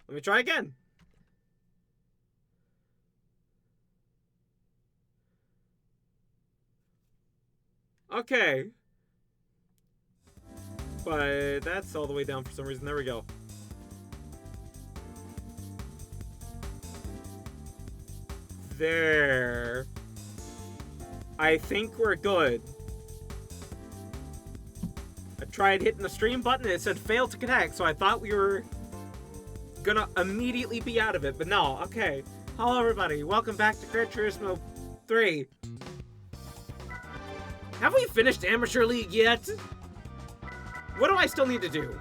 Let me try again. Okay. But that's all the way down for some reason. There we go. There. I think we're good. I tried hitting the stream button and it said fail to connect, so I thought we were gonna immediately be out of it, but no, okay. Hello everybody, welcome back to Gran Turismo 3. Have we finished Amateur League yet? What do I still need to do?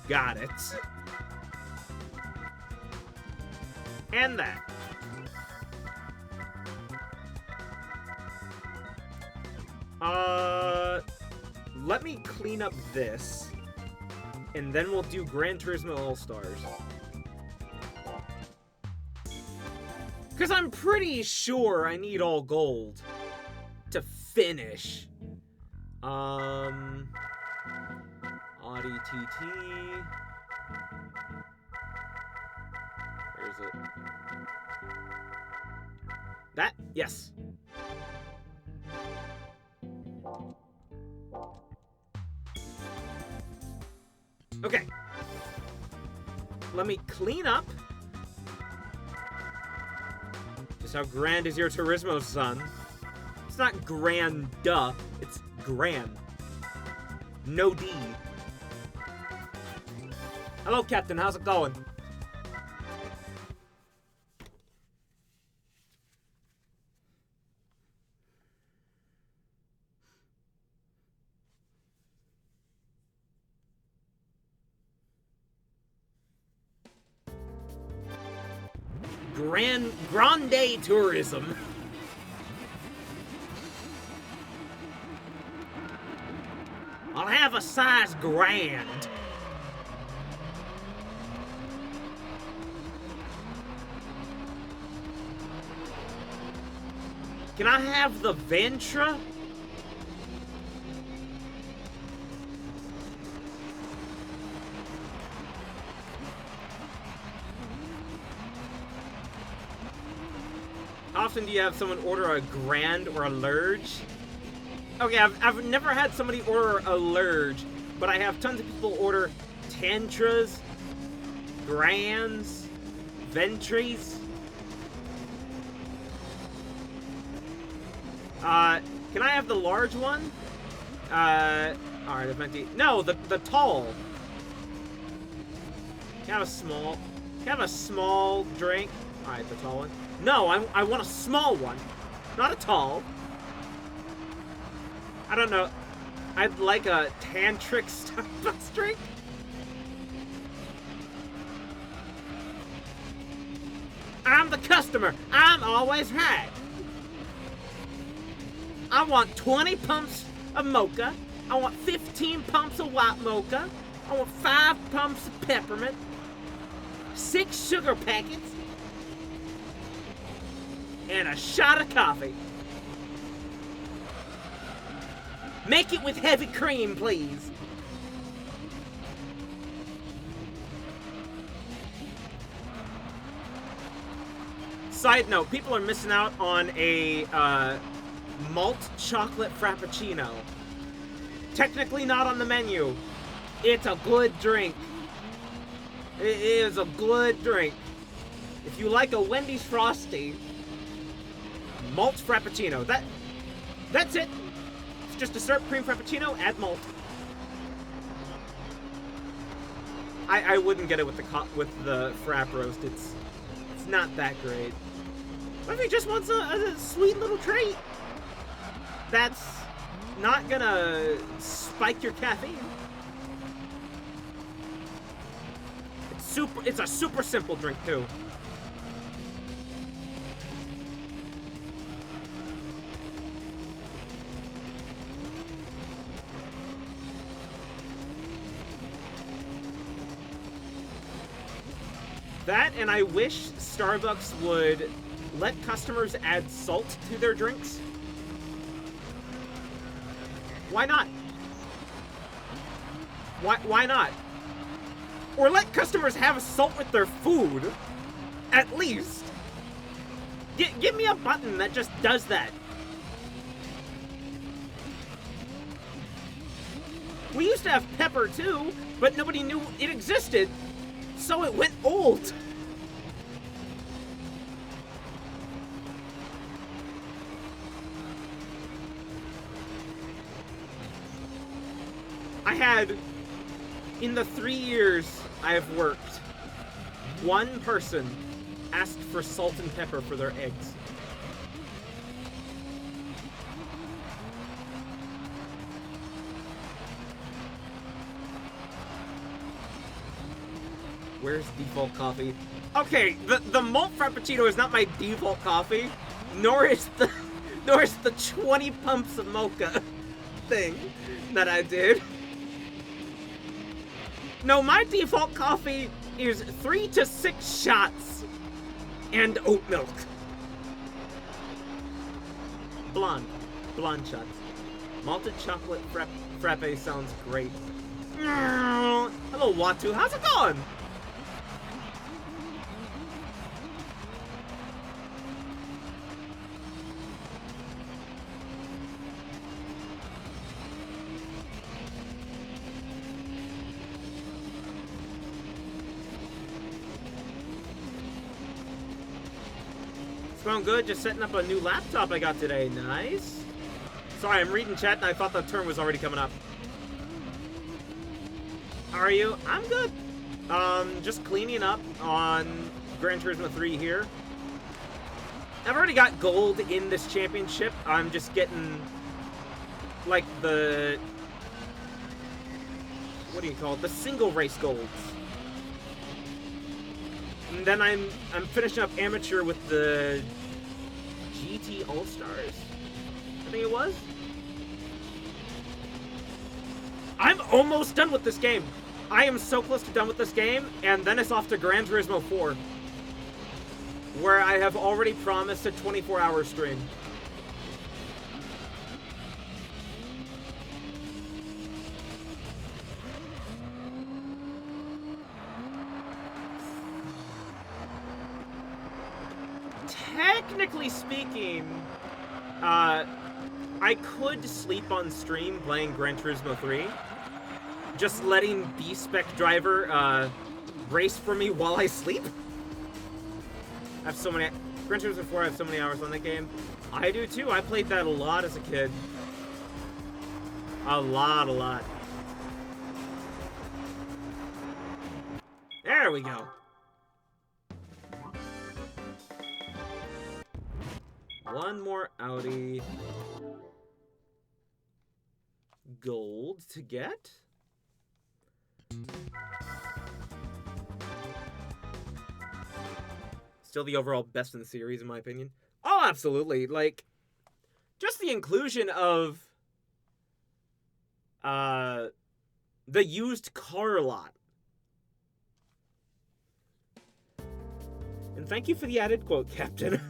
Got it. And that. Let me clean up this, and then we'll do Gran Turismo All-Stars. Because I'm pretty sure I need all gold to finish. Audi TT. Where is it? That? Yes. Okay. Let me clean up. Just how grand is your Turismo, son? It's not grand, duh. It's grand. No D. Hello, Captain. How's it going? Grande Tourism. I'll have a size grand. Can I have the Ventra? How often do you have someone order a Grand or a Lurge? Okay, I've never had somebody order a Lurge, but I have tons of people order Tantras, Grands, Ventries. Can I have the large one? Alright, the Venti. No, the tall. Can I have a small? Can I have a small drink? Alright, the tall one. No, I want a small one, not a tall. I don't know. I'd like a tantric Starbucks drink. I'm the customer. I'm always right. I want 20 pumps of mocha. I want 15 pumps of white mocha. I want 5 pumps of peppermint. 6 sugar packets. And a shot of coffee. Make it with heavy cream, please. Side note, people are missing out on a malt chocolate frappuccino. Technically not on the menu. It's a good drink. It is a good drink. If you like a Wendy's Frosty, malt frappuccino. That's it. It's just a syrup cream frappuccino, add malt. I wouldn't get it with the frap roast. It's not that great. What if he just wants a sweet little treat? That's not gonna spike your caffeine. It's a super simple drink too. That, and I wish Starbucks would let customers add salt to their drinks. Why not? Why not? Or let customers have salt with their food, at least. Give me a button that just does that. We used to have pepper too, but nobody knew it existed, so it went old. I had, in the 3 years I have worked, one person asked for salt and pepper for their eggs. Where's default coffee? Okay, the malt frappuccino is not my default coffee, nor is the 20 pumps of mocha thing that I did. No, my default coffee is 3 to 6 shots and oat milk. Blonde shots. Malted chocolate frappe sounds great. Hello, Watu. How's it going? It's going good, just setting up a new laptop I got today. Nice. Sorry, I'm reading chat and I thought the turn was already coming up. How are you? I'm good. Just cleaning up on Gran Turismo 3 here. I've already got gold in this championship. I'm just getting, like, the... what do you call it? The single race golds. And then I'm finishing up amateur with the GT All-Stars, I think it was. I'm almost done with this game. I am so close to done with this game, and then it's off to Gran Turismo 4, where I have already promised a 24-hour stream. Technically speaking, I could sleep on stream playing Gran Turismo 3. Just letting B-Spec Driver race for me while I sleep. I have so many... Gran Turismo 4, I have so many hours on that game. I do too. I played that a lot as a kid. A lot. There we go. One more Audi gold to get. Still the overall best in the series, in my opinion. Oh, absolutely. Like, just the inclusion of the used car lot. And thank you for the added quote, Captain.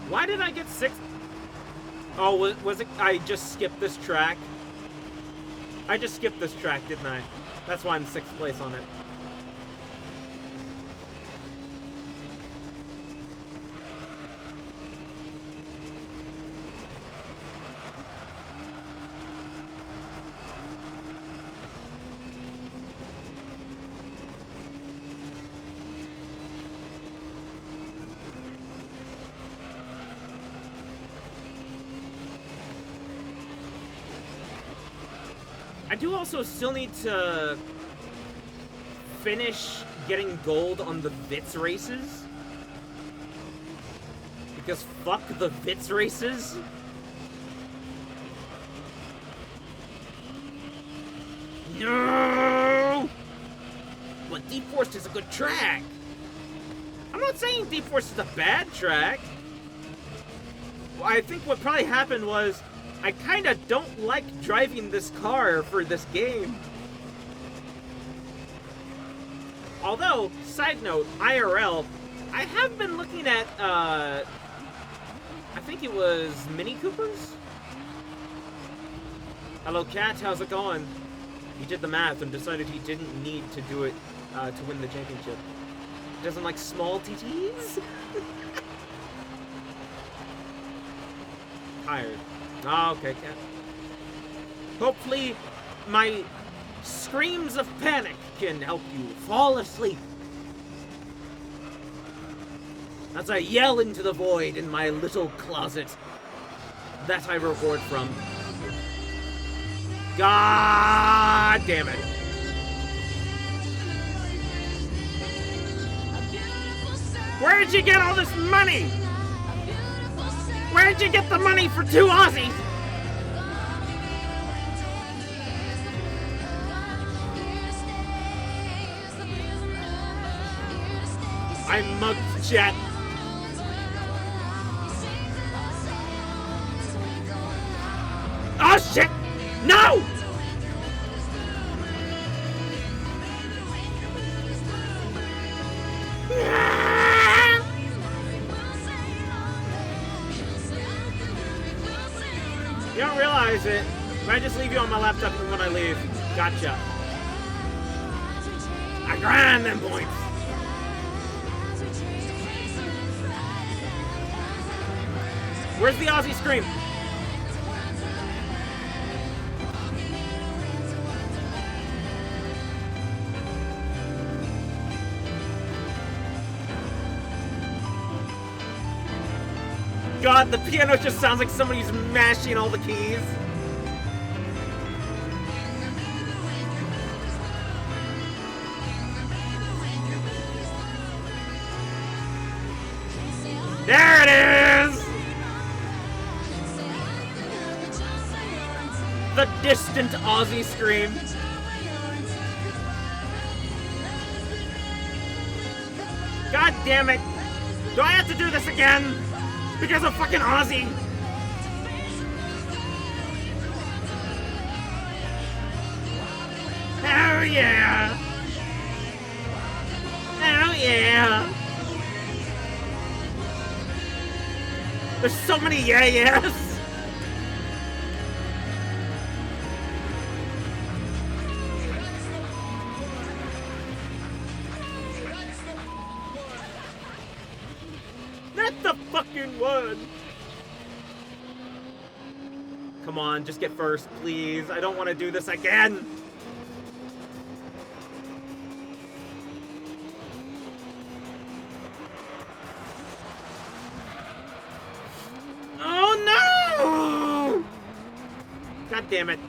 Why did I get 6th? Oh, was it? I just skipped this track. I just skipped this track, didn't I? That's why I'm 6th place on it. I do also still need to finish getting gold on the Vits races. Because fuck the Vits races. No! But Deep Forest is a good track. I'm not saying Deep Forest is a bad track. I think what probably happened was I kind of don't like driving this car for this game. Although, side note, IRL, I have been looking at, I think it was Mini Coopers? Hello, Cat, how's it going? He did the math and decided he didn't need to do it to win the championship. He doesn't like small TTs? Tired. Oh, okay, Cat. Hopefully, my screams of panic can help you fall asleep. As I yell into the void in my little closet that I record from. God damn it. Where'd you get all this money? Where'd you get the money for 2 Aussies? I mugged chat. Oh shit! No! You don't realize it, but I just leave you on my laptop when I leave. Gotcha. I grind them points. Where's the Aussie scream? God, the piano just sounds like somebody's mashing all the keys. There it is! The distant Aussie scream. God damn it! Do I have to do this again? Because of fucking Aussie! Oh yeah! Oh yeah! There's so many yeah-yes! Not the fucking one! Come on, just get first, please. I don't want to do this again! Oh no! God damn it.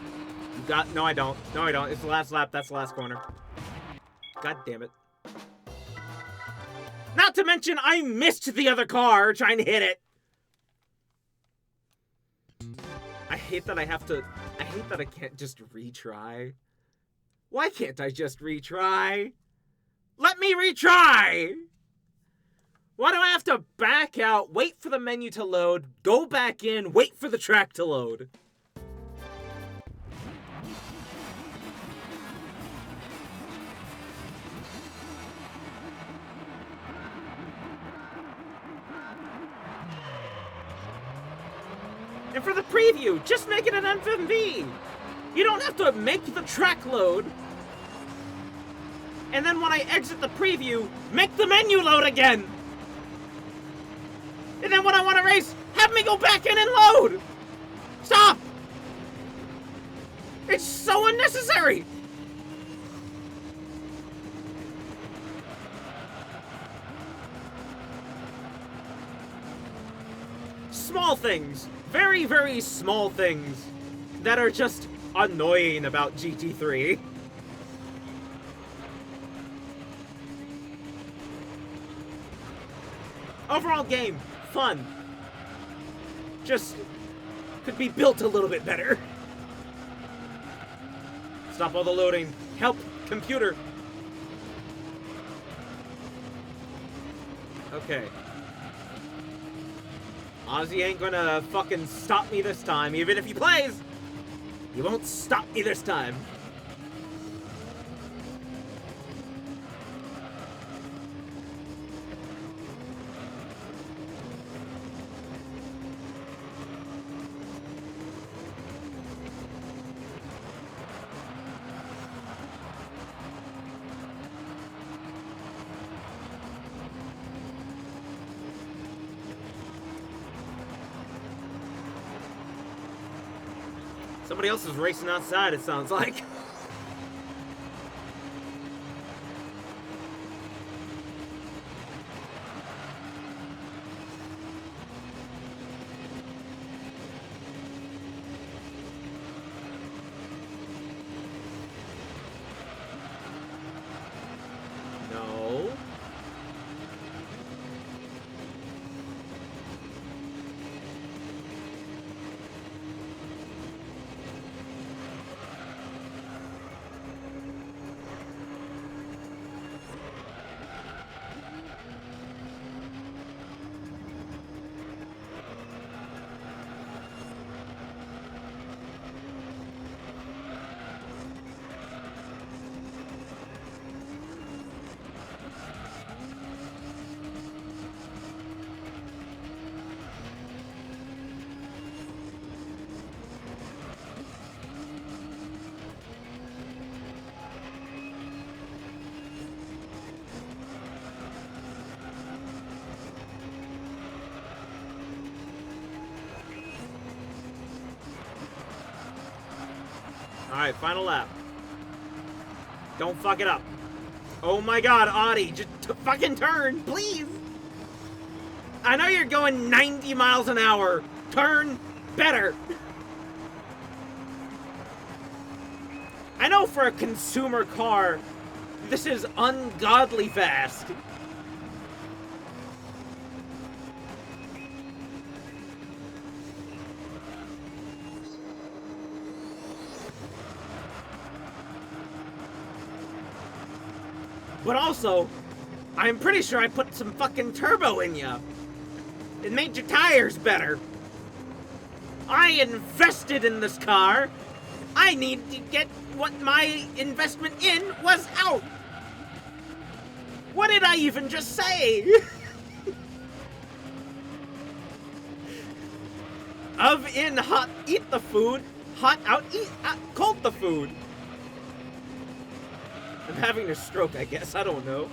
No, I don't. No, I don't. It's the last lap. That's the last corner. God damn it. Not to mention, I missed the other car trying to hit it. I hate that I have to... I hate that I can't just retry. Why can't I just retry? Let me retry! Why do I have to back out, wait for the menu to load, go back in, wait for the track to load? And for the preview, just make it an FMV. You don't have to make the track load. And then when I exit the preview, make the menu load again. And then when I want to race, have me go back in and load. Stop. It's so unnecessary. Small things. Very, very small things that are just annoying about GT3. Overall game, fun. Just could be built a little bit better. Stop all the loading. Help, computer. Okay. Ozzy ain't gonna fucking stop me this time. Even if he plays, he won't stop me this time. Somebody else is racing outside, it sounds like. No. Alright, final lap. Don't fuck it up. Oh my god, Audi, just fucking turn, please! I know you're going 90 miles an hour. Turn better. I know for a consumer car, this is ungodly fast. But also, I'm pretty sure I put some fucking turbo in ya. It made your tires better. I invested in this car. I need to get what my investment in was out. What did I even just say? Of in hot, eat the food. Hot out, eat cold the food. I'm having a stroke, I guess. I don't know.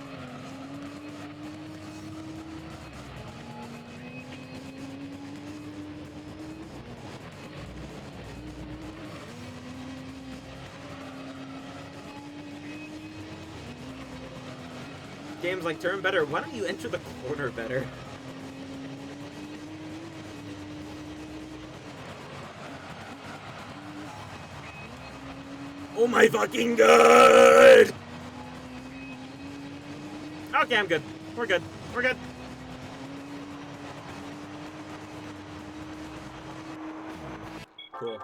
Games like turn better. Why don't you enter the corner better? Oh my fucking god! Okay, I'm good. We're good. We're good. Cool.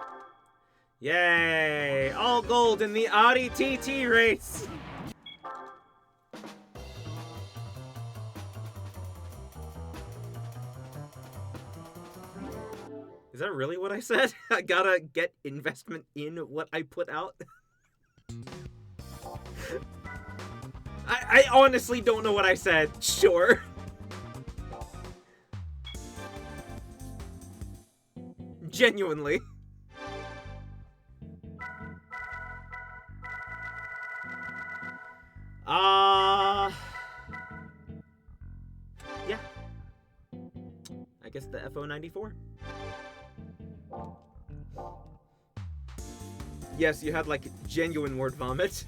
Yay! All gold in the Audi TT race! Is that really what I said? I gotta get investment in what I put out? I honestly don't know what I said. Sure. Genuinely. Yeah. I guess the FO94. Yes, you had, like, genuine word vomit.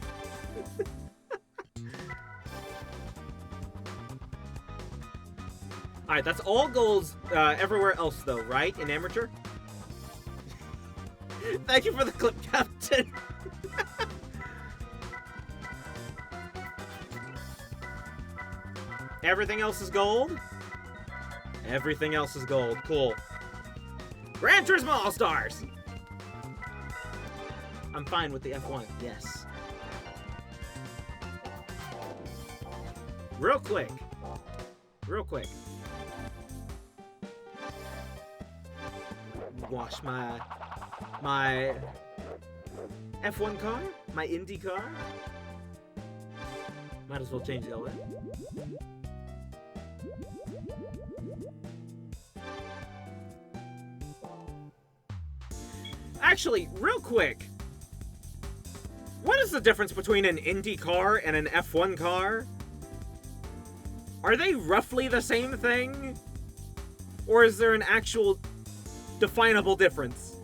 Alright, that's all goals everywhere else, though, right? In amateur? Thank you for the clip, Captain. Everything else is gold? Everything else is gold. Cool. Gran Turismo All-Stars! I'm fine with the F1, yes. Real quick. Real quick. wash my F1 car, my Indy car. Might as well change the oil. Actually, real quick, what is the difference between an Indy car and an F1 car? Are they roughly the same thing? Or is there an actual definable difference?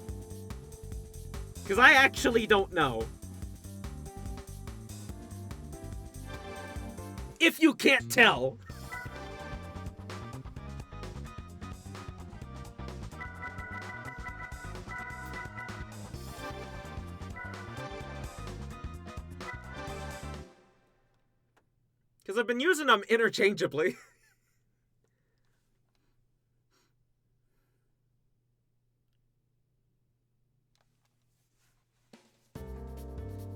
Because I actually don't know. If you can't tell. Because I've been using them interchangeably.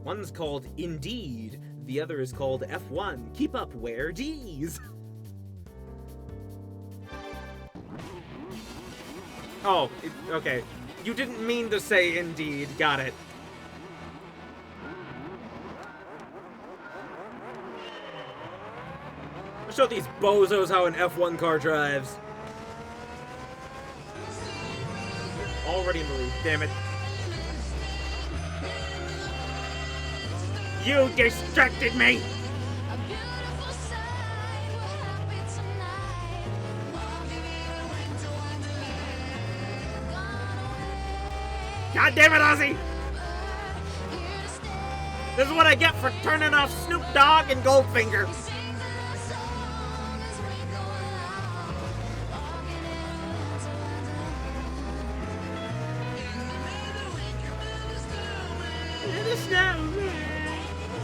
One's called Indeed, the other is called F1. Keep up, wear D's. Oh, okay. You didn't mean to say Indeed. Got it. I'll show these bozos how an F1 car drives. Already moved, damn it. You distracted me! God damn it, Ozzy! This is what I get for turning off Snoop Dogg and Goldfinger.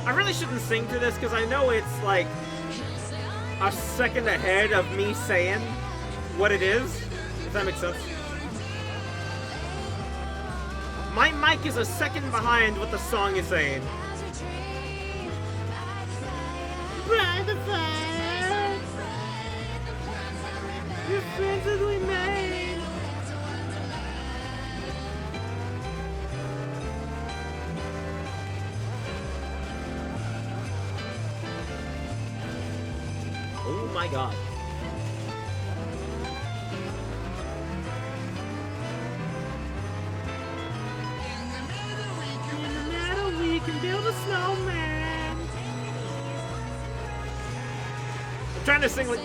I really shouldn't sing to this because I know it's like a second ahead of me saying what it is, if that makes sense. My mic is a second behind what the song is saying. By the fire, your friends that we made. Oh my god. In the meadow we can build a snowman. I'm trying to sing like...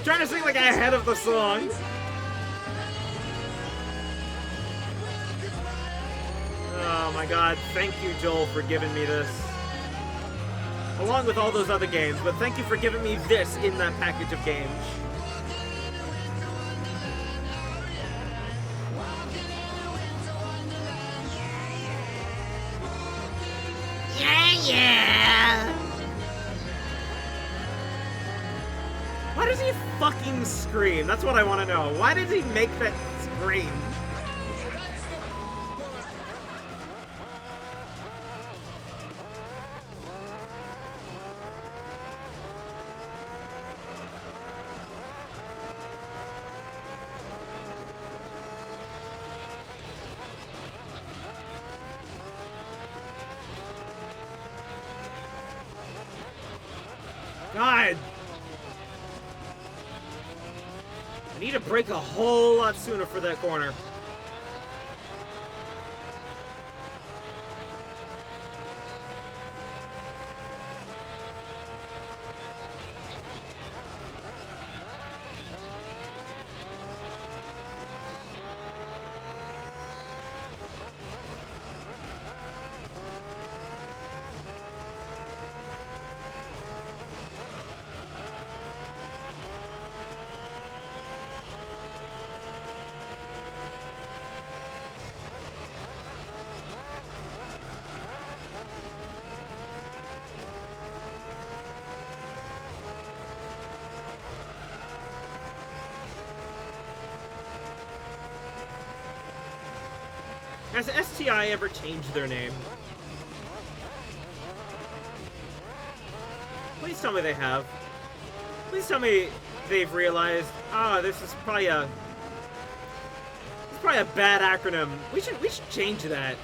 trying to sing like ahead of the song. Oh my god, thank you, Joel, for giving me this. Along with all those other games, but thank you for giving me this in that package of games. Yeah! Why does he fucking scream? That's what I want to know. Why did he make that scream? God! I need to brake a whole lot sooner for that corner. Has STI ever changed their name? Please tell me they have. Please tell me they've realized Ah, this is probably a bad acronym. We should change that.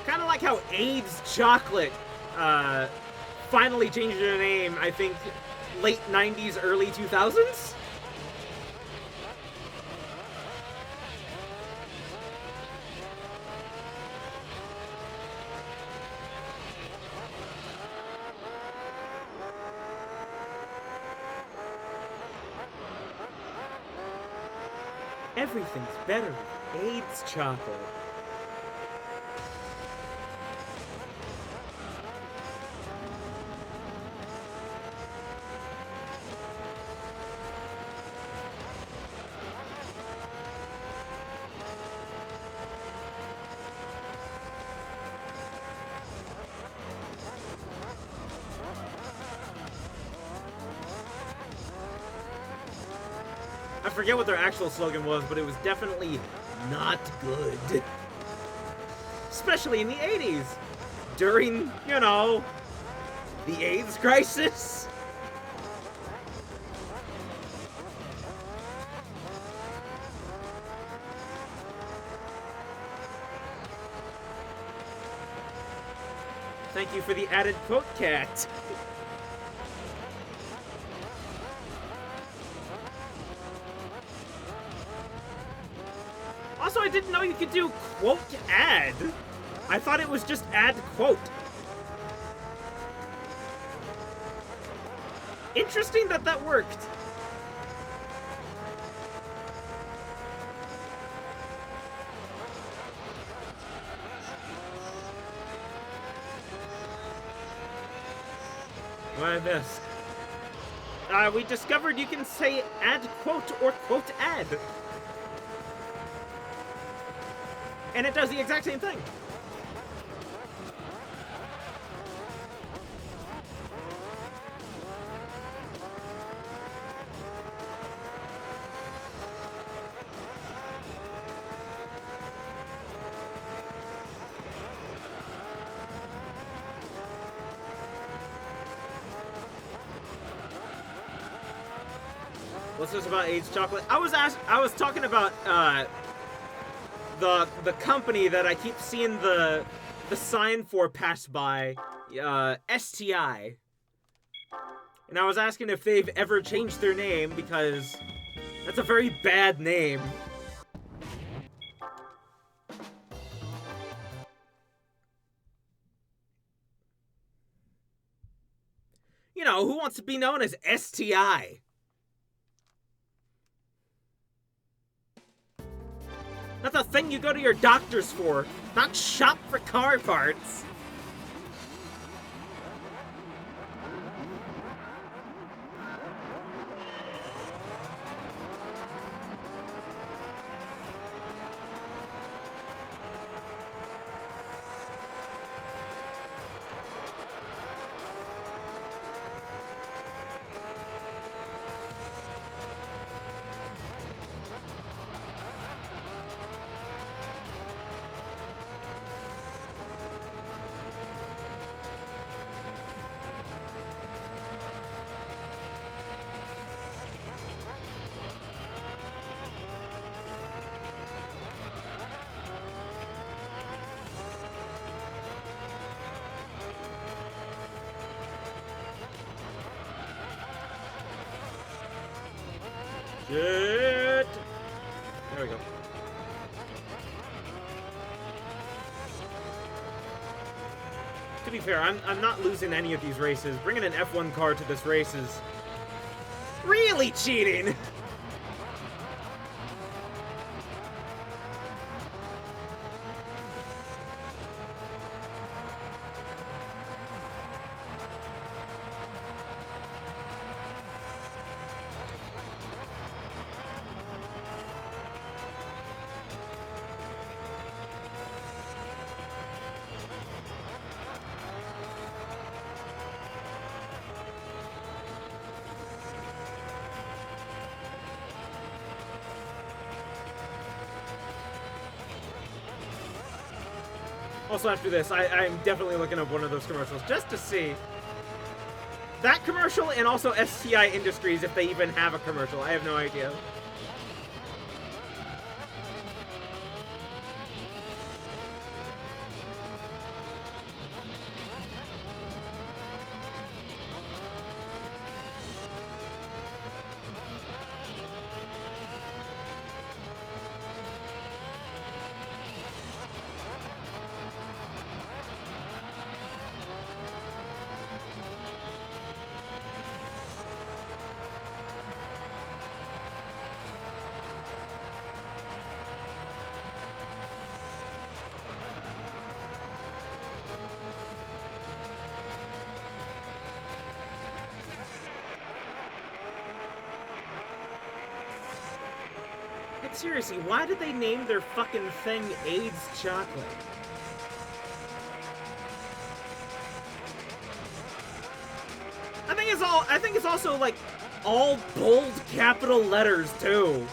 Kind of like how AIDS chocolate finally changed their name, I think, late 90s, early 2000s? Everything's better with AIDS chocolate. I forget what their actual slogan was, but it was definitely not good. Especially in the 80s. During, you know, the AIDS crisis. Thank you for the added quote, Cat. Also, I didn't know you could do quote add. I thought it was just add quote. Interesting that that worked. Why this? We discovered you can say add quote or quote add. And it does the exact same thing. What's this about AIDS chocolate? I was talking about the company that I keep seeing the sign for pass by, STI. And I was asking if they've ever changed their name because that's a very bad name. You know, who wants to be known as STI? That's a thing you go to your doctors for, not shop for car parts. Shit! There we go. To be fair, I'm not losing any of these races. Bringing an F1 car to this race is really cheating! Also, after this, I'm definitely looking up one of those commercials just to see. That commercial and also STI Industries, if they even have a commercial. I have no idea. Like, seriously, why did they name their fucking thing AIDS chocolate? I think it's also, like, all bold capital letters, too.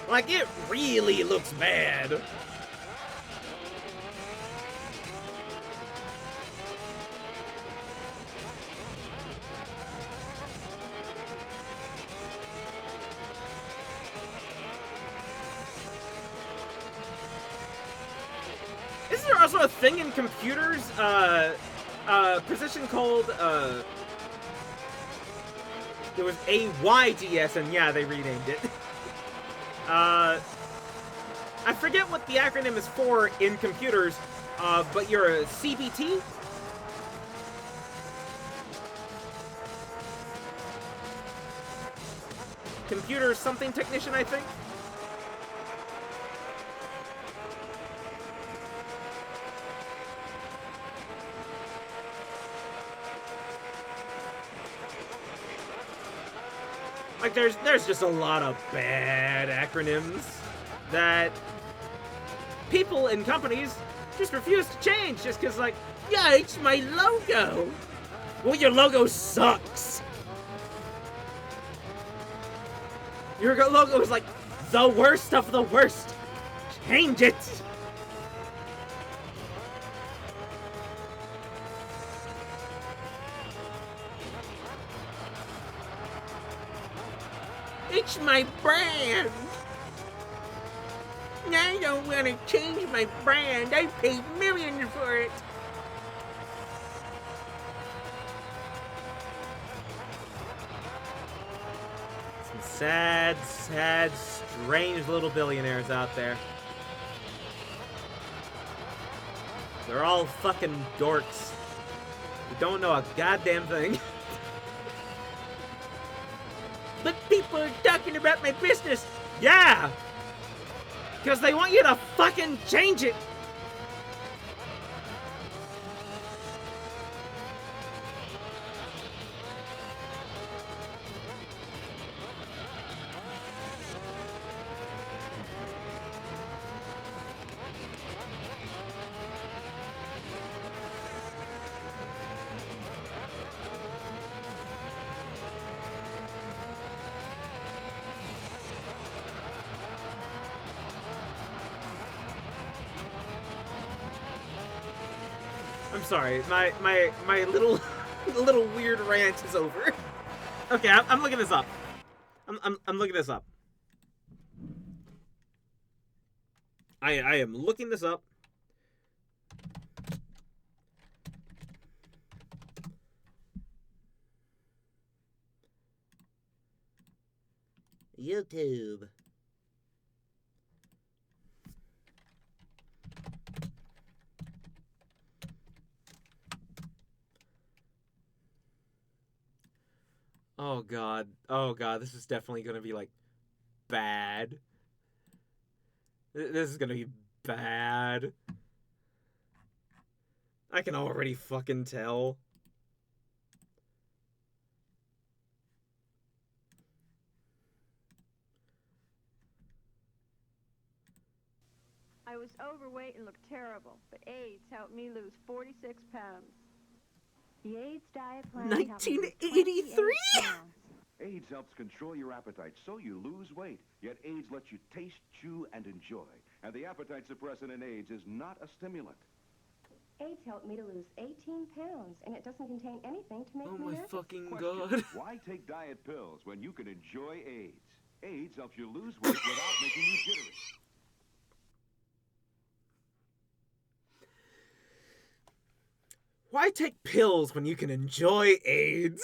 Like, it really looks bad. Isn't there also a thing in computers, position called, it was AYDS, and yeah, they renamed it. I forget what the acronym is for in computers, but you're a CBT? Computer something technician, I think? Like, there's just a lot of bad acronyms that people in companies just refuse to change just because, like, yeah, it's my logo. Well, your logo sucks. Your logo is, like, the worst of the worst. Change it. It's my brand. I don't want to change my brand. I paid millions for it. Some sad, sad, strange little billionaires out there. They're all fucking dorks who don't know a goddamn thing. But people are talking about my business. Yeah! Because they want you to fucking change it. I'm sorry, my little little weird rant is over. Okay, I'm looking this up. I'm looking this up. I am looking this up. YouTube. Oh god. Oh god, this is definitely gonna be, like, bad. This is gonna be bad. I can already fucking tell. I was overweight and looked terrible, but AIDS helped me lose 46 pounds. The AIDS diet plan helped me lose 1983? 28 pounds. AIDS helps control your appetite so you lose weight, yet AIDS lets you taste, chew, and enjoy. And the appetite suppressant in AIDS is not a stimulant. AIDS helped me to lose 18 pounds, and it doesn't contain anything to make Oh me my nervous. fucking Question, god. why take diet pills when you can enjoy AIDS? AIDS helps you lose weight without making you jittery. Why take pills when you can enjoy AIDS?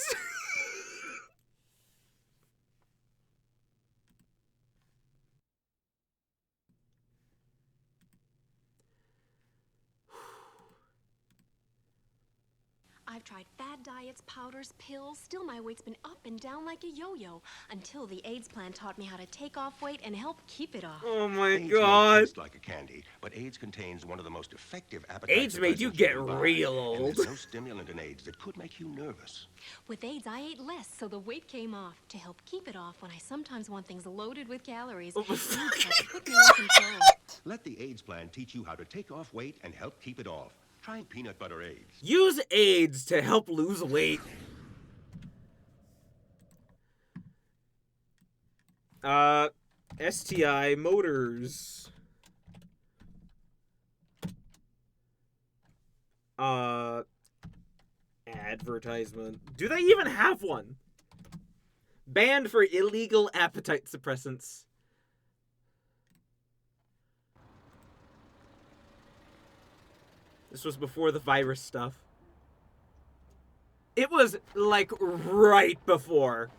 I've tried fad diets, powders, pills. Still, my weight's been up and down like a yo-yo until the AIDS plan taught me how to take off weight and help keep it off. Oh my AIDS god. may taste like a candy, but AIDS contains one of the most effective appetite AIDS made you suppressants get can buy. real And old. there's no stimulant in AIDS that could make you nervous. With AIDS, I ate less, so the weight came off. To help keep it off when I sometimes want things loaded with calories, AIDS helps put me in control. Let the AIDS plan teach you how to take off weight and help keep it off. Try peanut butter AIDS. Use AIDS to help lose weight. STI Motors. Advertisement. Do they even have one? Banned for illegal appetite suppressants. This was before the virus stuff. It was, like, right before.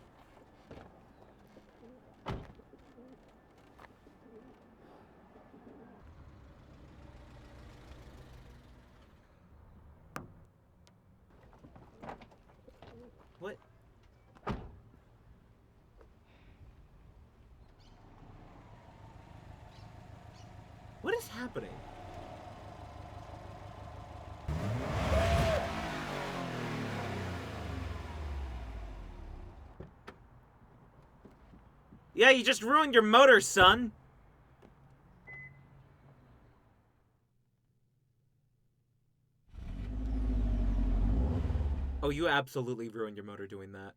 What? What is happening? Yeah, you just ruined your motor, son. Oh, you absolutely ruined your motor doing that.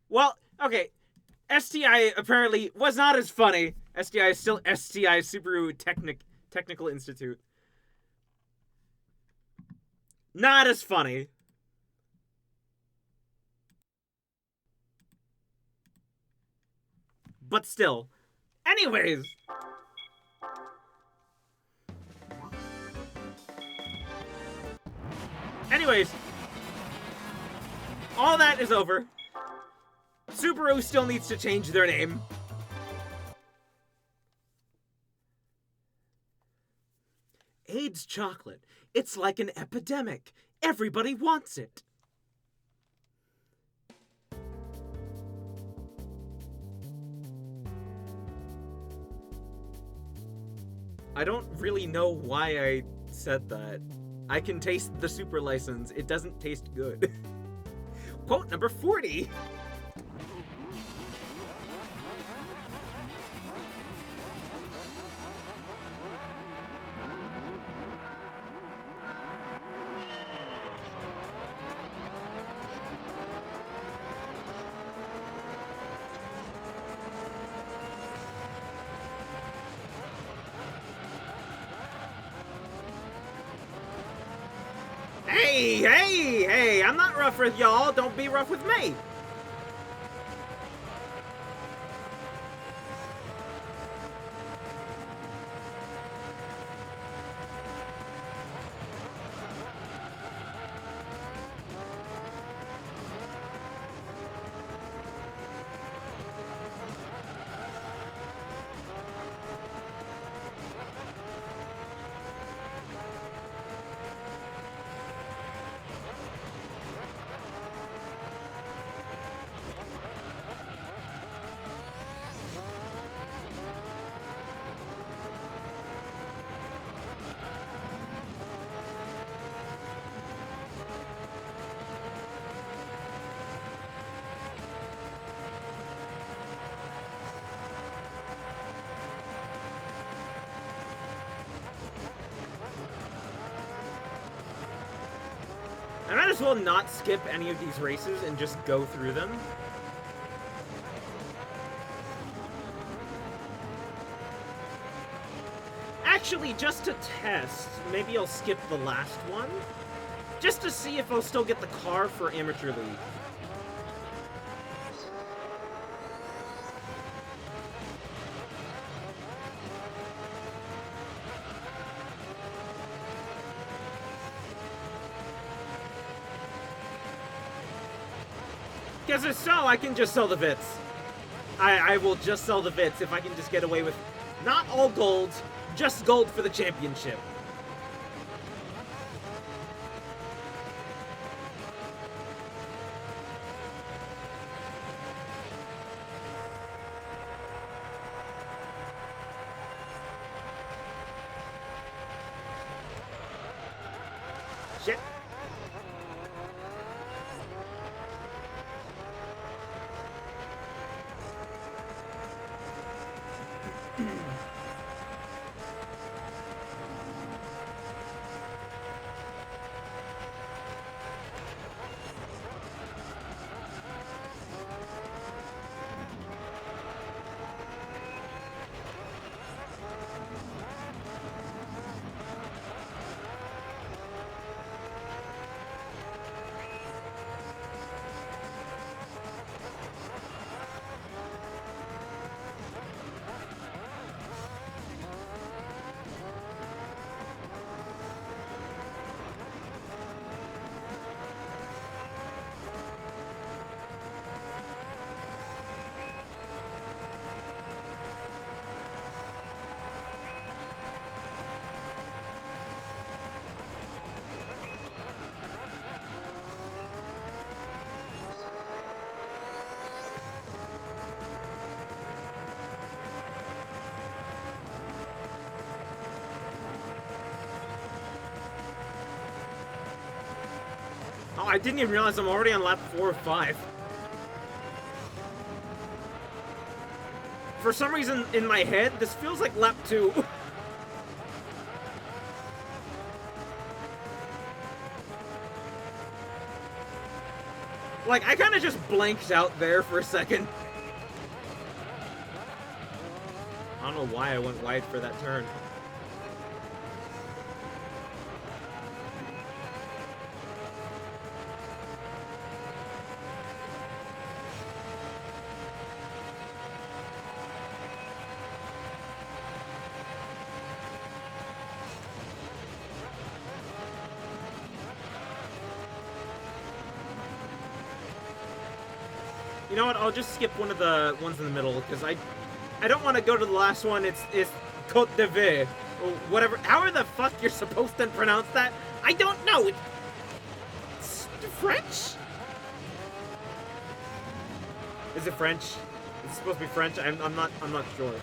Well, okay. STI apparently was not as funny. STI is still STI Subaru Technical Institute. Not as funny. But still. Anyways. All that is over. Subaru still needs to change their name. AIDS chocolate. It's like an epidemic. Everybody wants it. I don't really know why I said that. I can taste the super license. It doesn't taste good. Quote number 40. Hey, I'm not rough with y'all. Don't be rough with me. I might as well not skip any of these races and just go through them. Actually, just to test, maybe I'll skip the last one. Just to see if I'll still get the car for Amateur League. Because if so, I can just sell the Vits. I will just sell the Vits if I can just get away with not all gold, just gold for the championship. Shit. Oh, I didn't even realize I'm already on lap 4 or 5. For some reason, in my head, this feels like lap 2. Like, I kind of just blanked out there for a second. I don't know why I went wide for that turn. You know what? I'll just skip one of the ones in the middle because I don't want to go to the last one. It's Côte de Vie or whatever. However the fuck you're supposed to pronounce that, I don't know. It's French. Is it French? It's supposed to be French. I'm not sure.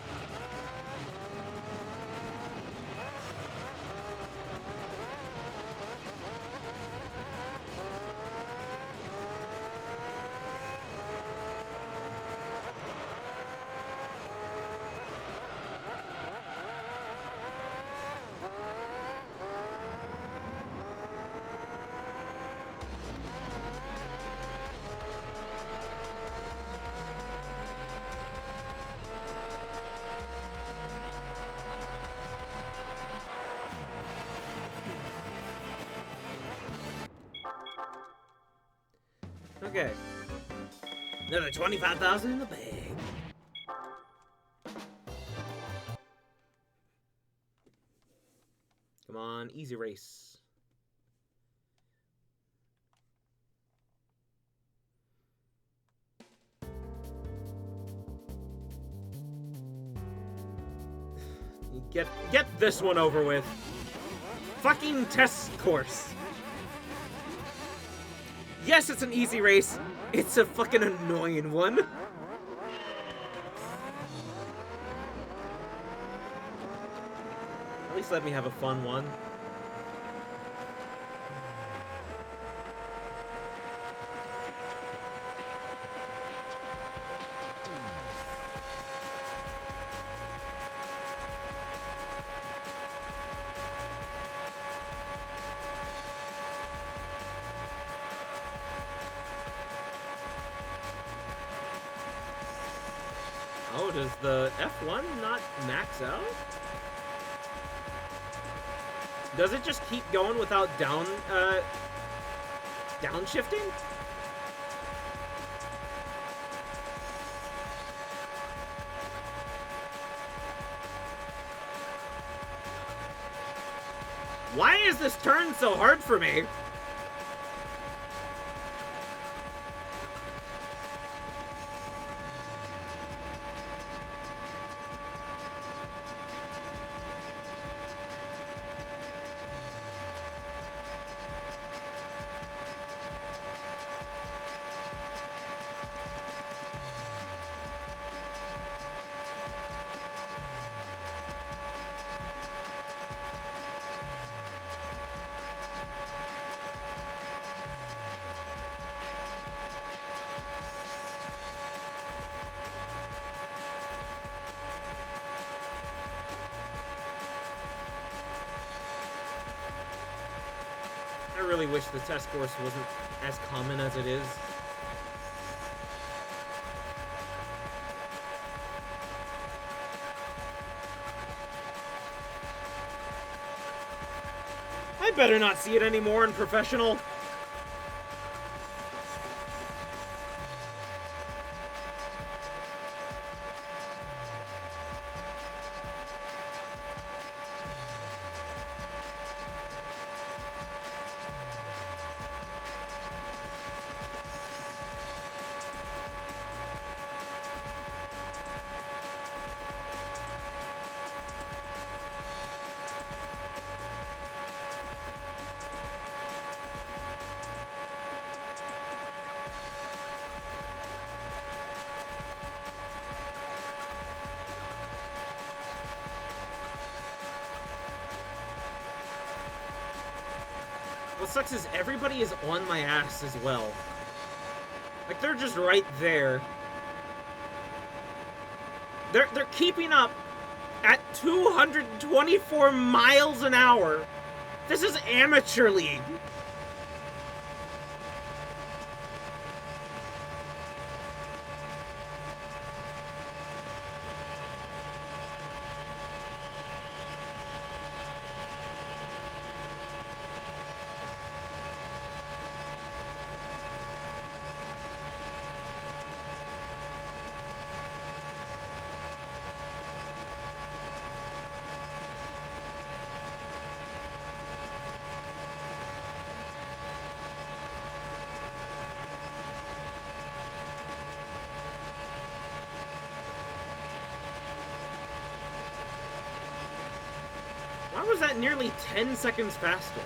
Okay. Another 25,000 in the bag. Come on, easy race. Get this one over with. Fucking test course. Yes, it's an easy race. It's a fucking annoying one. At least let me have a fun one. Oh, does the F1 not max out? Does it just keep going without downshifting? Why is this turn so hard for me? I really wish the test course wasn't as common as it is. I better not see it anymore in professional. What sucks is everybody is on my ass as well. Like, they're just right there. They're keeping up at 224 miles an hour. This is amateur league. Why was that nearly 10 seconds faster?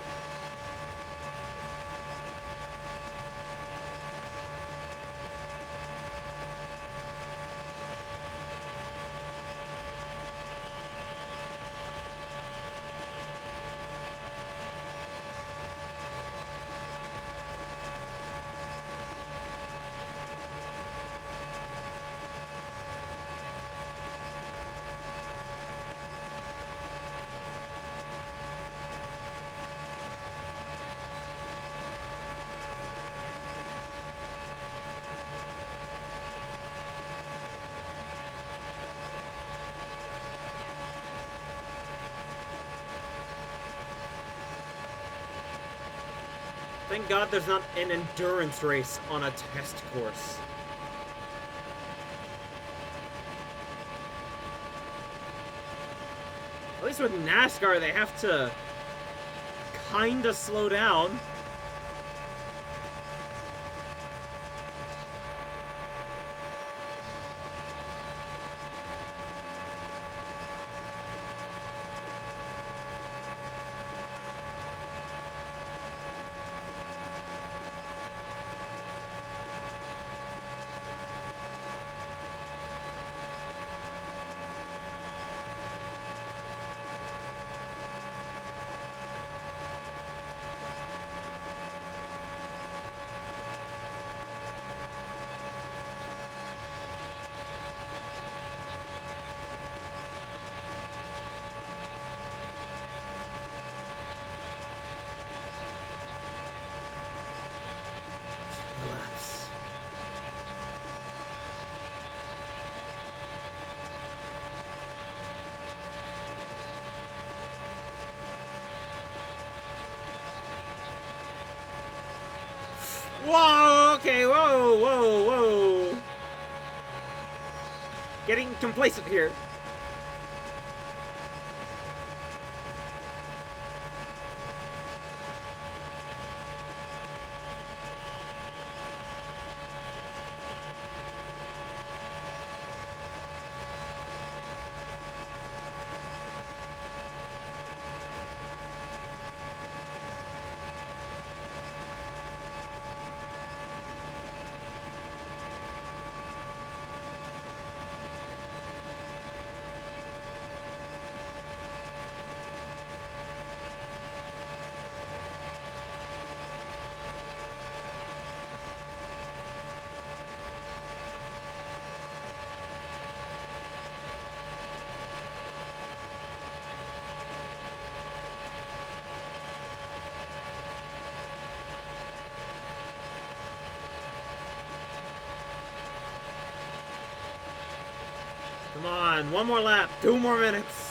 Thank God there's not an endurance race on a test course. At least with NASCAR, they have to kinda slow down. Whoa, okay, whoa, whoa, whoa. Getting complacent here. Come on, one more lap, 2 more minutes.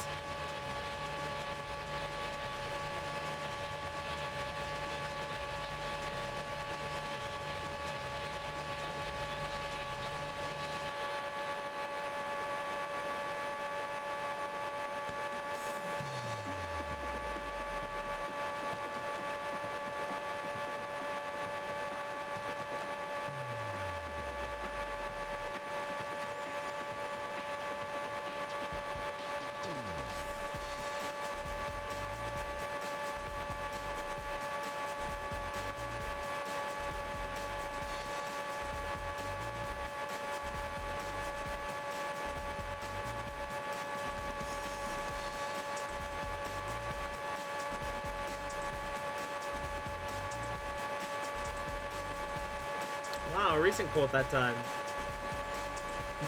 Wow, a recent quote that time.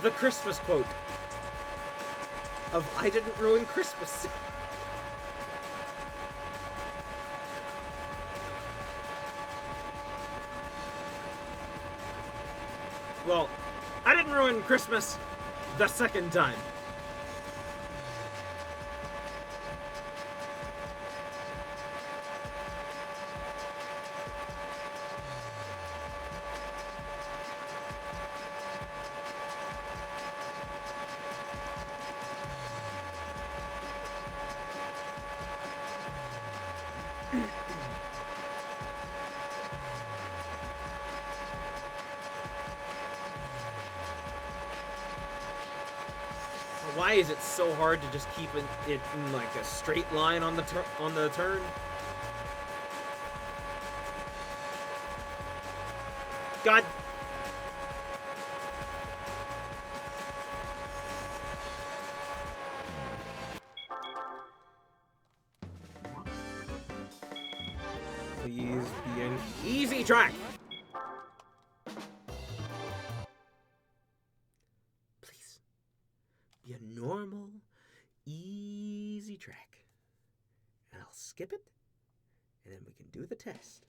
The Christmas quote of I didn't ruin Christmas. Well, I didn't ruin Christmas the second time. Why is it so hard to just keep it in like a straight line on the turn? God. Please be an easy track. Be a normal, easy track. And I'll skip it, and then we can do the test.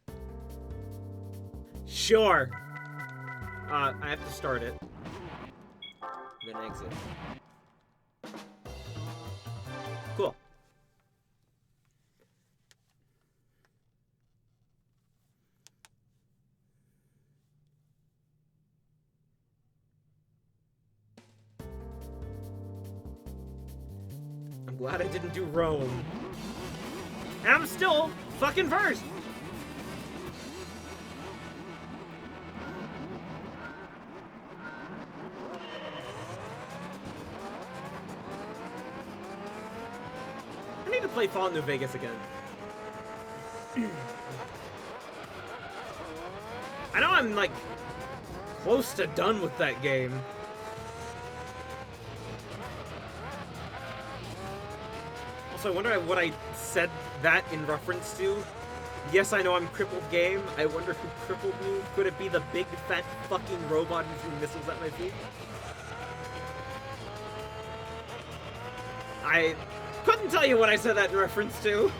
Sure. I have to start it. Then exit. Cool. I'm glad I didn't do Rome. And I'm still fucking first. I need to play Fallout New Vegas again. I know I'm like close to done with that game. Also, I wonder what I said that in reference to. Yes, I know I'm crippled game. I wonder who crippled me. Could it be the big fat fucking robot who threw missiles at my feet? I couldn't tell you what I said that in reference to.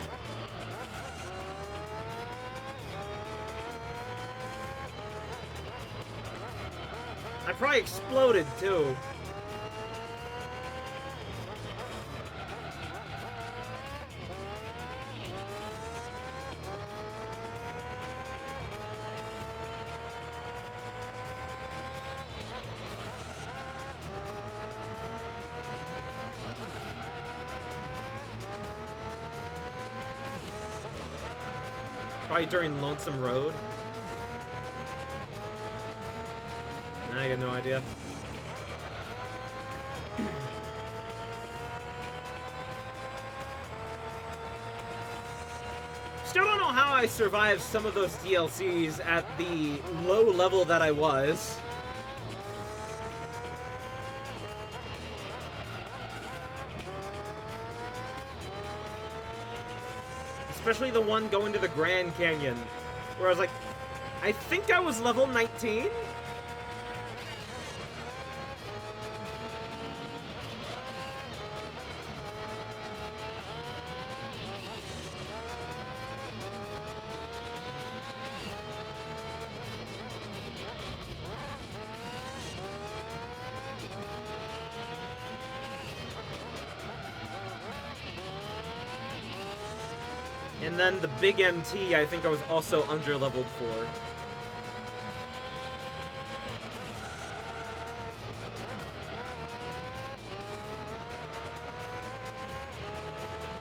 I probably exploded too. Probably during Lonesome Road. I got no idea. Still don't know how I survived some of those DLCs at the low level that I was. Especially the one going to the Grand Canyon, where I was like, I think I was level 19? And then the big MT, I think I was also under-leveled for.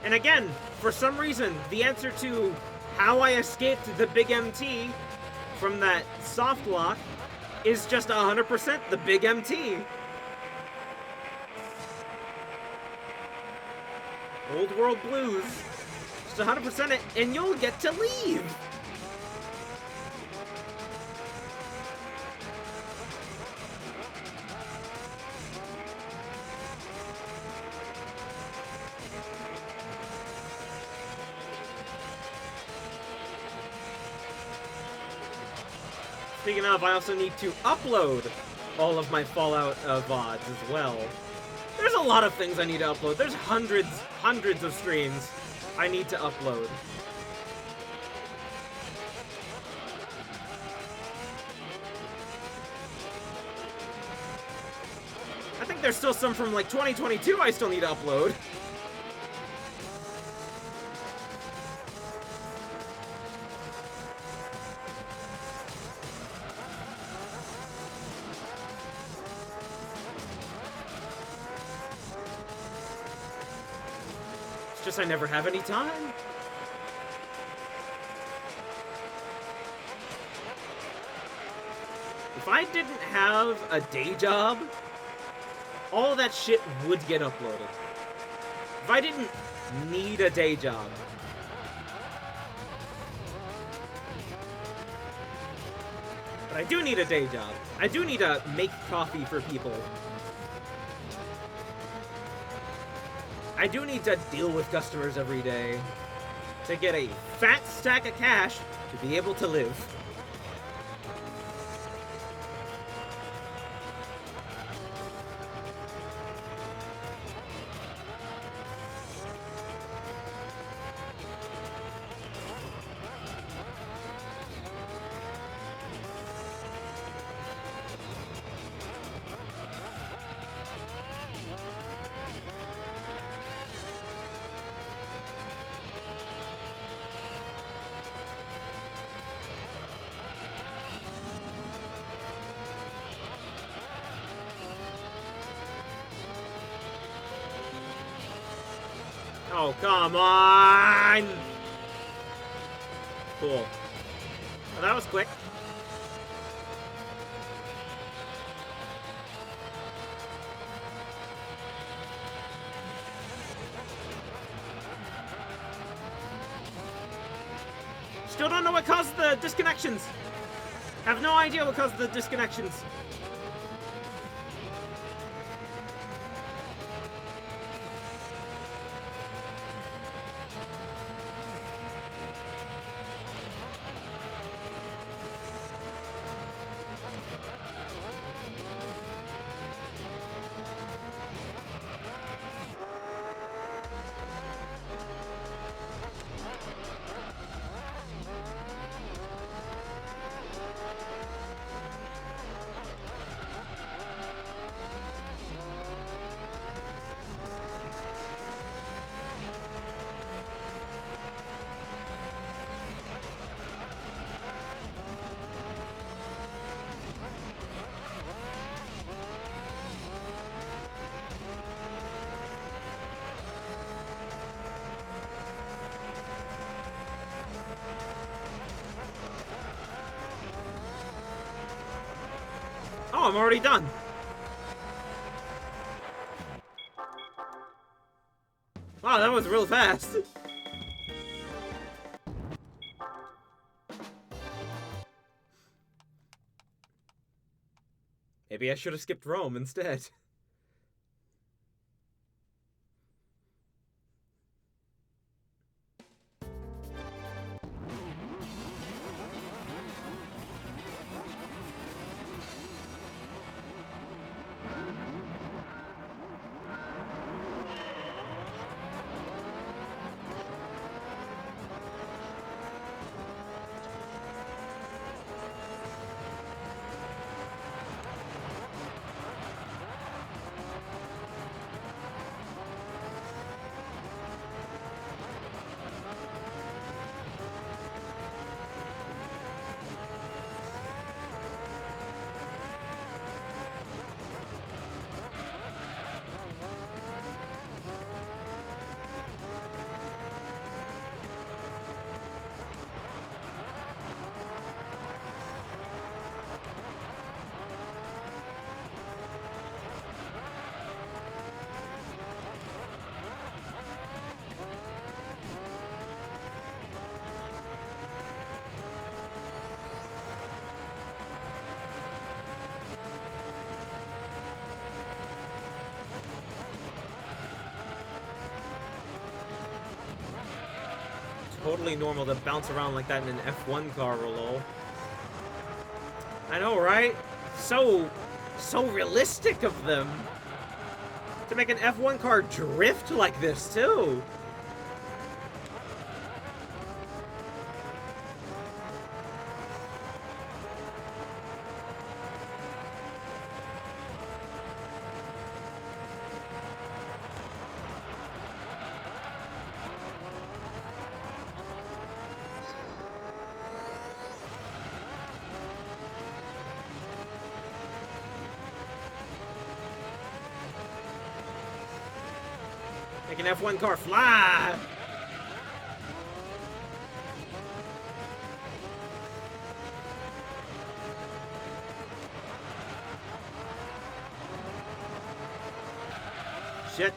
And again, for some reason, the answer to how I escaped the big MT from that soft lock is just 100% the big MT. Old World Blues. Just 100% it, and you'll get to leave! Speaking of, I also need to upload all of my Fallout VODs as well. There's a lot of things I need to upload. There's hundreds of streams I need to upload. I think there's still some from like 2022 I still need to upload. Just I never have any time. If I didn't have a day job, all that shit would get uploaded. If I didn't need a day job. But I do need a day job. I do need to make coffee for people. I do need to deal with customers every day to get a fat stack of cash to be able to live. Oh, come on! Cool. Well, that was quick. Still don't know what caused the disconnections. Have no idea what caused the disconnections. Oh, I'm already done. Wow, that was real fast. Maybe I should have skipped Rome instead. Totally normal to bounce around like that in an F1 car, lol. I know, right? So realistic of them. To make an F1 car drift like this, too. Make an F1 car fly! Shit.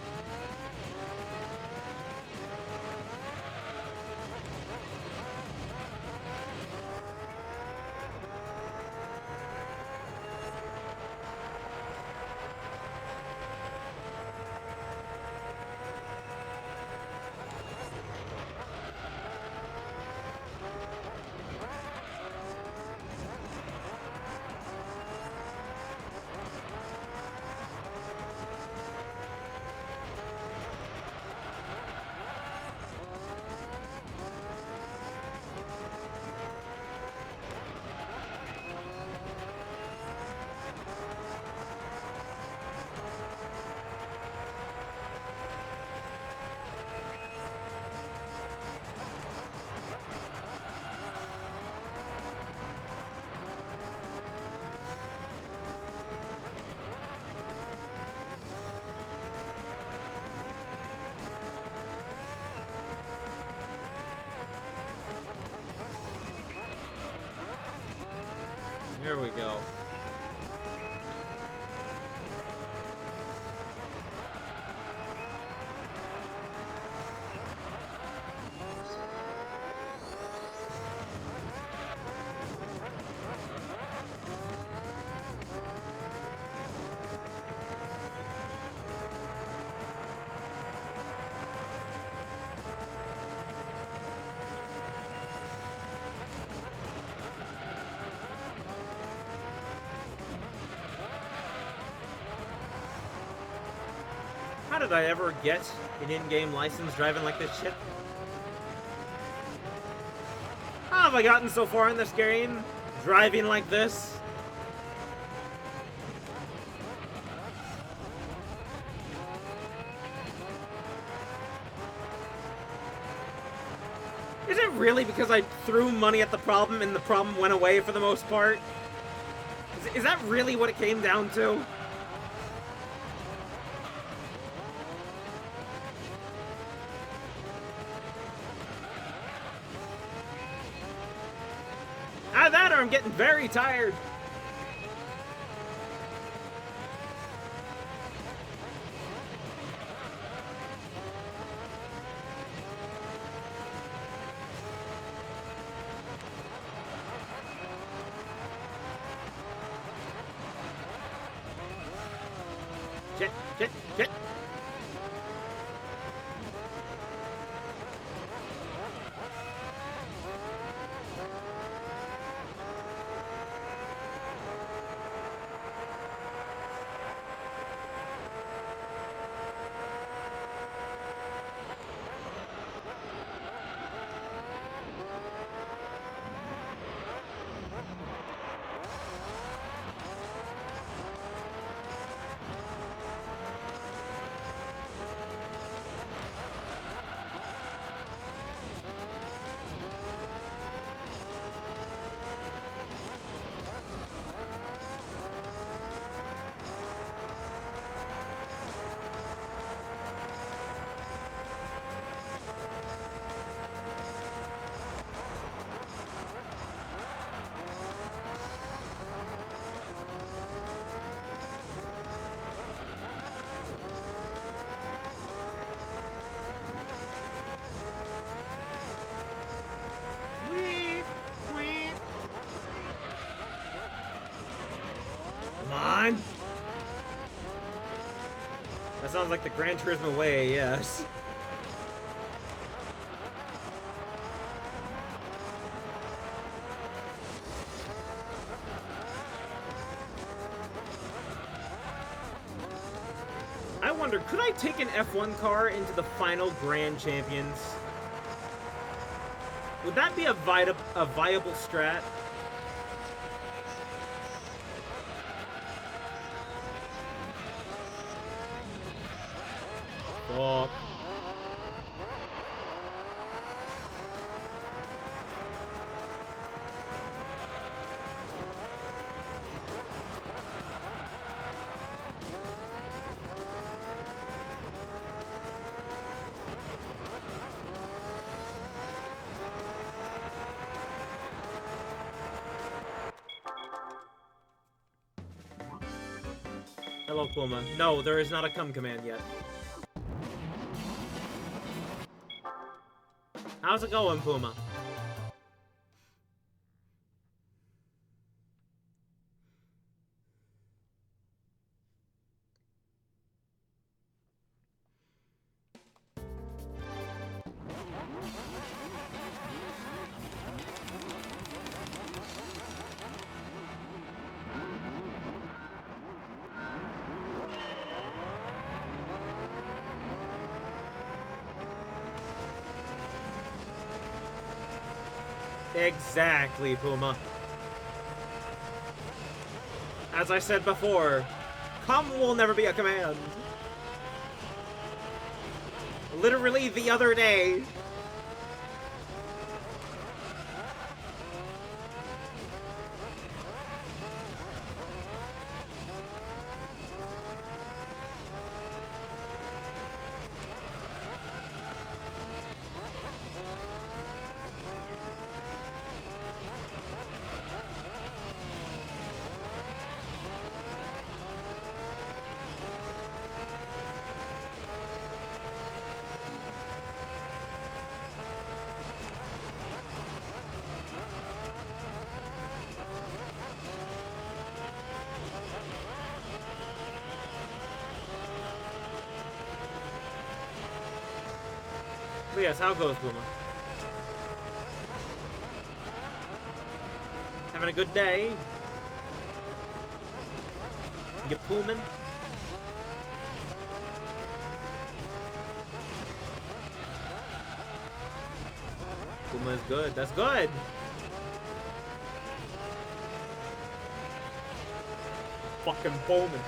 Here we go. How did I ever get an in-game license driving like this shit? How have I gotten so far in this game? Driving like this? Is it really because I threw money at the problem and the problem went away for the most part? Is that really what it came down to? Either that or I'm getting very tired. Shit, shit. Come on! That sounds like the Gran Turismo way, yes. I wonder, could I take an F1 car into the final Grand Champions? Would that be a viable strat? Oh. Hello, Puma. No, there is not a come command yet. How's it going, Puma? Exactly, Puma. As I said before, come will never be a command. Literally the other day. But yes, how goes, Puma? Having a good day? You Puman? Puma is good. That's good! Fucking Pullman.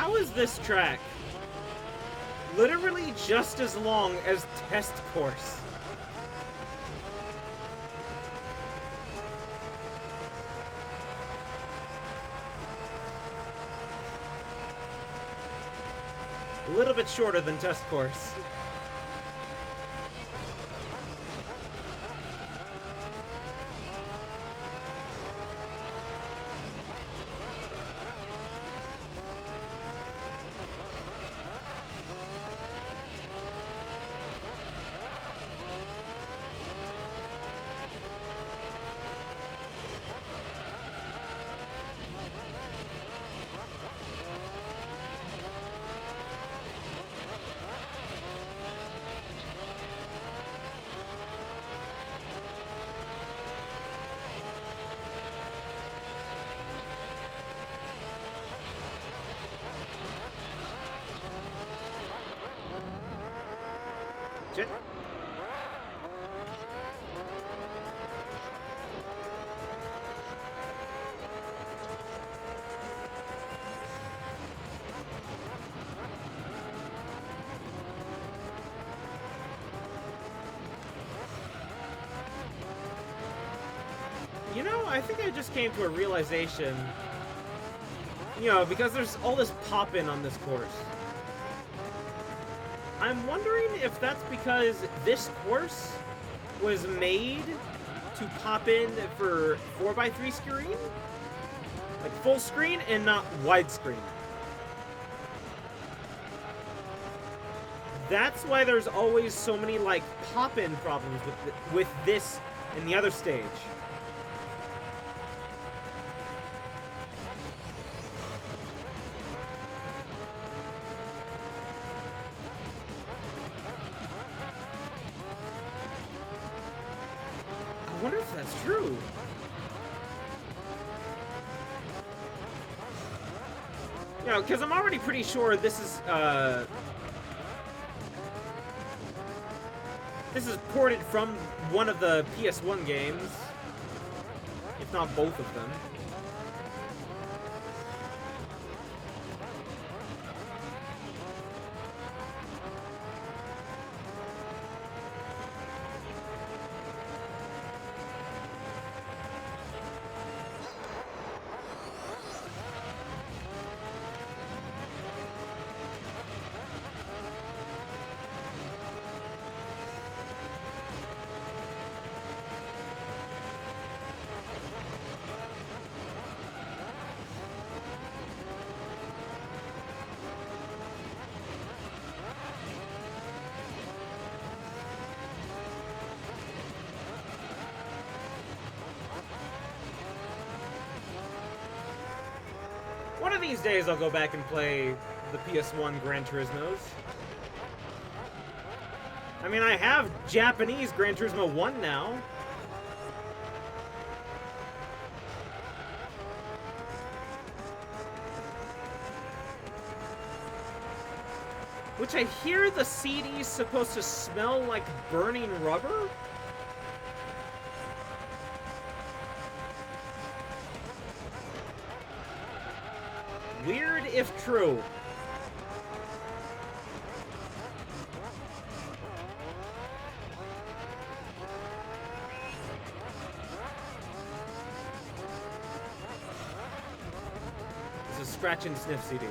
How is this track literally just as long as Test Course? A little bit shorter than Test Course. Shit. You know, I think I just came to a realization, you know, because there's all this pop-in on this course. I'm wondering if that's because this course was made to pop in for 4x3 screen? Like full screen and not widescreen. That's why there's always so many, like, pop-in problems with this and the other stage. I wonder if that's true. You know, because I'm already pretty sure this is ported from one of the PS1 games, if not both of them. One of these days I'll go back and play the PS1 Gran Turismos. I mean, I have Japanese Gran Turismo 1 now. Which I hear the CD's supposed to smell like burning rubber? Weird if true. This is Scratch and Sniff CD.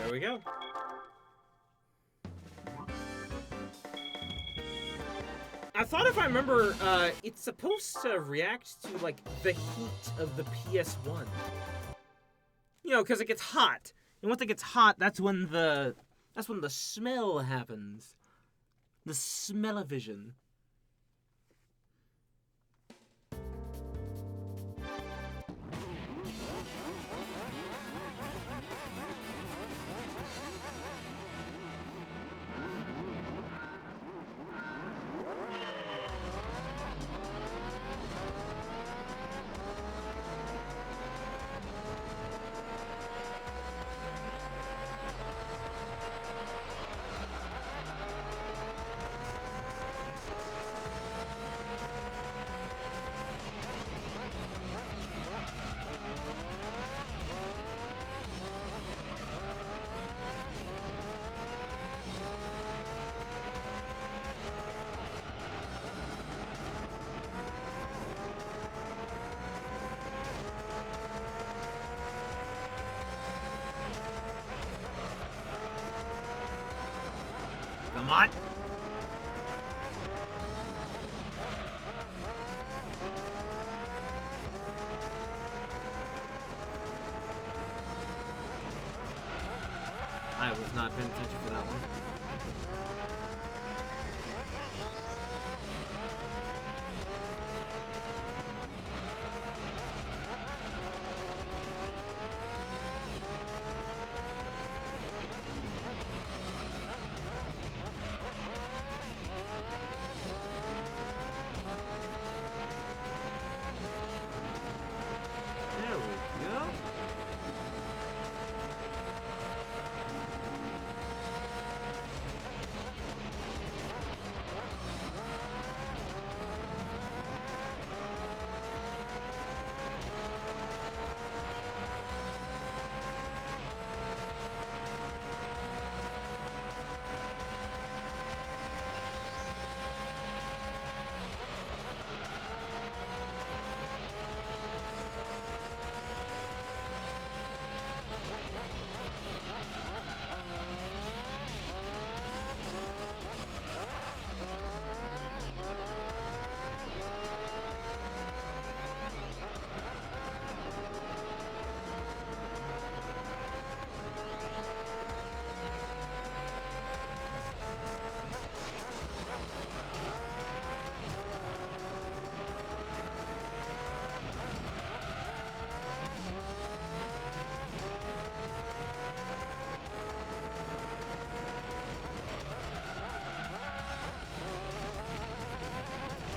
There we go. I thought if I remember, it's supposed to react to, like, the heat of the PS1. You know, because it gets hot. And once it gets hot, that's when the smell happens. The smell-o-vision. Come on. I was not paying attention for that one. There we go.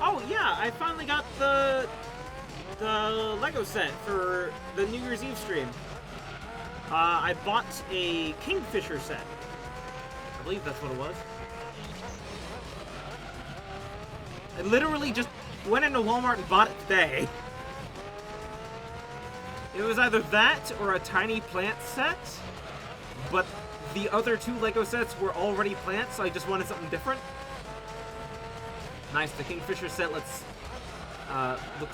Oh yeah, I finally got the Lego set for the New Year's Eve stream. I bought a Kingfisher set. I believe that's what it was. I literally just went into Walmart and bought it today. It was either that or a tiny plant set, but the other two Lego sets were already plants, so I just wanted something different. Nice, the Kingfisher set looks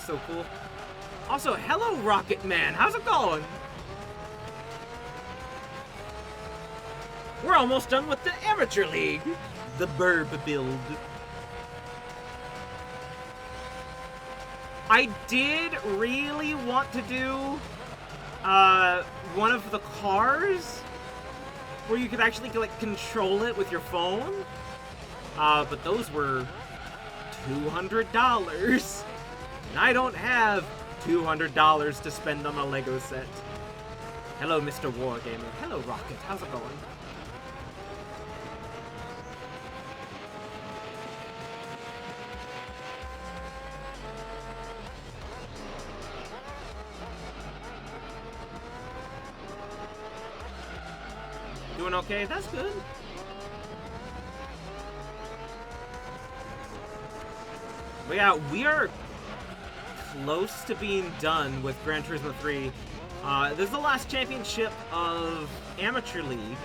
so cool. Also, hello Rocket Man, how's it going? We're almost done with the Amateur League. The Burb build. I did really want to do one of the cars where you could actually like control it with your phone, but those were $200, and I don't have $200 to spend on a Lego set. Hello, Mr. Wargamer. Hello, Rocket. How's it going? Doing okay? That's good. But yeah, we are close to being done with Gran Turismo 3. This is the last championship of Amateur League.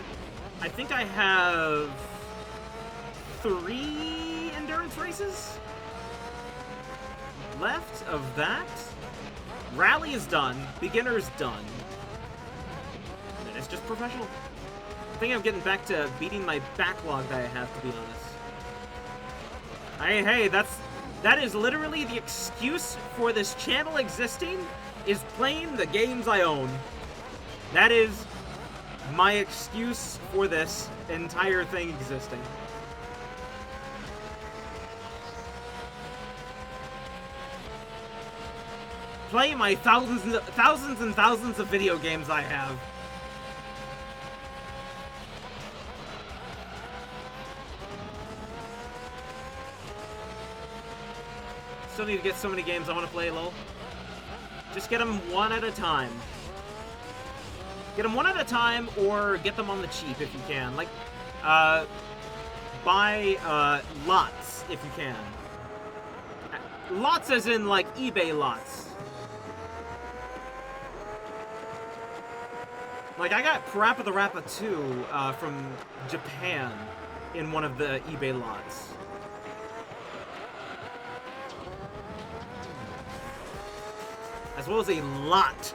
I think I have 3 endurance races left of that. Rally is done. Beginner is done. And it's just professional. thinking of getting back to beating my backlog that I have, to be honest. Hey, that is literally the excuse for this channel existing, is playing the games I own. That is my excuse for this entire thing existing. Play my thousands and thousands of video games I have. Still need to get so many games I want to play, lol. Just get them one at a time. Get them one at a time, or get them on the cheap if you can. Like, buy lots if you can. Lots as in, like, eBay lots. Like, I got Parappa the Rappa 2 from Japan in one of the eBay lots. As well as a lot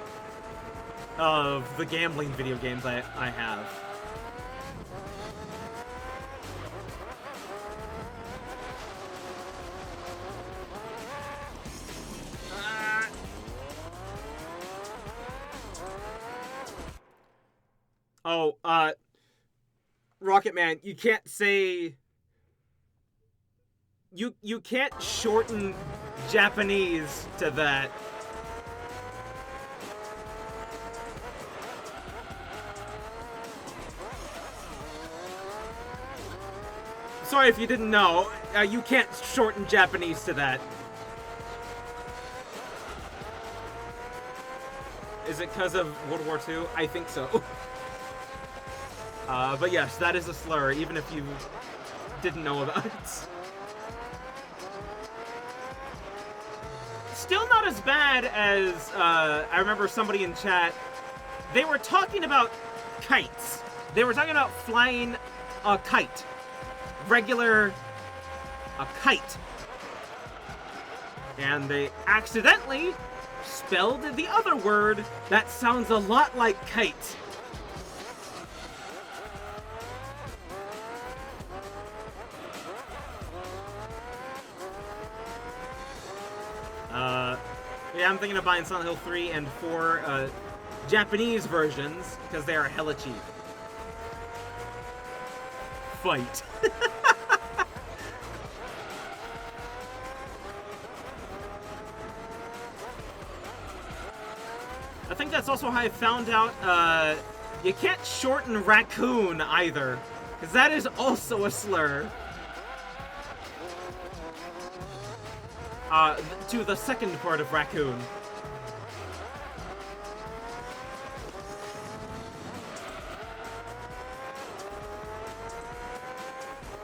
of the gambling video games I have. Rocket Man, you can't say... You can't shorten Japanese to that. Sorry if you didn't know, you can't shorten Japanese to that. Is it because of World War II? I think so. But yes, that is a slur, even if you didn't know about it. Still not as bad as, I remember somebody in chat, they were talking about kites. They were talking about flying a kite. A kite. And they accidentally spelled the other word that sounds a lot like kite. Yeah, I'm thinking of buying Silent Hill 3 and 4 Japanese versions, because they are hella cheap. Fight. I think that's also how I found out you can't shorten raccoon either, because that is also a slur. To the second part of raccoon.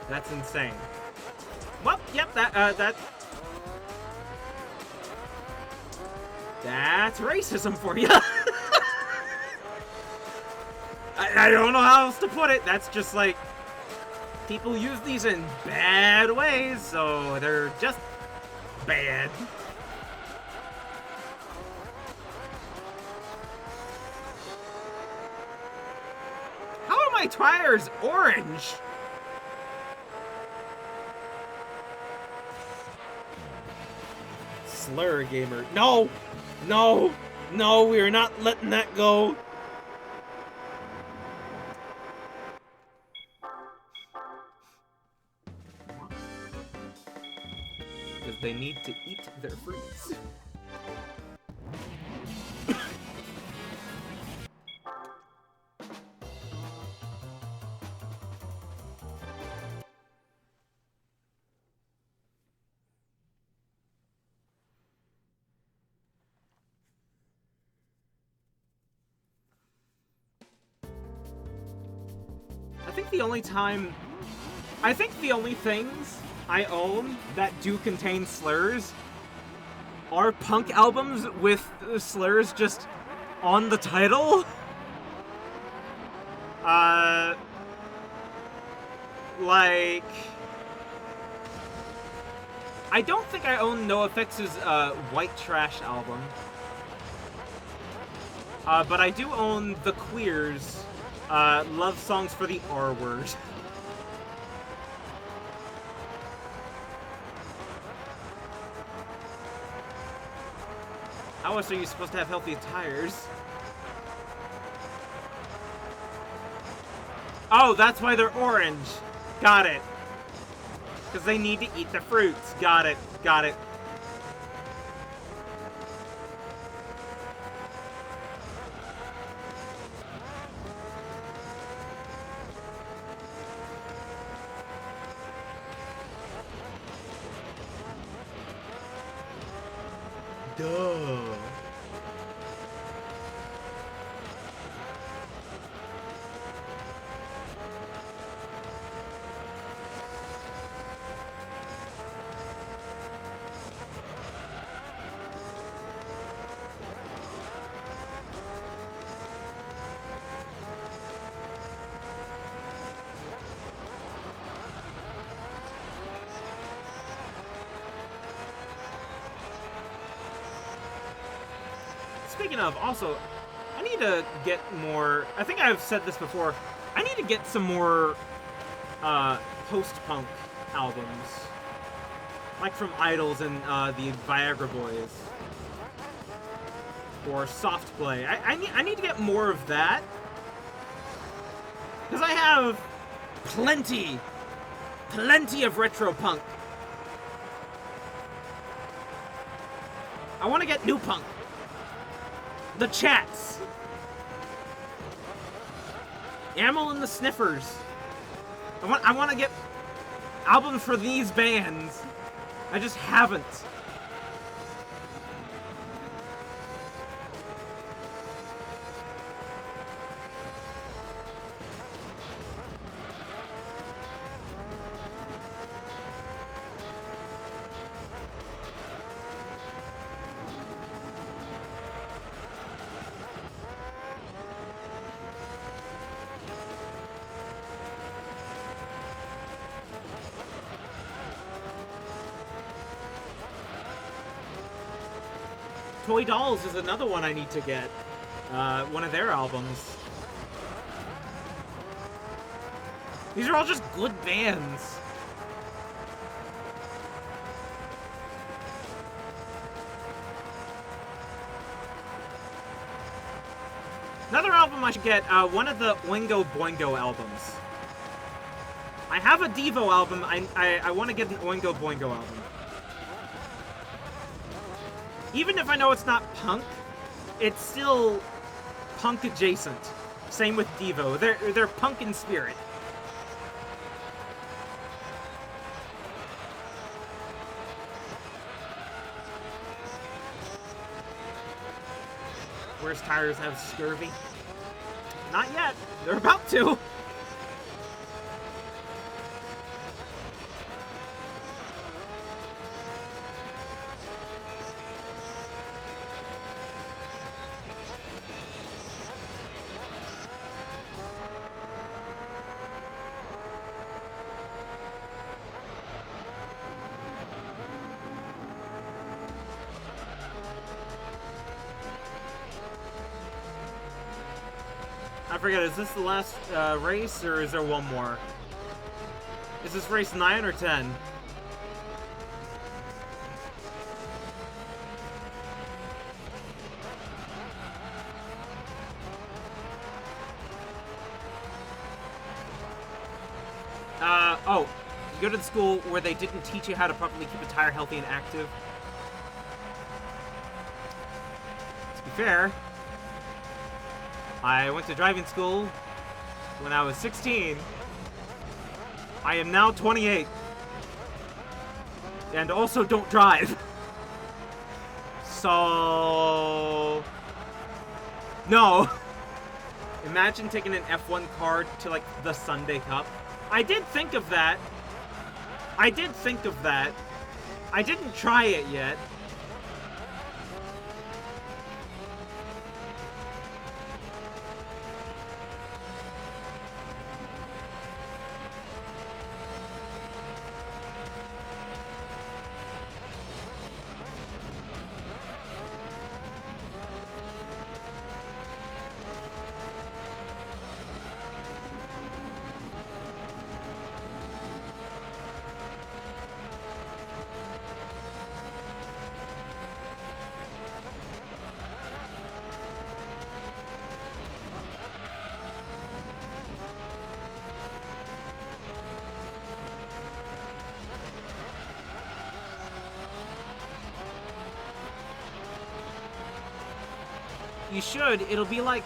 That's insane. Well, yep, that's racism for you. I don't know how else to put it. That's just like, people use these in bad ways, so they're just bad. How are my tires orange? Slur gamer. No! No! No, we are not letting that go. Because they need to eat their fruits. I think the only things I own that do contain slurs are punk albums with slurs just on the title. Like, I don't think I own NoFX's White Trash album. But I do own The Queers' Love songs for the R word. How else are you supposed to have healthy tires? Oh, that's why they're orange. Got it. Because they need to eat the fruits. Got it. Got it. Duh. Speaking of, also, I need to get more... I think I've said this before. I need to get some more post-punk albums. Like from Idols and the Viagra Boys. Or Soft Play. I need to get more of that. Because I have plenty of retro punk. I want to get new punk. The Chats. Amel and the Sniffers. I want to get albums for these bands. I just haven't. Toy Dolls is another one I need to get. One of their albums. These are all just good bands. Another album I should get, one of the Oingo Boingo albums. I have a Devo album, I want to get an Oingo Boingo album. Even if I know it's not punk, it's still punk adjacent. Same with Devo. They're punk in spirit. Where's Tires have scurvy? Not yet. They're about to. I forget, is this the last race, or is there one more? Is this race 9 or 10? Oh, you go to the school where they didn't teach you how to properly keep a tire healthy and active. To be fair, I went to driving school when I was 16. I am now 28. And also don't drive. So... no. Imagine taking an F1 car to, like, the Sunday Cup. I did think of that. I didn't try it yet. you should. It'll be like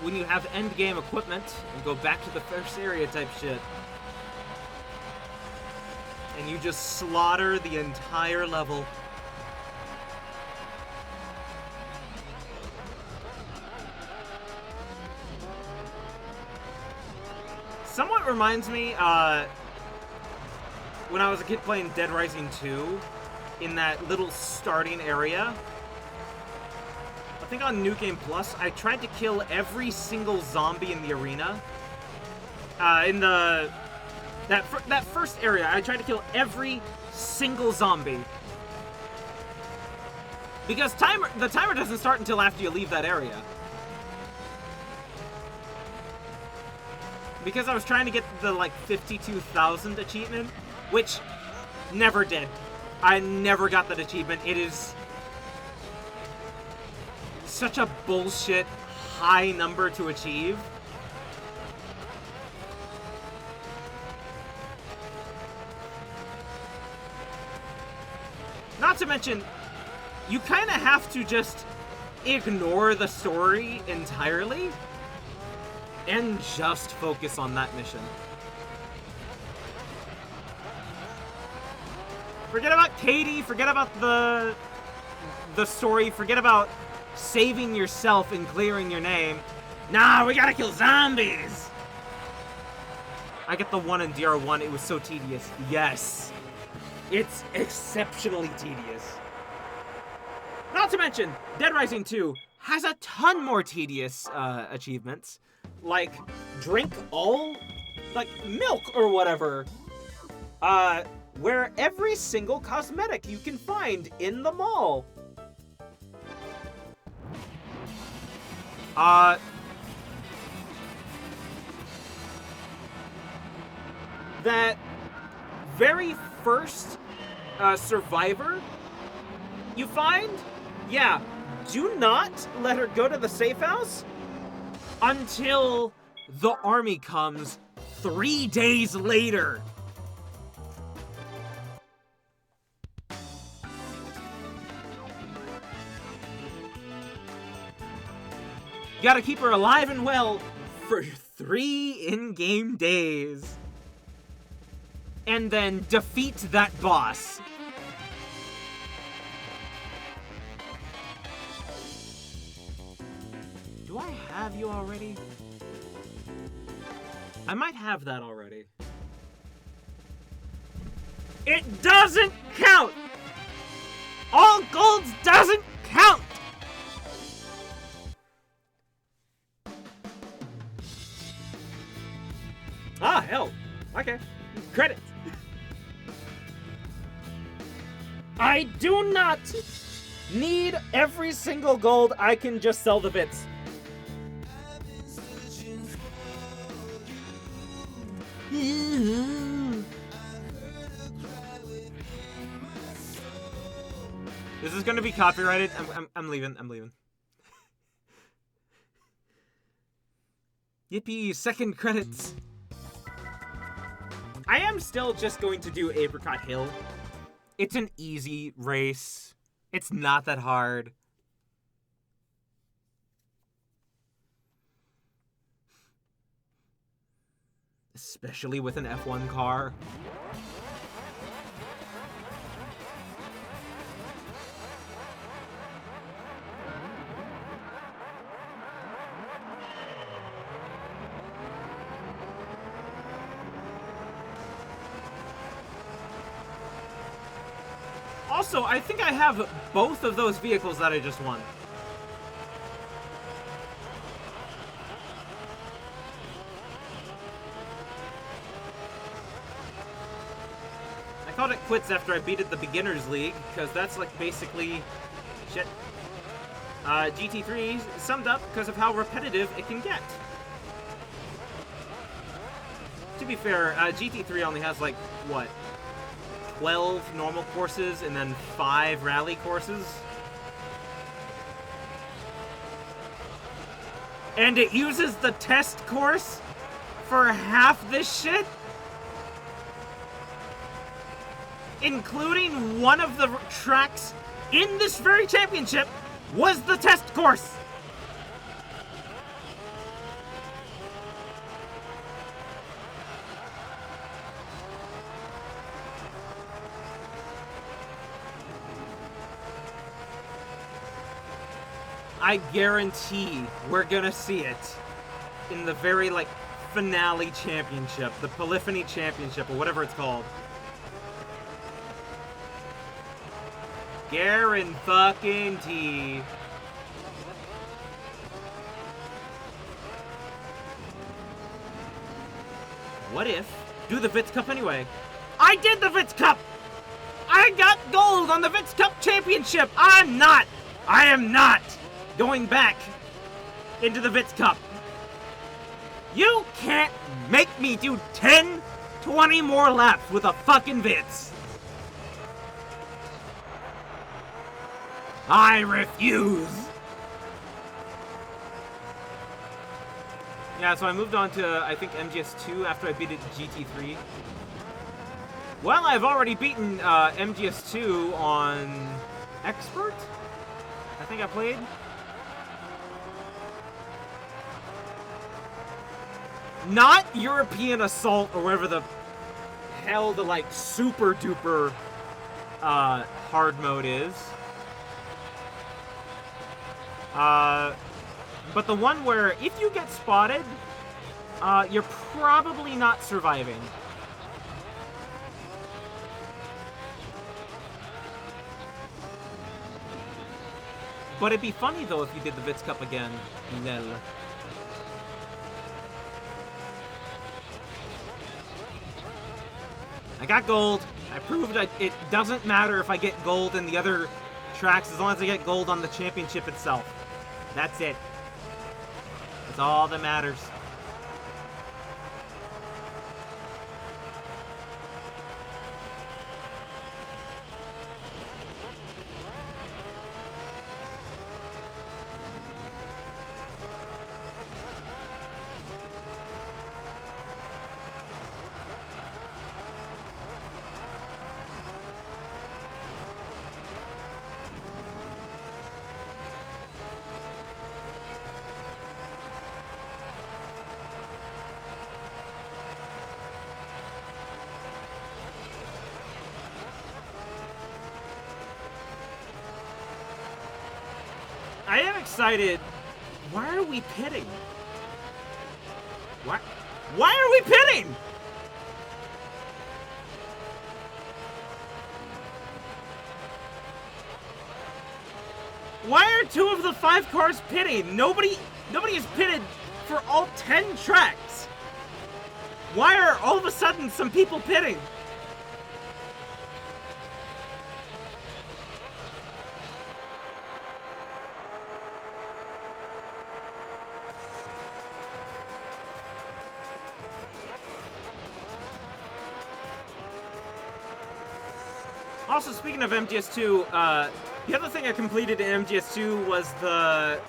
when you have end game equipment and go back to the first area type shit. And you just slaughter the entire level. Somewhat reminds me, when I was a kid playing Dead Rising 2, in that little starting area. I think on New Game Plus, I tried to kill every single zombie in the arena. In that first area, I tried to kill every single zombie. Because the timer doesn't start until after you leave that area. Because I was trying to get the, like, 52,000 achievement, which never did. I never got that achievement. It is such a bullshit high number to achieve. Not to mention, you kind of have to just ignore the story entirely and just focus on that mission. Forget about Katie, forget about the story, forget about saving yourself and clearing your name. Nah, we gotta kill zombies! I get the one in DR1, it was so tedious. Yes. It's exceptionally tedious. Not to mention, Dead Rising 2 has a ton more tedious achievements. Like, drink all, like, milk or whatever. Wear every single cosmetic you can find in the mall. That very first survivor you find, yeah, do not let her go to the safe house until the army comes 3 days later. You gotta keep her alive and well for 3 in-game days. And then defeat that boss. Do I have you already? I might have that already. It doesn't count! All golds doesn't count! Ah, hell. Okay. Credit. I do not need every single gold. I can just sell the bits. This is gonna be copyrighted. I'm leaving. I'm leaving. Yippee! Second credits. I am still just going to do Apricot Hill. It's an easy race. It's not that hard. Especially with an F1 car. Also, I think I have both of those vehicles that I just won. I called it quits after I beat it the Beginners League, because that's like basically shit. GT3 summed up because of how repetitive it can get. To be fair, GT3 only has like, what? 12 normal courses and then 5 rally courses. And it uses the test course for half this shit? Including one of the tracks in this very championship was the test course. I guarantee we're gonna see it in the very, like, finale championship, the Polyphony Championship, or whatever it's called. Guarantee. What if? Do the Vitz Cup anyway. I did the Vitz Cup! I got gold on the Vitz Cup Championship! I am not going back into the Vitz Cup. You can't make me do 10, 20 more laps with a fucking Vitz. I refuse. Yeah, so I moved on to, I think, MGS2 after I beat it GT3. Well, I've already beaten MGS2 on Expert? I think I played. Not European Assault or whatever the hell the, like, super duper hard mode is. But the one where if you get spotted, you're probably not surviving. But it'd be funny though if you did the Vitz Cup again. Nel. I got gold. I proved it doesn't matter if I get gold in the other tracks as long as I get gold on the championship itself. That's it. That's all that matters. I am excited. Why are we pitting? Why are we pitting? Why are 2 of the 5 cars pitting? Nobody is pitted for all 10 tracks. Why are all of a sudden some people pitting? Also, speaking of MGS2, the other thing I completed in MGS2 was the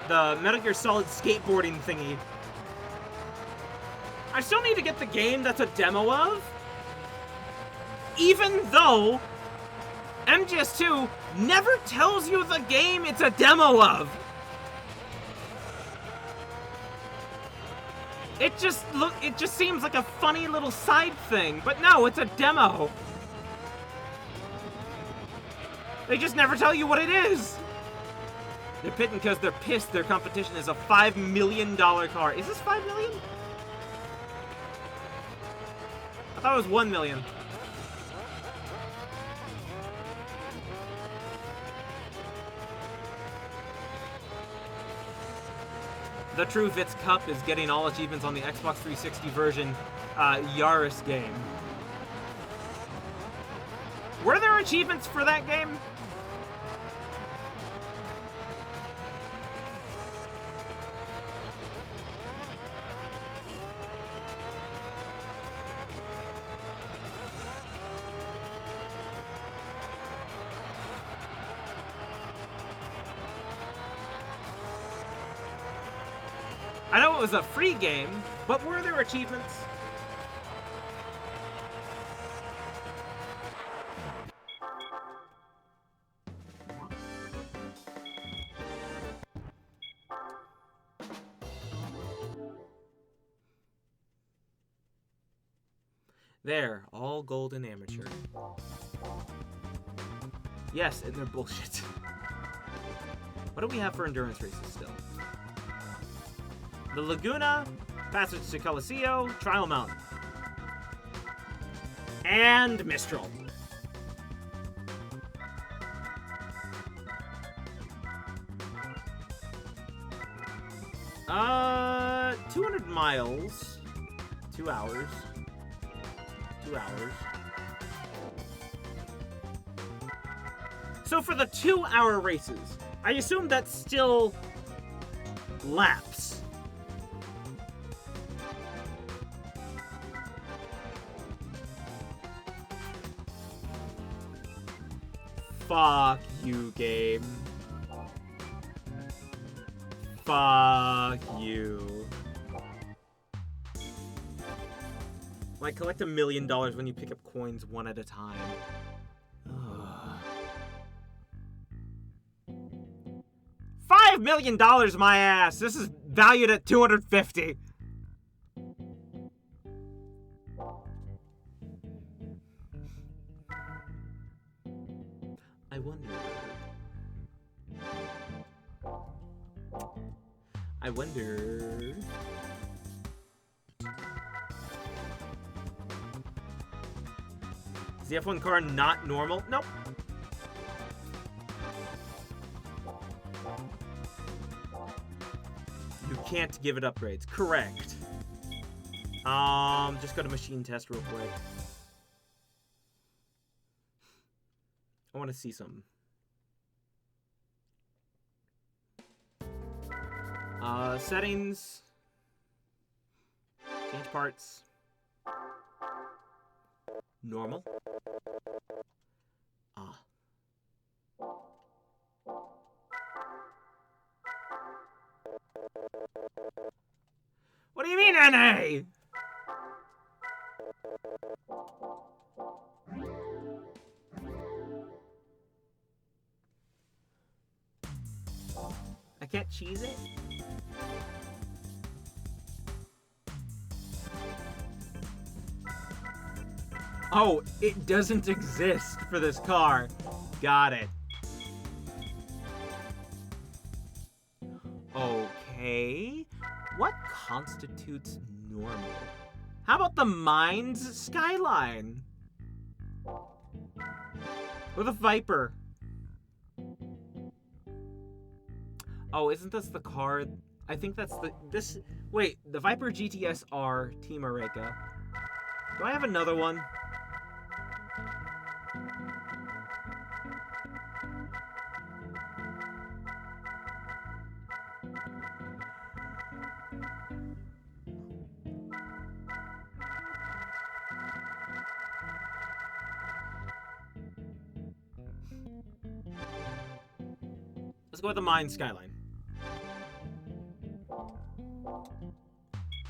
Metal Gear Solid skateboarding thingy. I still need to get the game that's a demo of, even though MGS2 never tells you the game it's a demo of. It just seems like a funny little side thing, but no, it's a demo. They just never tell you what it is. They're pitting because they're pissed their competition is a $5 million car. Is this $5 million? I thought it was $1 million. The True Vitz Cup is getting all achievements on the Xbox 360 version Yaris game. Were there achievements for that game? I know it was a free game, but were there achievements? There, all golden amateur. Yes, and they're bullshit. What do we have for endurance races still? The Laguna, Passage to Coliseo, Trial Mountain. And Mistral. Uh, 200 miles. 2 hours. 2 hours. So for the 2-hour races, I assume that's still laps. Fuck you, game. Fuck you. Like, collect $1 million when you pick up coins one at a time. $5 million, my ass! This is valued at $250. I wonder. Is the F1 car not normal? Nope. You can't give it upgrades. Correct. Just go to machine test real quick. I want to see some. Settings. Change parts. Normal. What do you mean, NA? I can't cheese it? Oh, it doesn't exist for this car. Got it. Okay. What constitutes normal? How about the Mines Skyline? Or the Viper? Oh, isn't this the car? I think that's the... Wait, the Viper GTS R Team Areca. Do I have another one? Let's go with the Mine Skyline.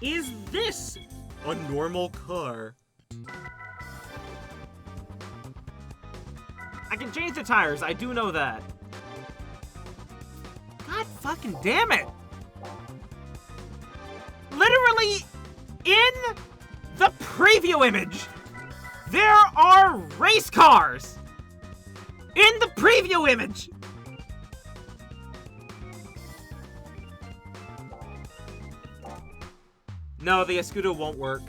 Is this a normal car? I can change the tires, I do know that. God fucking damn it! Literally, in the preview image, there are race cars! In the preview image! No, the Escudo won't work.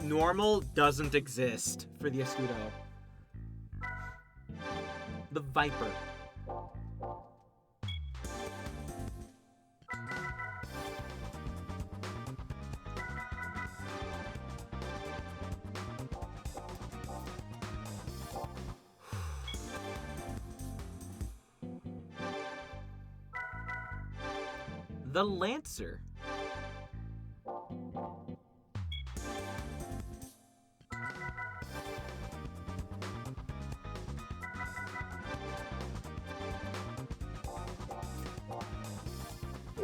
Normal doesn't exist for the Escudo. The Viper. The Lancer.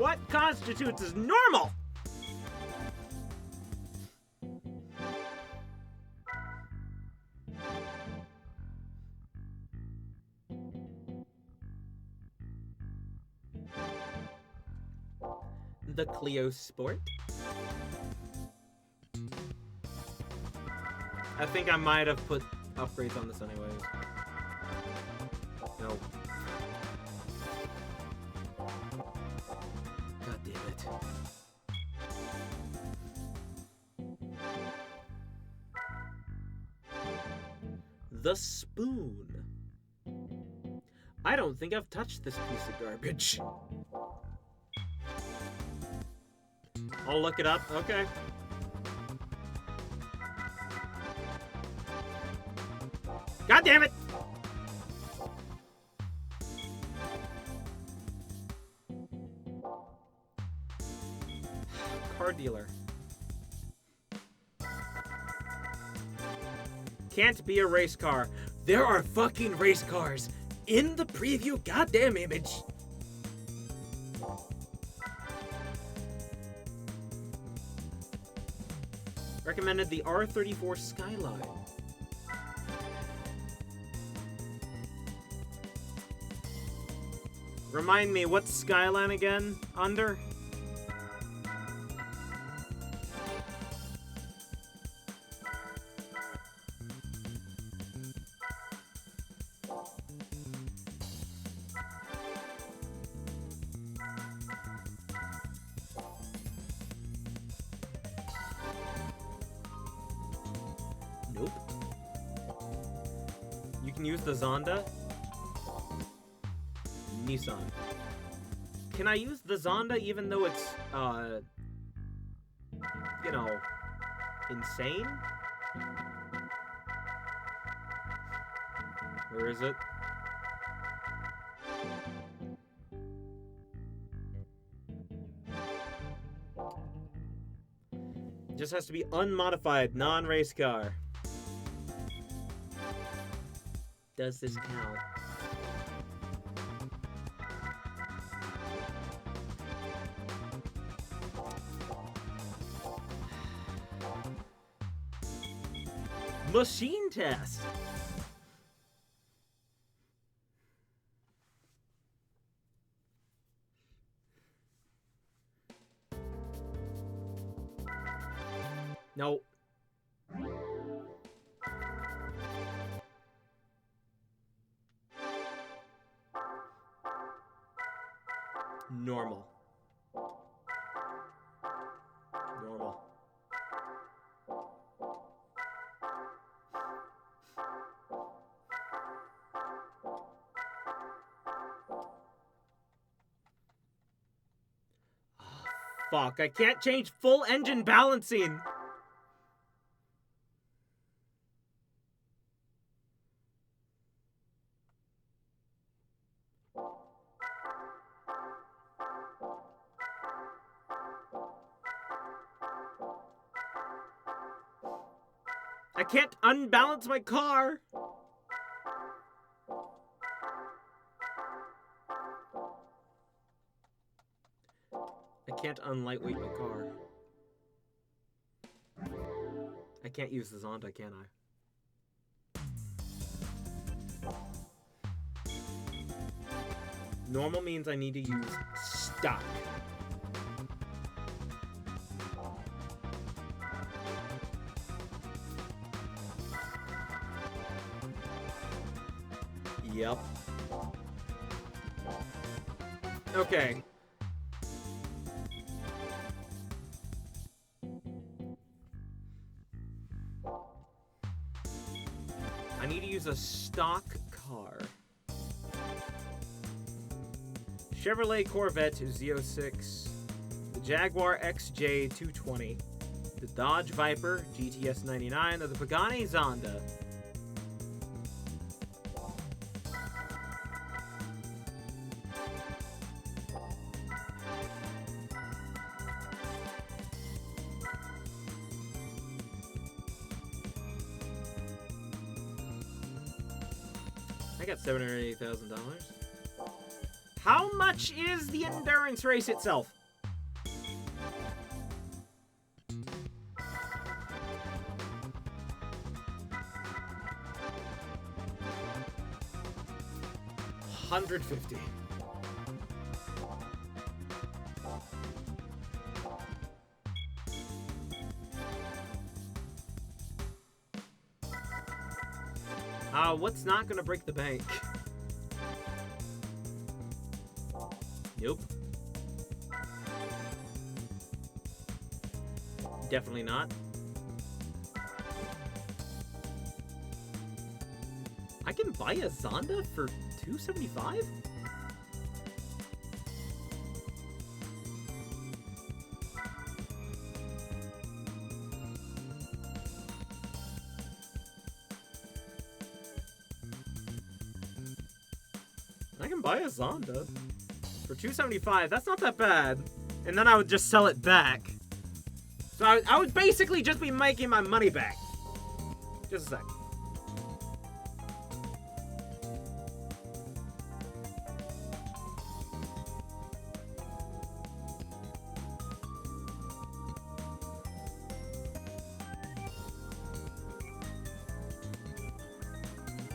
What constitutes as normal? The Clio Sport. I think I might have put upgrades on this anyways. No. God damn it. The spoon. I don't think I've touched this piece of garbage. I'll look it up. Okay. God damn it! Car dealer. Can't be a race car. There are fucking race cars in the preview goddamn image. Recommended the R34 Skyline. Remind me, what's Skyline again? Under? Nope. You can use the Zonda. Nissan. Can I use the Zonda even though it's, you know, insane? Where is it? Just has to be unmodified, non-race car. Does this count? Machine test. No. Normal. Normal. Fuck, I can't change full engine balancing. I can't unbalance my car. I can't unlightweight my car. I can't use the Zonda, can I? Normal means I need to use stock. Yep. Okay. I need to use a stock car. Chevrolet Corvette Z06, the Jaguar XJ220, the Dodge Viper GTS 99, or the Pagani Zonda. I got $780,000. How much is the endurance race itself? $150. What's not gonna break the bank? Nope. Definitely not. I can buy a Zonda for $275? I can buy a Zonda for $275. That's not that bad. And then I would just sell it back. So I would basically just be making my money back. Just a sec.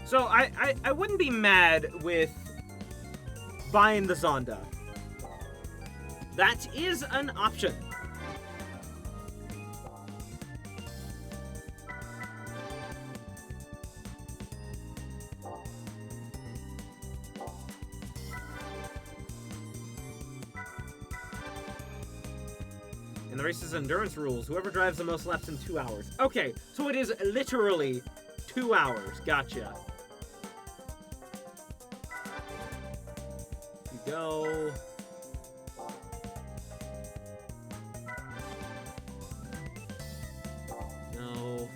So I wouldn't be mad with buying the Zonda. That is an option. And the race's endurance rules. Whoever drives the most laps in 2 hours. Okay, so it is literally 2 hours. Gotcha. You go. No.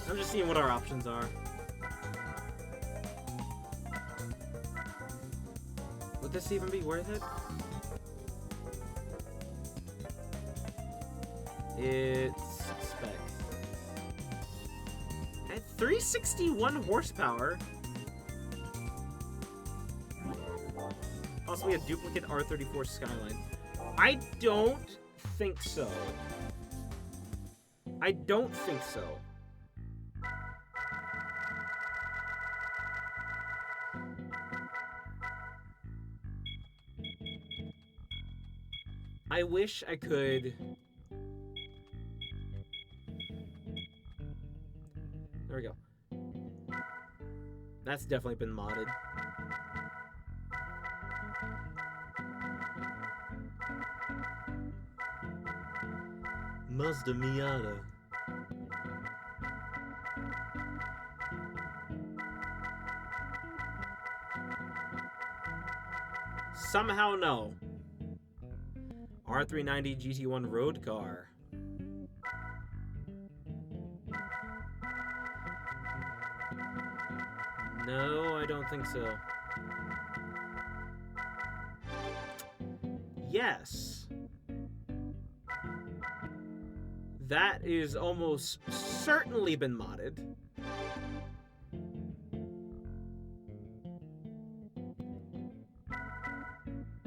I'm just seeing what our options are. Would this even be worth it? It's spec. At 361 horsepower. Possibly a duplicate R34 Skyline. I don't think so. I don't think so. I wish I could... There we go. That's definitely been modded. Mazda Miata. Somehow no. R390 GT1 road car. No, I don't think so. Yes. That is almost certainly been modded.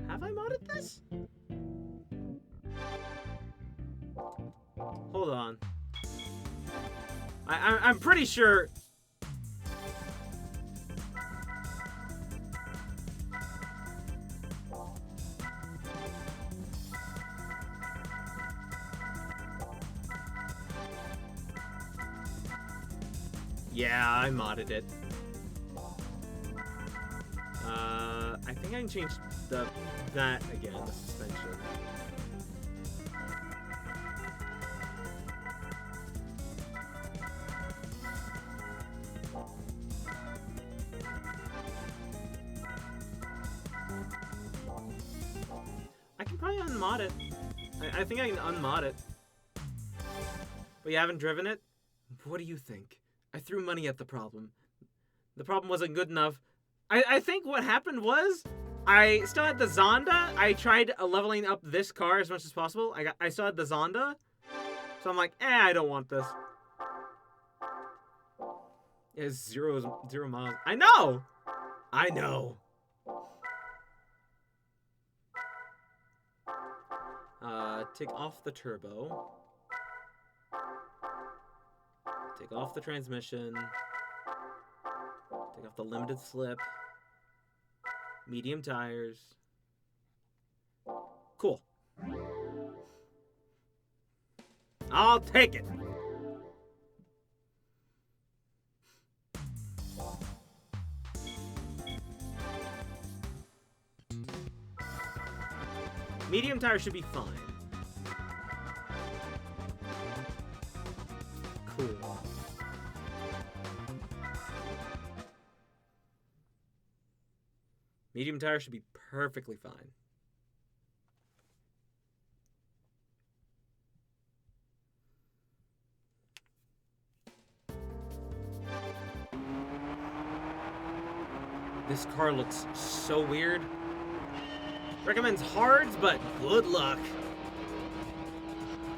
Have I modded this? Hold on. I'm pretty sure... Yeah, I modded it. I think I can change that again, the suspension. I can probably unmod it. I think I can unmod it. But you haven't driven it? What do you think? I threw money at the problem. The problem wasn't good enough. I think what happened was, I still had the Zonda. I tried leveling up this car as much as possible. I still had the Zonda. So I'm like, I don't want this. It's zero miles. I know! I know. Take off the turbo. Take off the transmission. Take off the limited slip. Medium tires. Cool. I'll take it. Medium tires should be fine. Cool. Medium tires should be perfectly fine. This car looks so weird. Recommends hards, but good luck.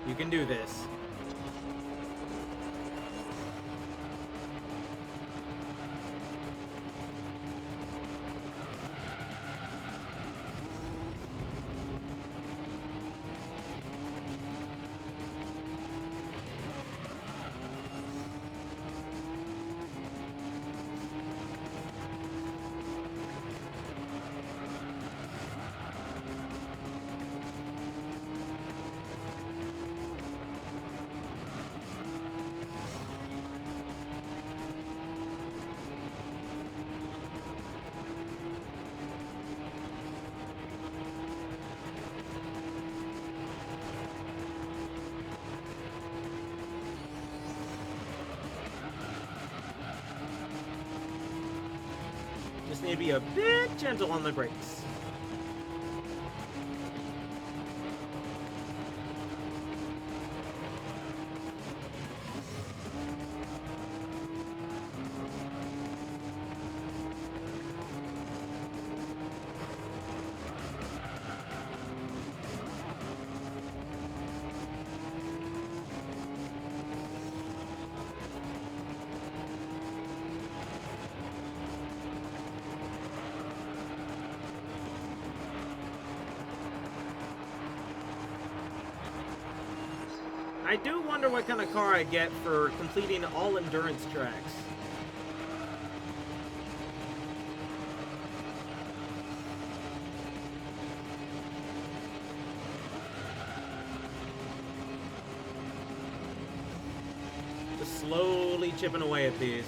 You can do this. Just need to be a bit gentle on the brakes. I do wonder what kind of car I get for completing all endurance tracks. Just slowly chipping away at these.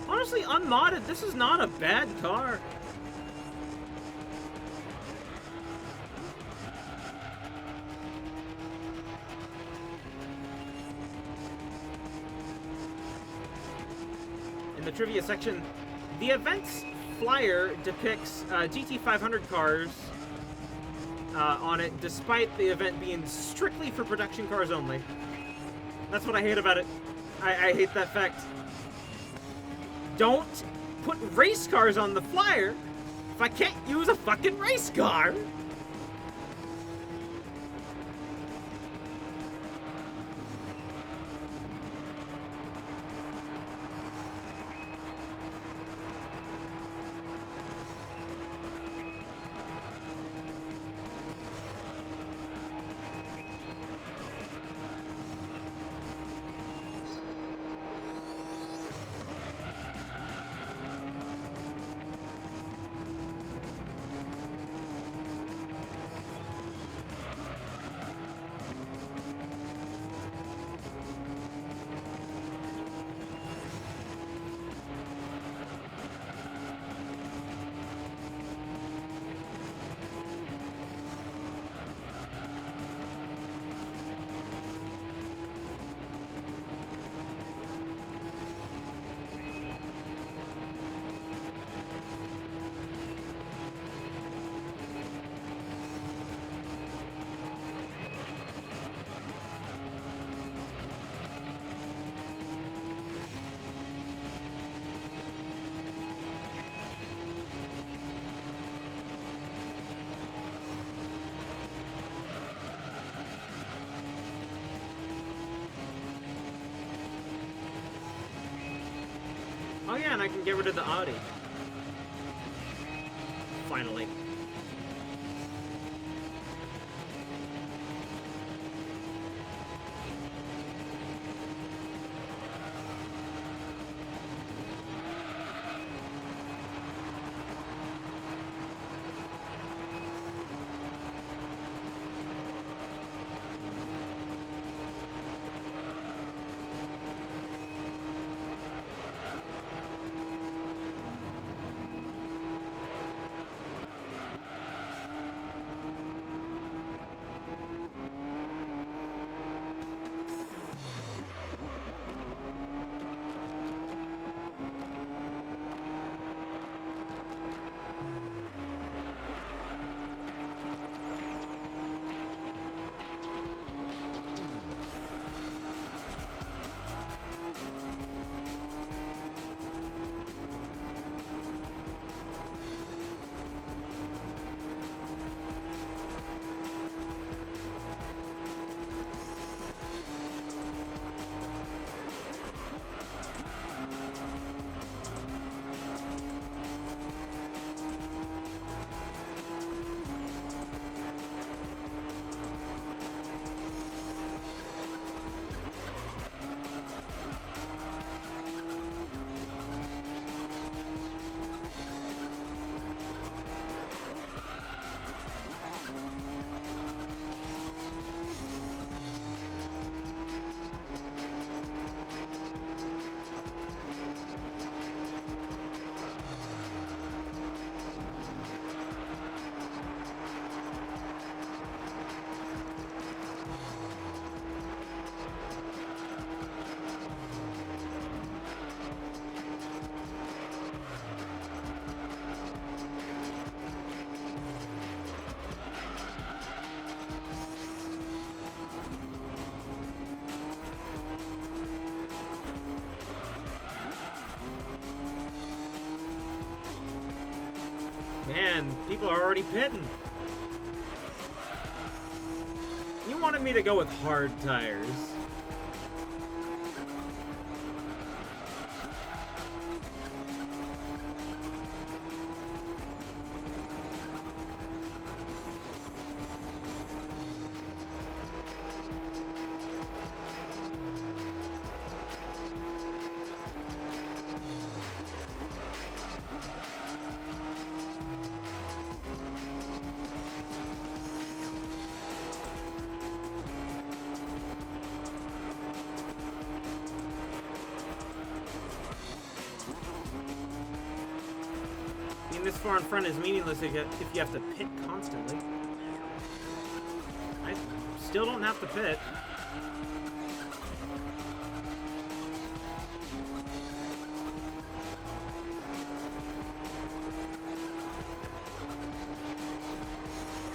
Honestly, unmodded, this is not a bad car. In the trivia section, the event's flyer depicts GT500 cars on it, despite the event being strictly for production cars only. That's what I hate about it. I hate that fact. Don't put race cars on the flyer if I can't use a fucking race car. yeah, and I can get rid of the Audi. Finally. Man, people are already pitting. You wanted me to go with hard tires. Being this far in front is meaningless if you have to pit constantly. I still don't have to pit.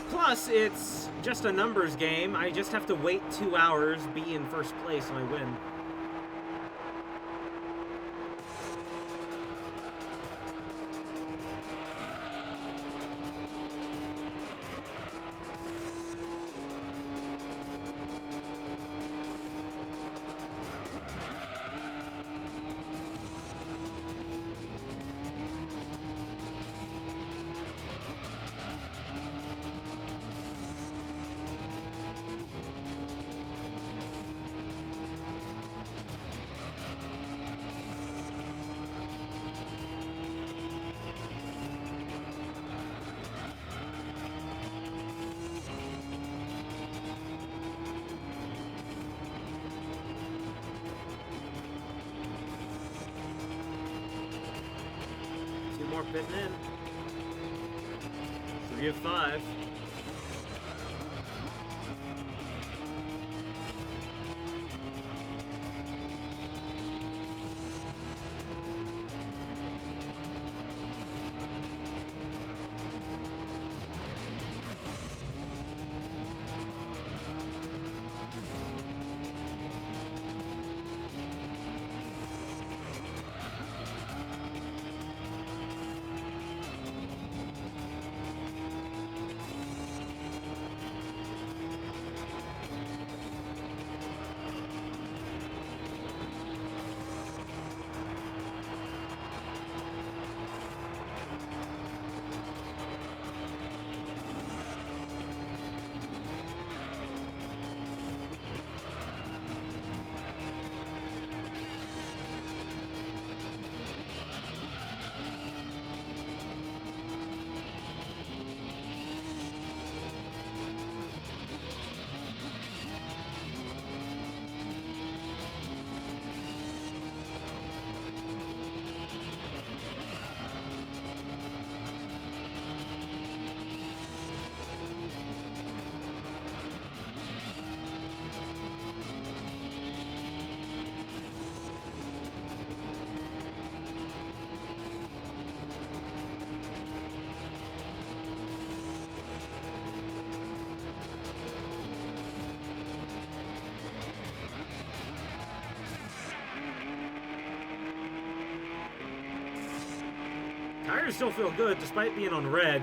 Plus, it's just a numbers game. I just have to wait 2 hours, be in first place, and I win. More pitting in. 3 of 5. Tires still feel good despite being on red.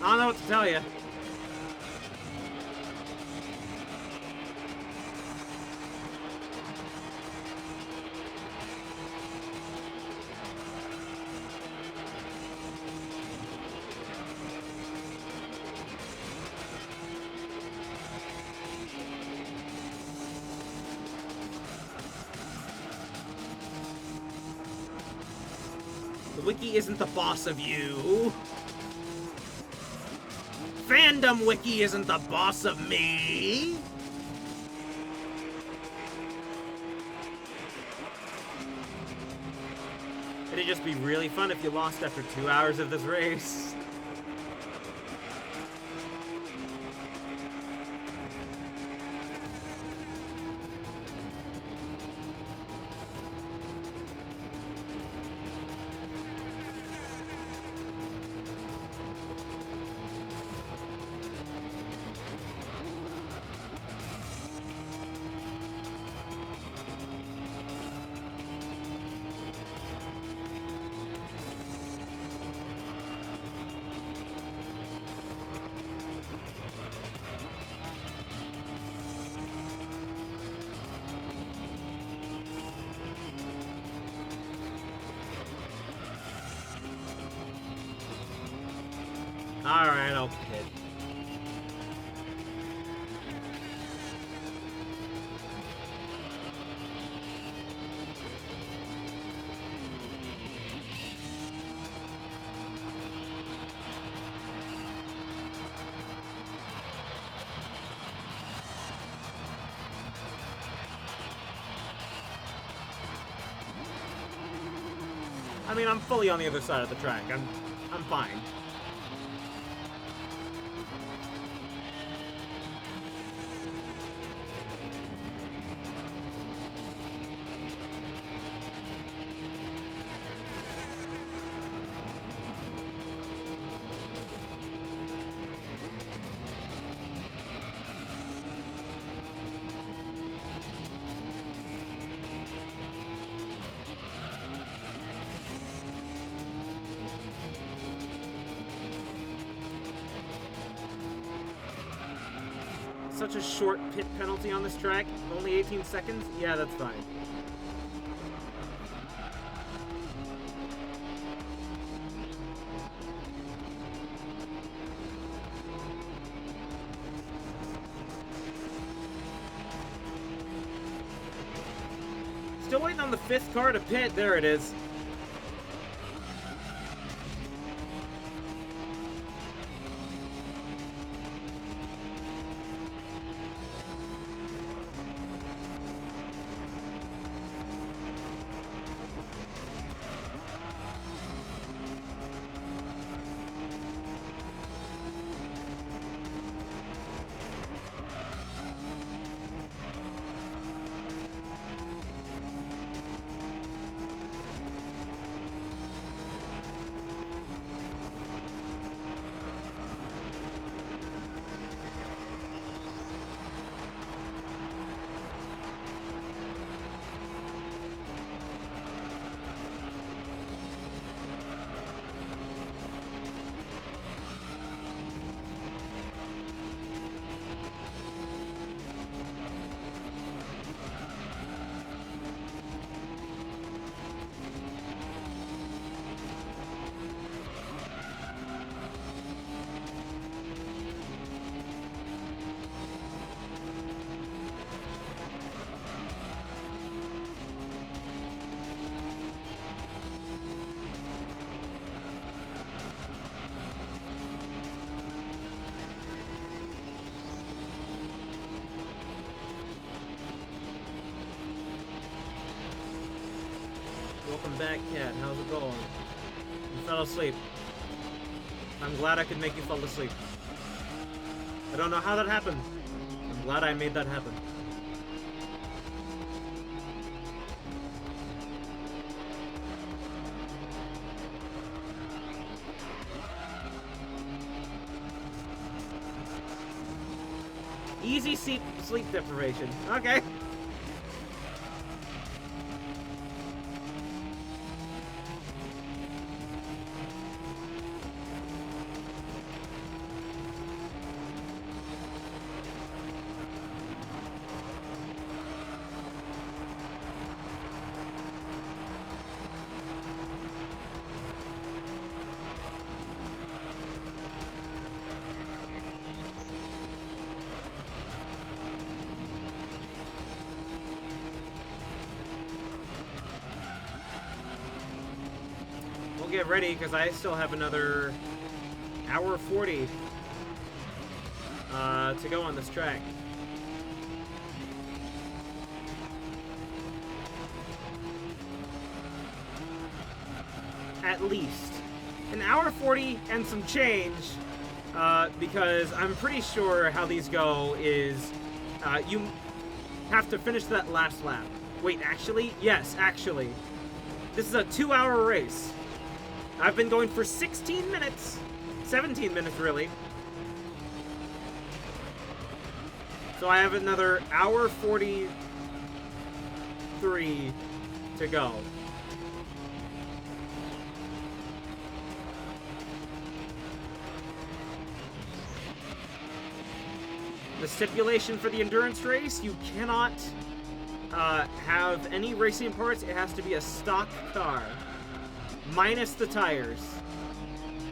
I don't know what to tell you. The wiki isn't the boss of you. Fandom wiki isn't the boss of me. It'd just be really fun if you lost after 2 hours of this race. Alright, I'll pit. I mean, I'm fully on the other side of the track. I'm fine. Such a short pit penalty on this track, only 18 seconds? Yeah, that's fine. Still waiting on the 5th car to pit. There it is. Welcome back, Cat. How's it going? You fell asleep. I'm glad I could make you fall asleep. don't know how that happened. I'm glad I made that happen. Easy sleep deprivation. Okay. We'll get ready because I still have another hour 40 to go on this track. At least. An hour 40 and some change, because I'm pretty sure how these go is you have to finish that last lap. Wait, actually? Yes, actually. This is a 2-hour race. I've been going for 16 minutes. 17 minutes, really. So I have another hour 43 to go. The stipulation for the endurance race, you cannot have any racing parts. It has to be a stock car. Minus the tires.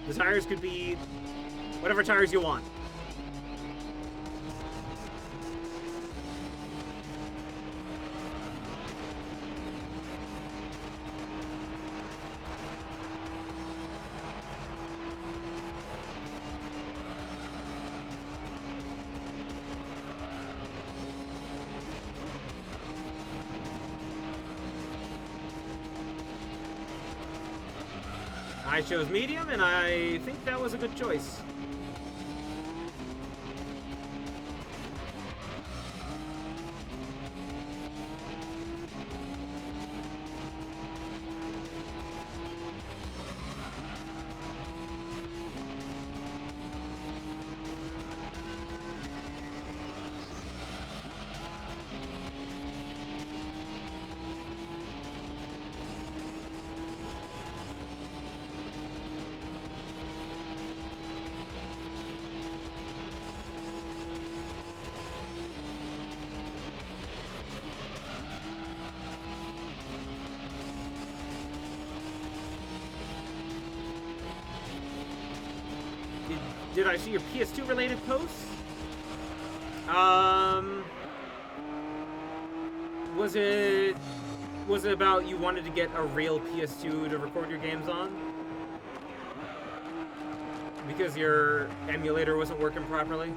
The tires could be whatever tires you want. I chose medium, and I think that was a good choice. Did I see your PS2 related posts? Was it about you wanted to get a real PS2 to record your games on? Because your emulator wasn't working properly?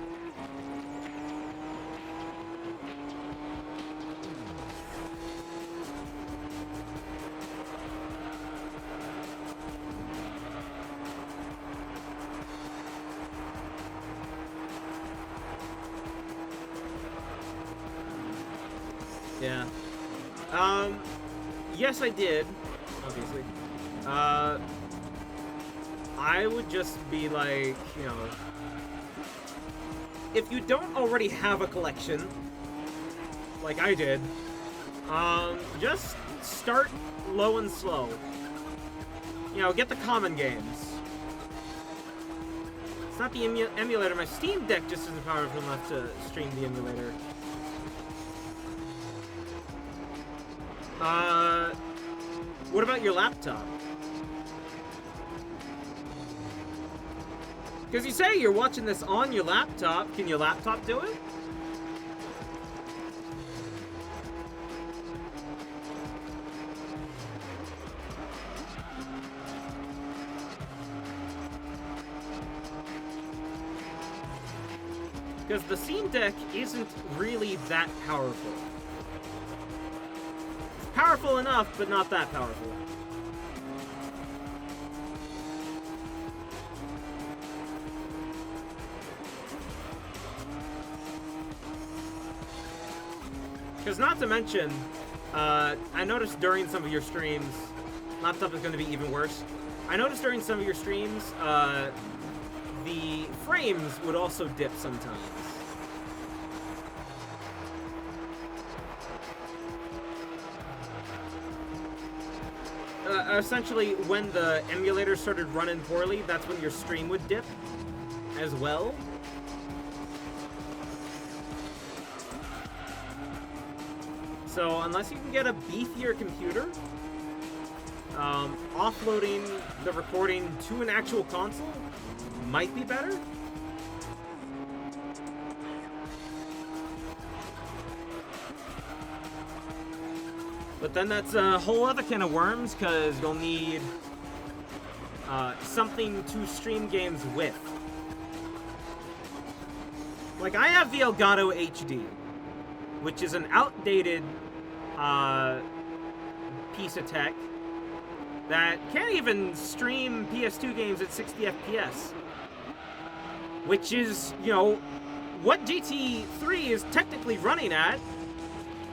Yeah. Yes, I did, obviously. I would just be like, you know, if you don't already have a collection, like I did, just start low and slow. You know, get the common games. It's not the emulator. My Steam Deck just isn't powerful enough to stream the emulator. What about your laptop? Because you say you're watching this on your laptop. Can your laptop do it? Because the Steam Deck isn't really that powerful. Powerful enough, but not that powerful. Because not to mention, I noticed during some of your streams, laptop is going to be even worse. I noticed during some of your streams, the frames would also dip sometimes. Essentially, when the emulator started running poorly, that's when your stream would dip as well. So, unless you can get a beefier computer, offloading the recording to an actual console might be better. But then that's a whole other can of worms, because you'll need something to stream games with. Like, I have the Elgato HD, which is an outdated piece of tech that can't even stream PS2 games at 60 FPS. Which is, you know, what GT3 is technically running at,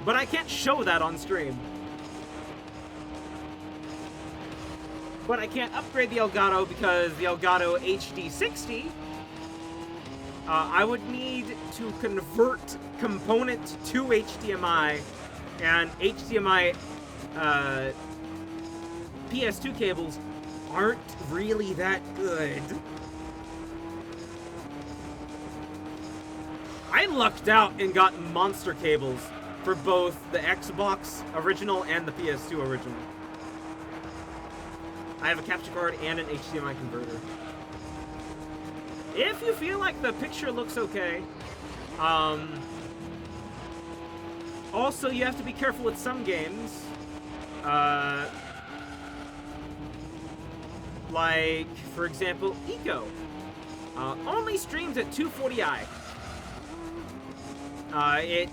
but I can't show that on stream. But I can't upgrade the Elgato because the Elgato HD60, I would need to convert component to HDMI, and HDMI PS2 cables aren't really that good. I lucked out and got monster cables for both the Xbox original and the PS2 original. I have a capture card and an HDMI converter. If you feel like the picture looks okay, also you have to be careful with some games. Like, for example, Eco. Only streams at 240i. It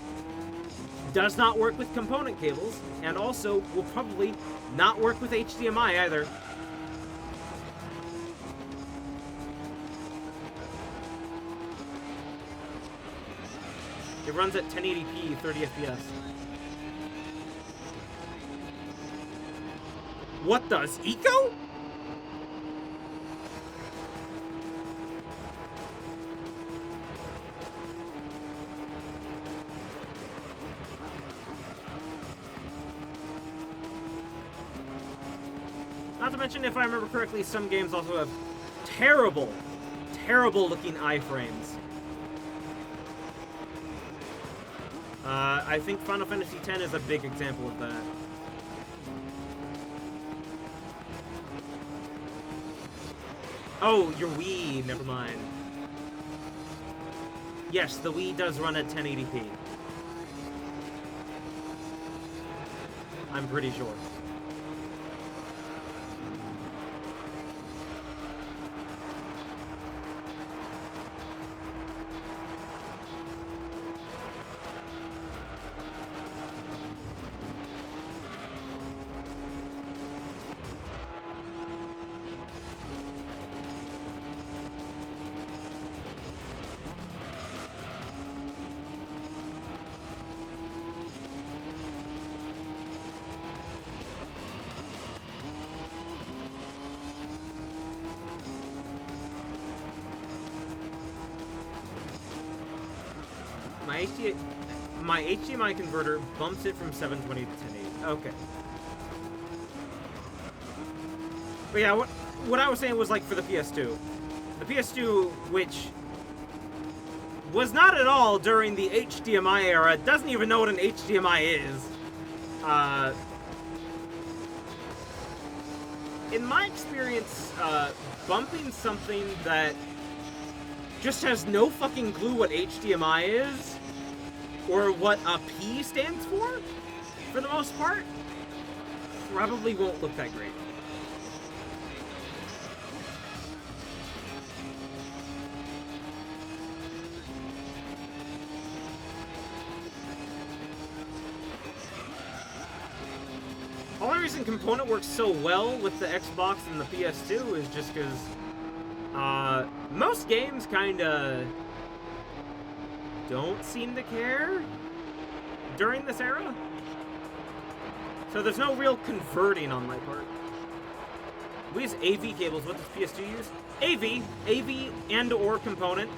does not work with component cables, and also will probably not work with HDMI either. It runs at 1080p, 30 FPS. What does Eco? Not to mention, if I remember correctly, some games also have terrible, terrible looking iframes. I think Final Fantasy X is a big example of that. Oh, your Wii, never mind. Yes, the Wii does run at 1080p. I'm pretty sure. My HDMI converter bumps it from 720 to 1080. Okay. But yeah, what I was saying was, like, for the PS2. The PS2, which was not at all during the HDMI era, doesn't even know what an HDMI is. In my experience, bumping something that just has no fucking clue what HDMI is, or what a P stands for the most part, probably won't look that great. The only reason component works so well with the Xbox and the PS2 is just because most games kinda don't seem to care. during this era. So there's no real converting on my part. We use AV cables. What does PS2 use? AV and or component.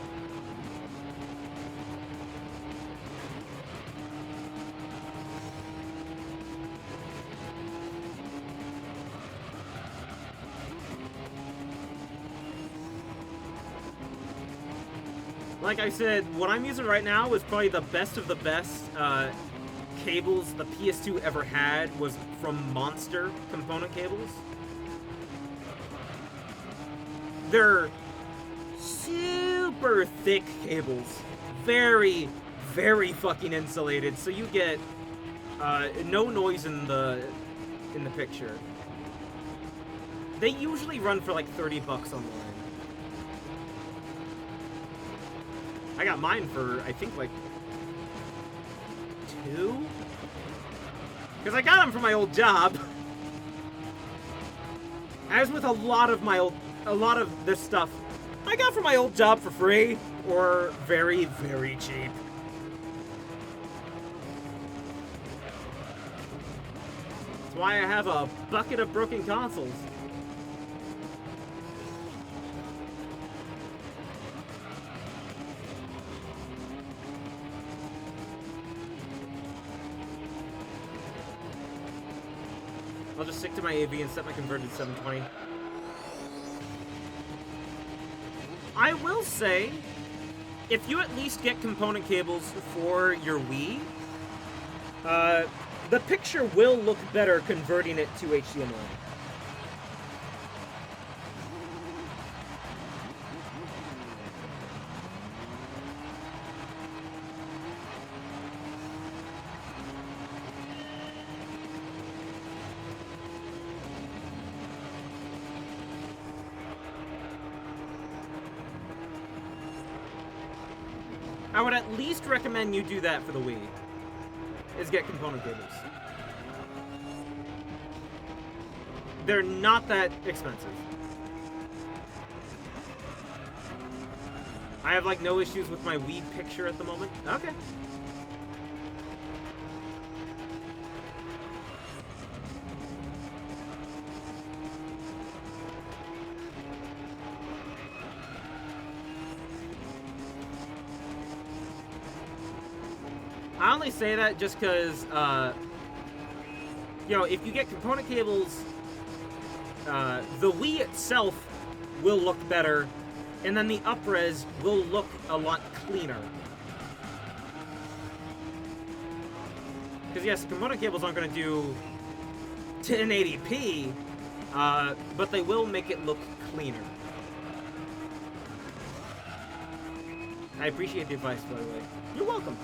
Like I said, what I'm using right now is probably the best of the best cables the PS2 ever had was from Monster component cables. They're super thick cables. Very, very fucking insulated, so you get no noise in the picture. They usually run for like $30 online. I got mine for, I think, like, $2? Because I got them from my old job. As with a lot of this stuff, I got from my old job for free, or very, very cheap. That's why I have a bucket of broken consoles. I'll just stick to my AV and set my converted to 720. I will say, if you at least get component cables for your Wii, the picture will look better converting it to HDMI. I would at least recommend you do that for the Wii, is get component cables. They're not that expensive. I have, like, no issues with my Wii picture at the moment. Okay. I only say that just because, you know, if you get component cables, the Wii itself will look better, and then the up-res will look a lot cleaner. Because, yes, component cables aren't going to do 1080p, but they will make it look cleaner. I appreciate the advice, by the way. You're welcome.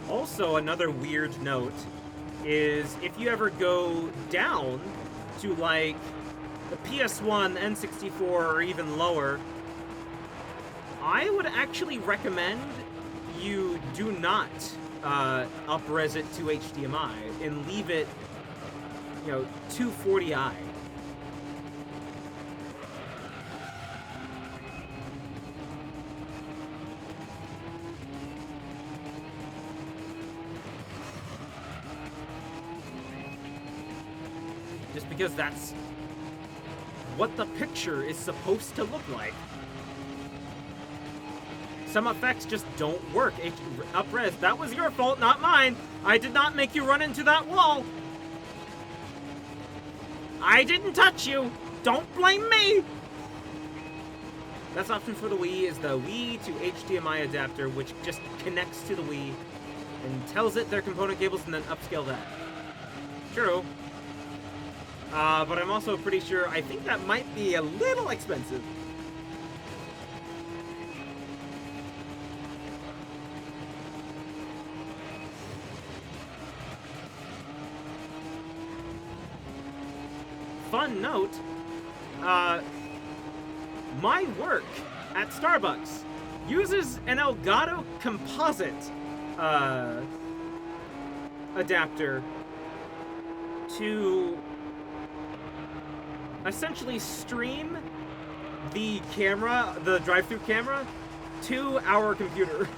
Also, another weird note is if you ever go down to, like, the PS1, N64, or even lower, I would actually recommend you do not up-res it to HDMI and leave it, you know, 240i. Just because that's what the picture is supposed to look like. Some effects just don't work. Up-res, that was your fault, not mine. I did not make you run into that wall. I didn't touch you. Don't blame me. Best option for the Wii is the Wii to HDMI adapter, which just connects to the Wii and tells it their component cables and then upscale that. True. But I'm also pretty sure, I think that might be a little expensive. Fun note, my work at Starbucks uses an Elgato composite adapter to essentially stream the camera, the drive-through camera, to our computer.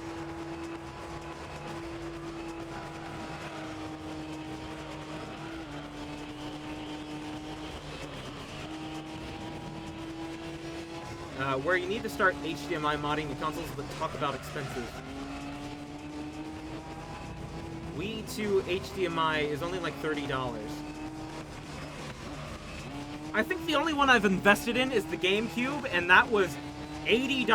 Where you need to start HDMI modding your consoles, but talk about expenses. Wii to HDMI is only like $30. I think the only one I've invested in is the GameCube, and that was $80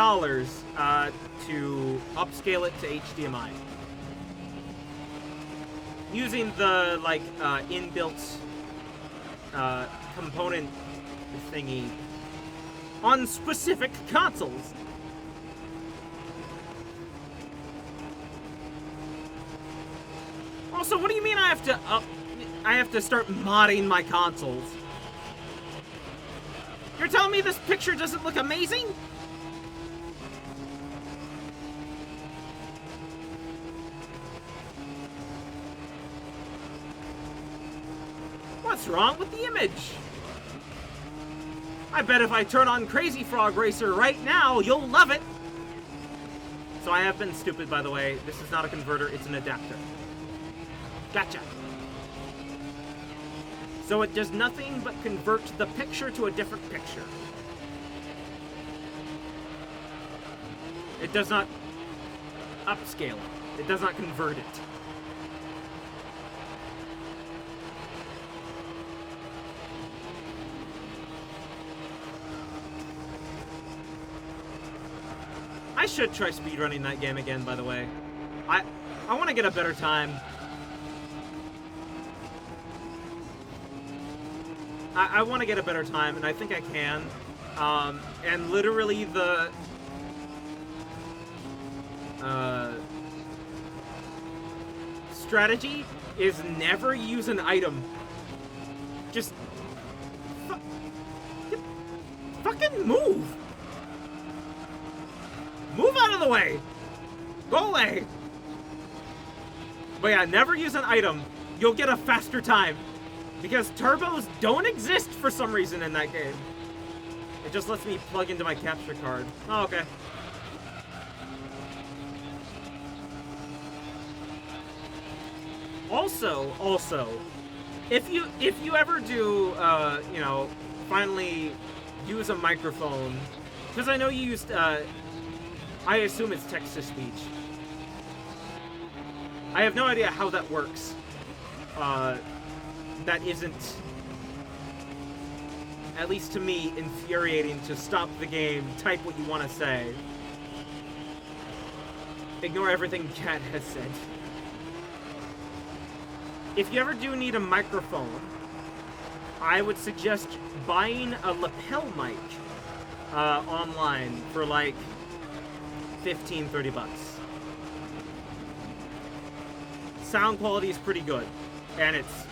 to upscale it to HDMI. Using the, like, inbuilt component thingy on specific consoles. Also, what do you mean I have to start modding my consoles? You're telling me this picture doesn't look amazing? What's wrong with the image? I bet if I turn on Crazy Frog Racer right now, you'll love it! So I have been stupid, by the way. This is not a converter, it's an adapter. Gotcha. So it does nothing but convert the picture to a different picture. It does not upscale it. It does not convert it. I should try speedrunning that game again, by the way. I want to get a better time. I want to get a better time, and I think I can. And literally the... strategy is never use an item. Just... fucking move! Move out of the way! Go away! But yeah, never use an item. You'll get a faster time. Because turbos don't exist for some reason in that game. It just lets me plug into my capture card. Oh, okay. Also, if you ever do, you know, finally use a microphone, because I know you used, I assume it's text-to-speech. I have no idea how that works. That isn't, at least to me, infuriating to stop the game, type what you want to say. Ignore everything Kat has said. If you ever do need a microphone, I would suggest buying a lapel mic online for like 15, 30 bucks. Sound quality is pretty good, and it's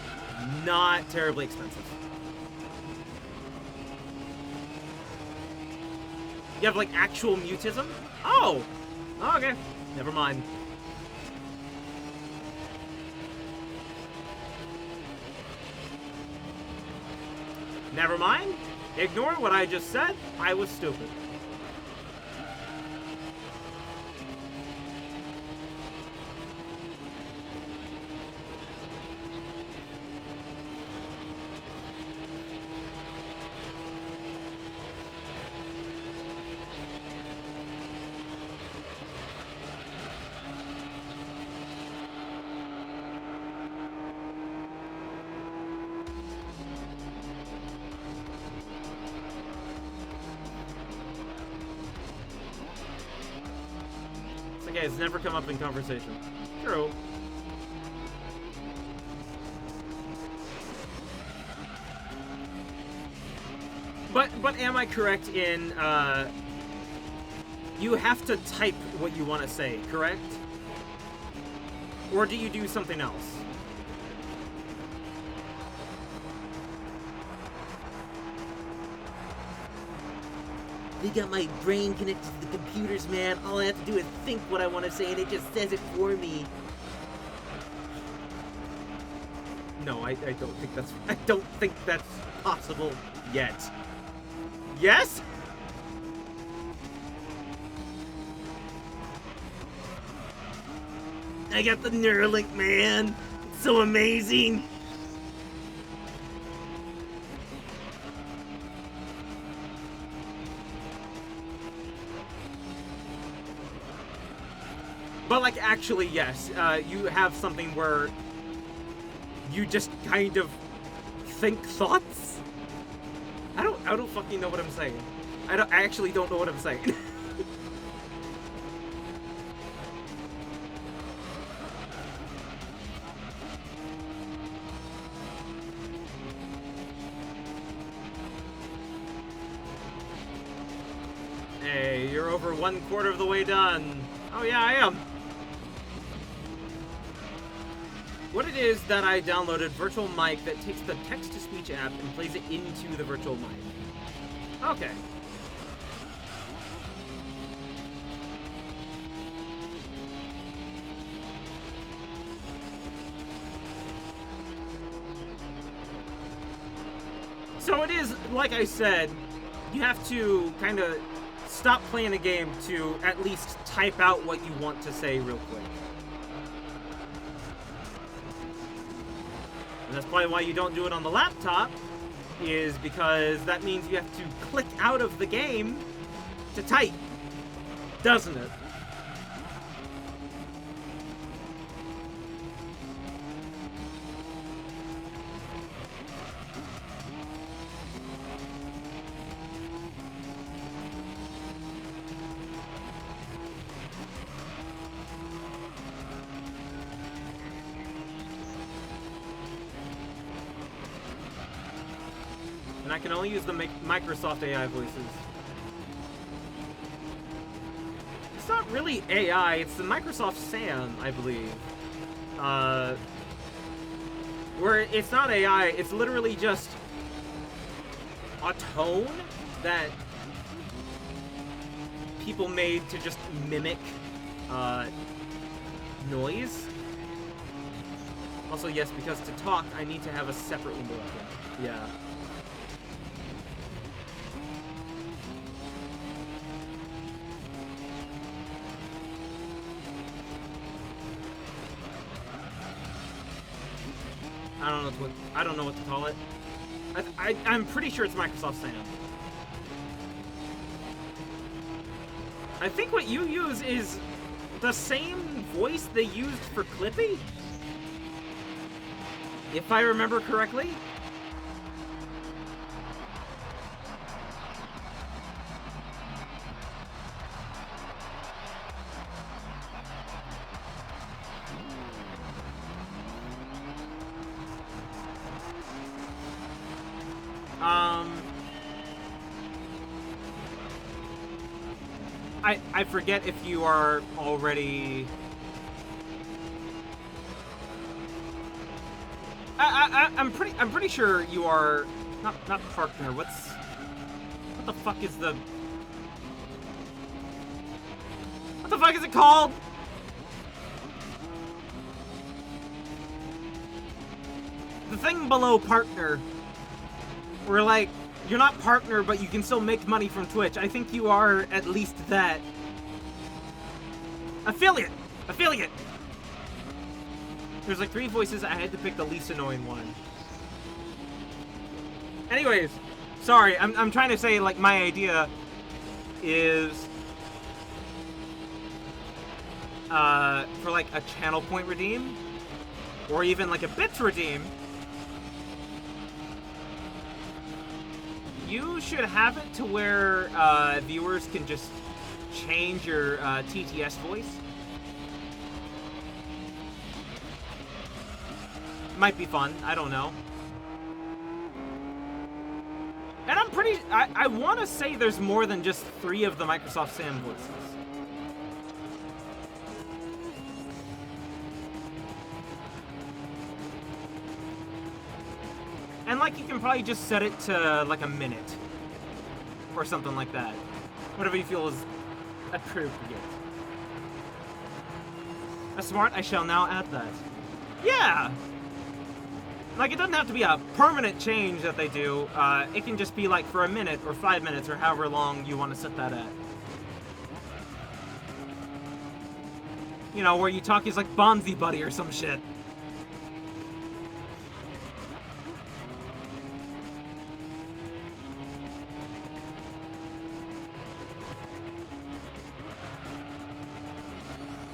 not terribly expensive. You have, like, actual mutism? Oh! Okay. Never mind. Never mind. Ignore what I just said. I was stupid. Okay, it's never come up in conversation. True. But am I correct in, you have to type what you want to say, correct? Or do you do something else? They got my brain connected to the computers, man. All I have to do is think what I want to say, and it just says it for me. No, I don't think that's... I don't think that's possible yet. Yes? I got the Neuralink, man. It's so amazing. But, like, actually, yes. You have something where you just kind of think thoughts. I don't fucking know what I'm saying. I actually don't know what I'm saying. Hey, you're over 1/4 of the way done. Oh yeah, I am. What it is that I downloaded Virtual Mic that takes the text-to-speech app and plays it into the Virtual Mic. Okay. So it is, like I said, you have to kind of stop playing a game to at least type out what you want to say real quick. And that's probably why you don't do it on the laptop, is because that means you have to click out of the game to type, doesn't it? And I can only use the Microsoft AI voices. It's not really AI, it's the Microsoft Sam, I believe. Where it's not AI, it's literally just a tone that people made to just mimic noise. Also, yes, because to talk, I need to have a separate window open. Yeah. I don't know what to call it. I'm pretty sure it's Microsoft Sam. I think what you use is the same voice they used for Clippy, if I remember correctly. I forget if you are already... I'm pretty sure you are not partner. What the fuck is the... What the fuck is it called? The thing below partner. Where, like, you're not partner, but you can still make money from Twitch. I think you are at least that. Affiliate! Affiliate! There's like 3 voices. I had to pick the least annoying one. Anyways, sorry. I'm trying to say, like, my idea is for like a channel point redeem, or even like a bits redeem. You should have it to where viewers can just change your TTS voice. Might be fun. I don't know. And I'm pretty... I want to say there's more than just 3 of the Microsoft Sam voices. And, like, you can probably just set it to, like, a minute. Or something like that. Whatever you feel is appropriate. That's smart. I shall now add that. Yeah! Like, it doesn't have to be a permanent change that they do. It can just be, like, for a minute or 5 minutes or however long you want to set that at. You know, where you talk is like Bonzi Buddy or some shit.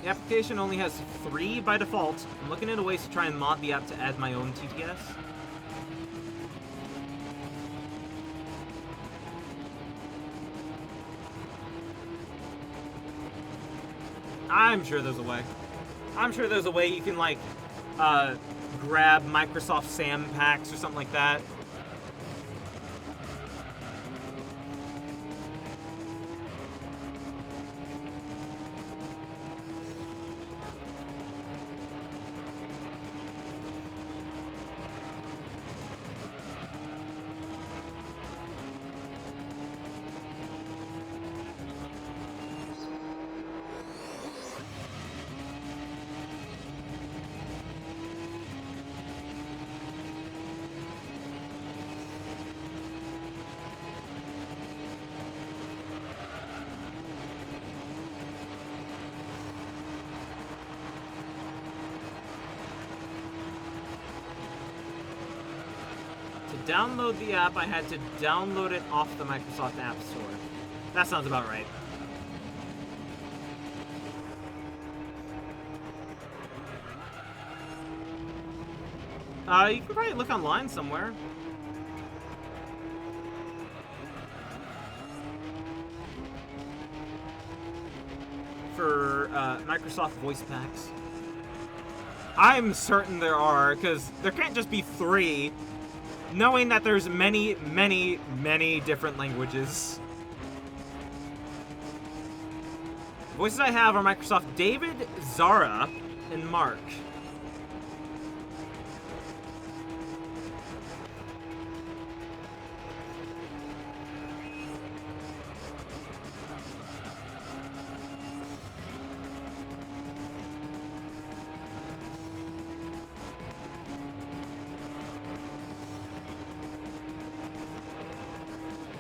The application only has 3 by default. I'm looking into ways to try and mod the app to add my own TTS. I'm sure there's a way. I'm sure there's a way you can, like, grab Microsoft SAM packs or something like that. To download the app, I had to download it off the Microsoft App Store. That sounds about right. You can probably look online somewhere. For Microsoft voice packs. I'm certain there are, because there can't just be 3, knowing that there's many, many, many different languages. Voices I have are Microsoft David, Zara, and Mark.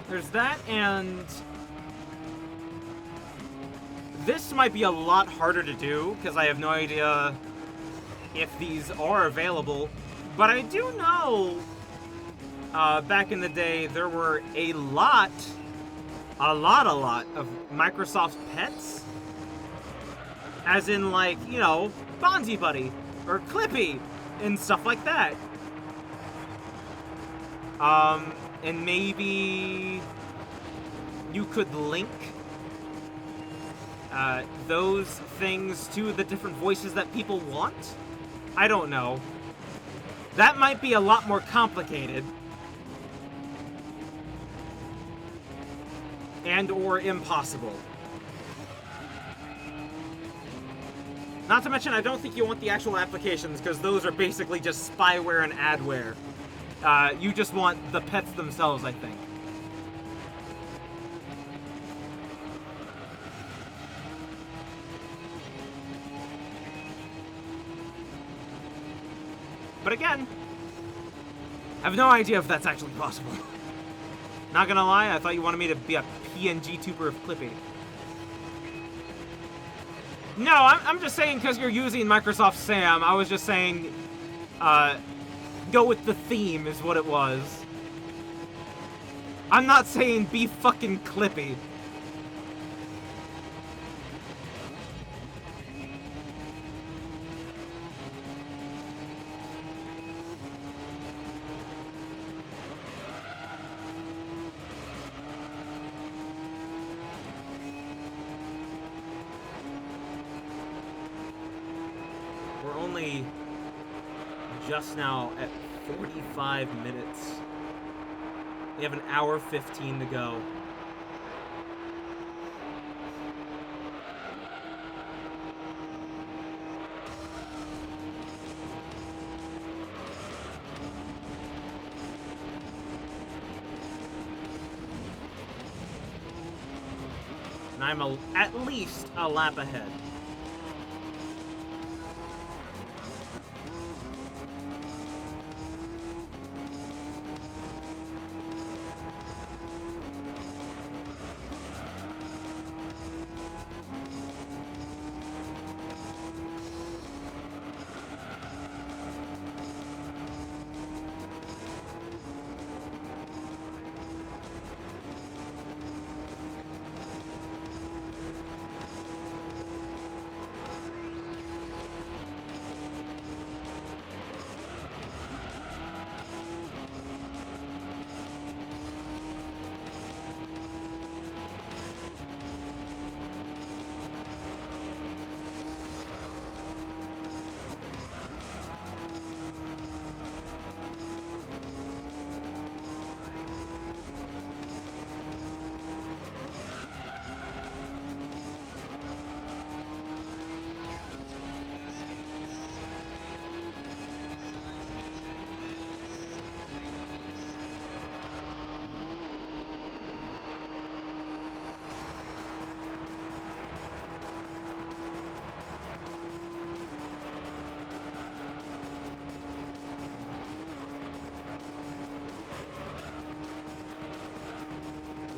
There's that, and this might be a lot harder to do, because I have no idea if these are available. But I do know, back in the day, there were a lot of Microsoft pets. As in, like, you know, Bonzi Buddy, or Clippy, and stuff like that. And maybe you could link those things to the different voices that people want? I don't know. That might be a lot more complicated. And or impossible. Not to mention, I don't think you want the actual applications, because those are basically just spyware and adware. You just want the pets themselves, I think. But again, I have no idea if that's actually possible. Not gonna lie, I thought you wanted me to be a PNG tuber of Clippy. No, I'm just saying because you're using Microsoft SAM, I was just saying, go with the theme is what it was. I'm not saying be fucking Clippy. We're only just now at 45 minutes. We have an hour 15 to go. And I'm at least a lap ahead.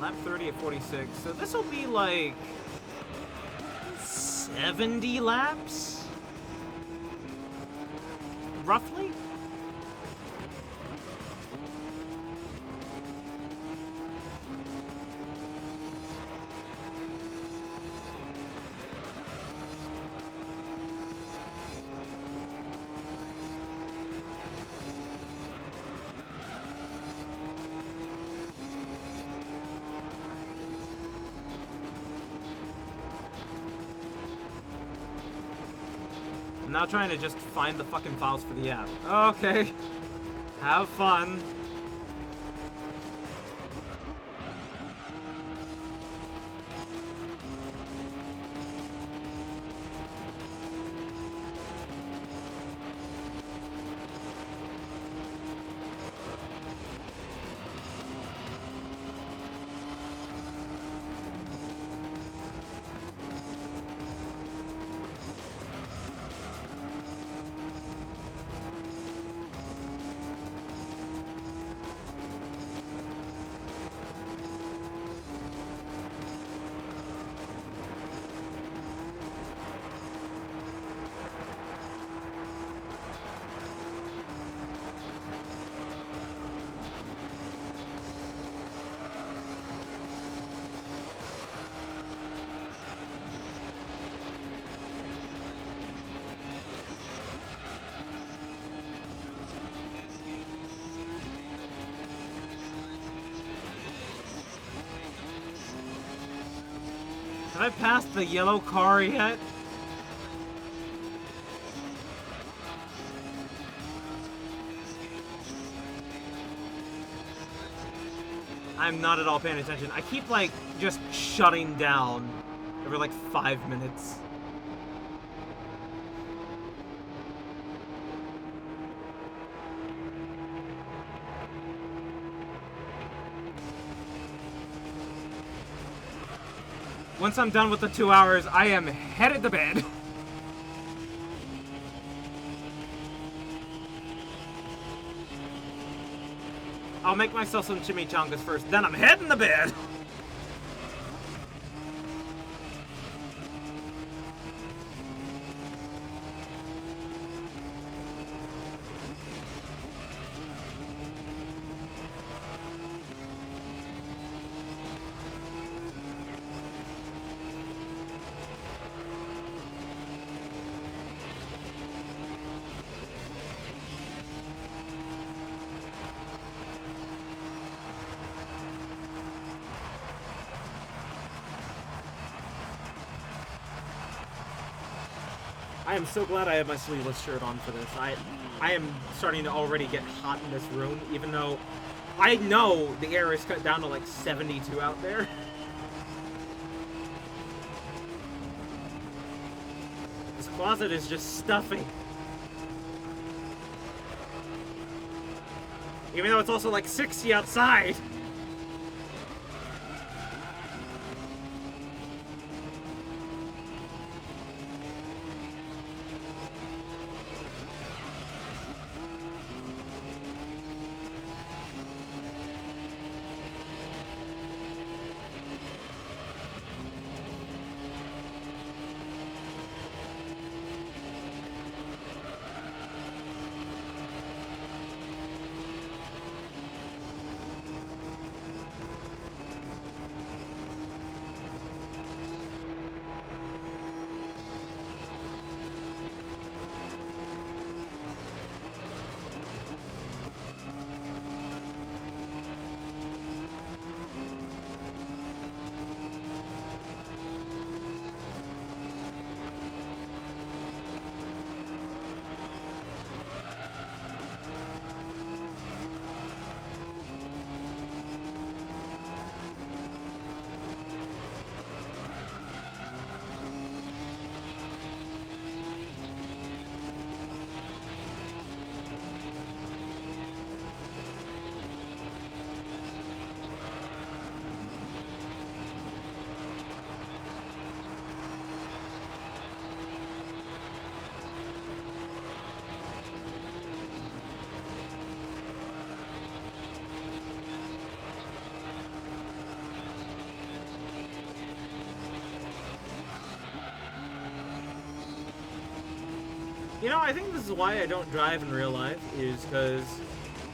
Lap 30 at 46. So this will be like 70 laps? Roughly? I'm now trying to just find the fucking files for the app. Okay. Have fun. Have I passed the yellow car yet? I'm not at all paying attention. I keep, like, just shutting down every, like, 5 minutes. Once I'm done with the 2 hours, I am headed to bed. I'll make myself some chimichangas first, then I'm heading to bed. I am so glad I have my sleeveless shirt on for this. I am starting to already get hot in this room, even though I know the air is cut down to like 72 out there. This closet is just stuffy. Even though it's also like 60 outside. You know, I think this is why I don't drive in real life, is because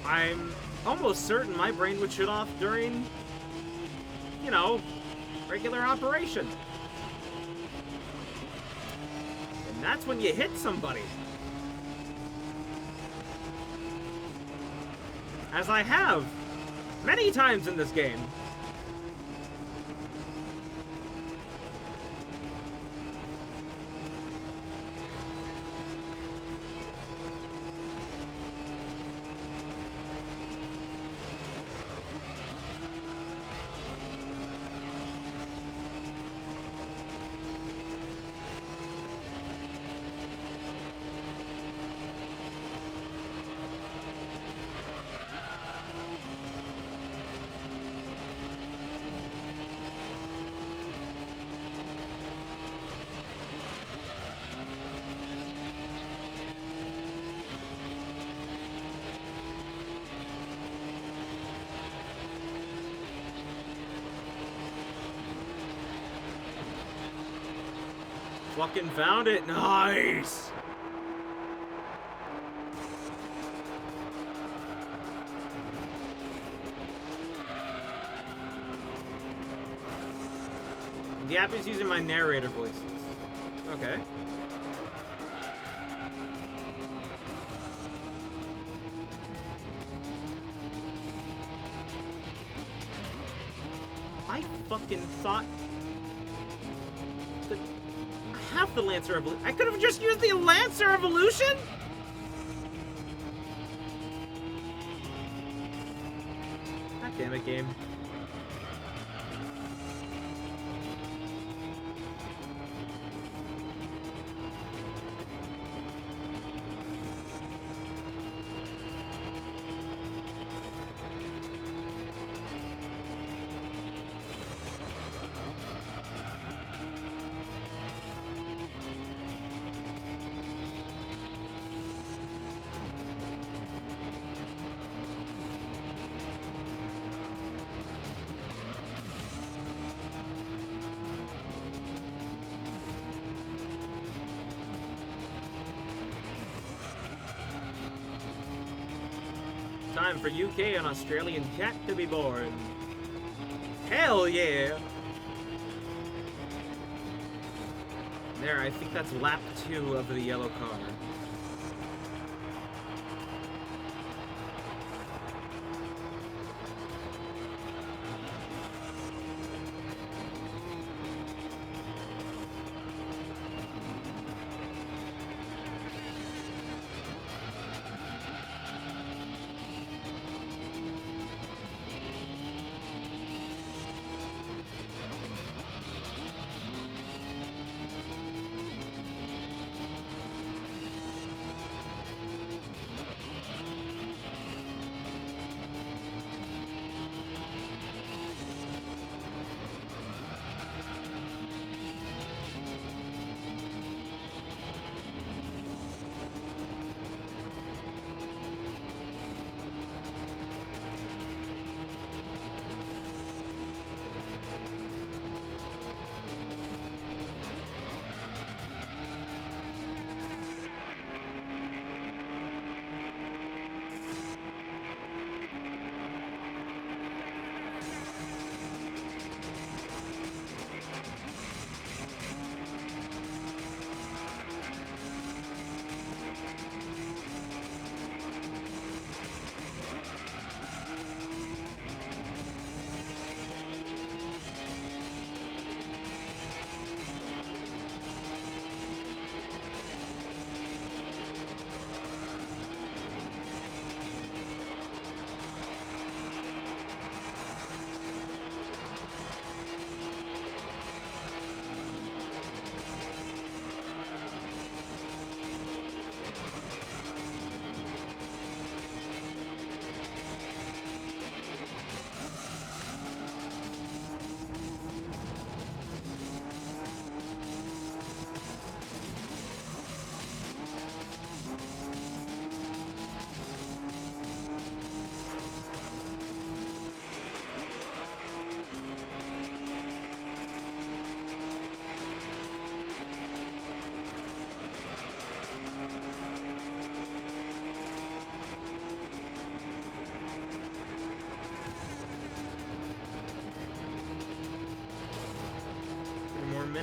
I'm almost certain my brain would shut off during, you know, regular operation. And that's when you hit somebody. As I have many times in this game. Fucking found it. Nice. The app is using my narrator voices. Okay. I fucking thought that half the Lancer Evolution. I could have just used the Lancer Evolution? God damn it, game. Time for UK and Australian cat to be born. Hell yeah! There, I think that's lap 2 of the yellow car.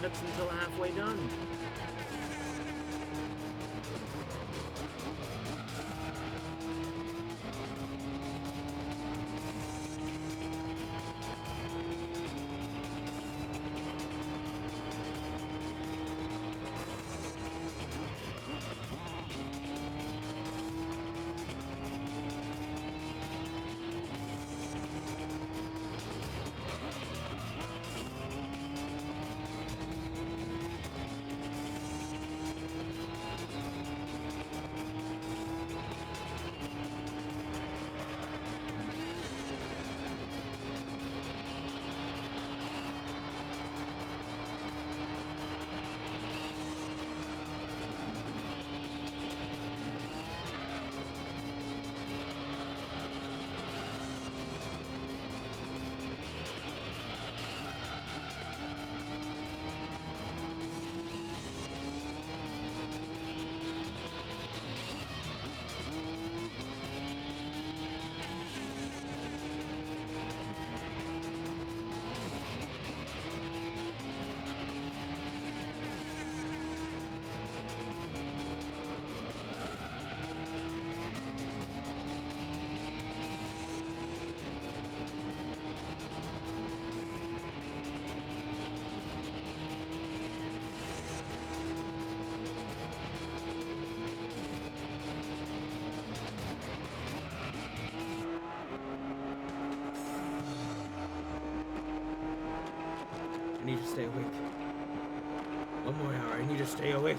minutes until halfway done. I need to stay awake. One more hour. I need to stay awake.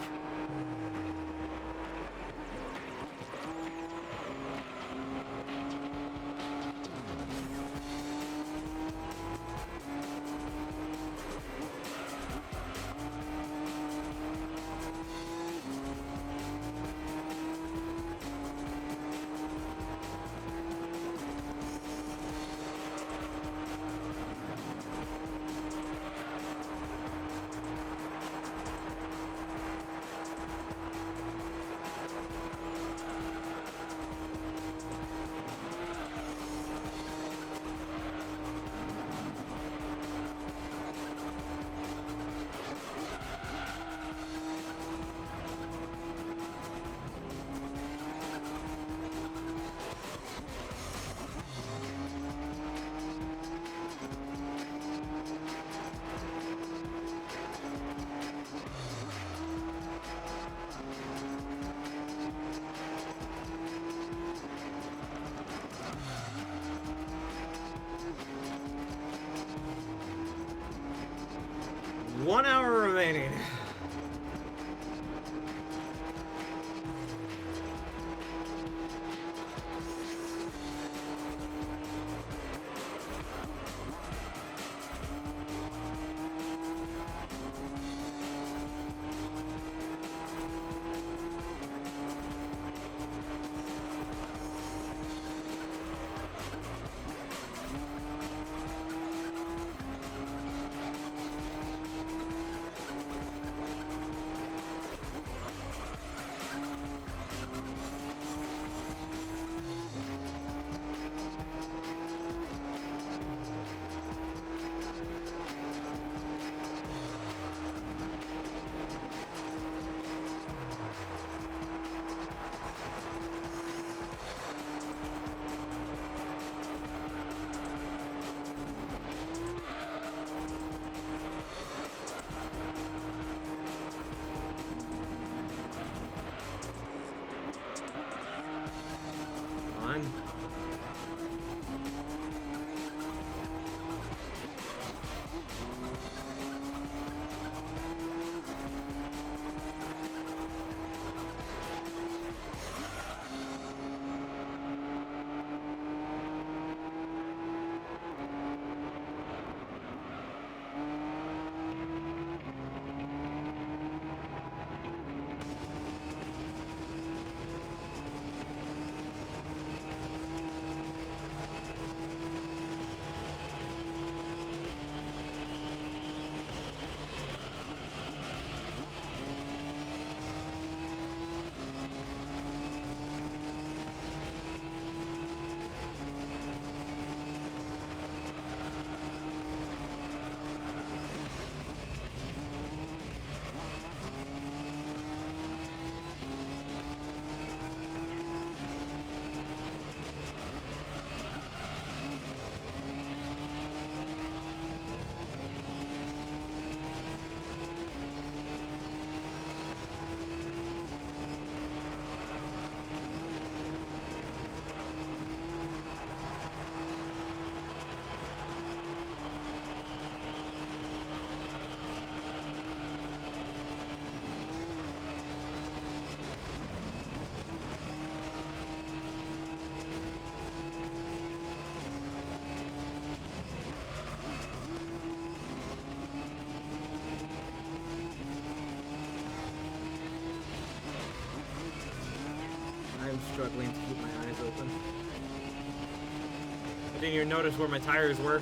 One hour remaining. struggling to keep my eyes open. I didn't even notice where my tires were.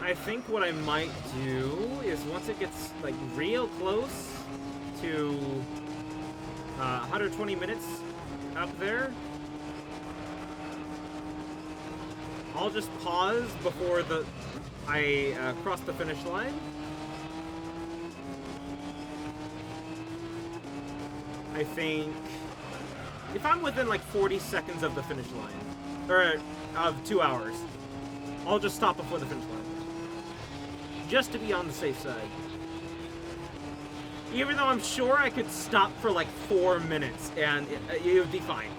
I think what I might do is once it gets like real close to 120 minutes up there, I'll just pause before I cross the finish line. I think if I'm within like 40 seconds of the finish line, or of 2 hours, I'll just stop before the finish line. Just to be on the safe side. Even though I'm sure I could stop for like 4 minutes and it would be fine.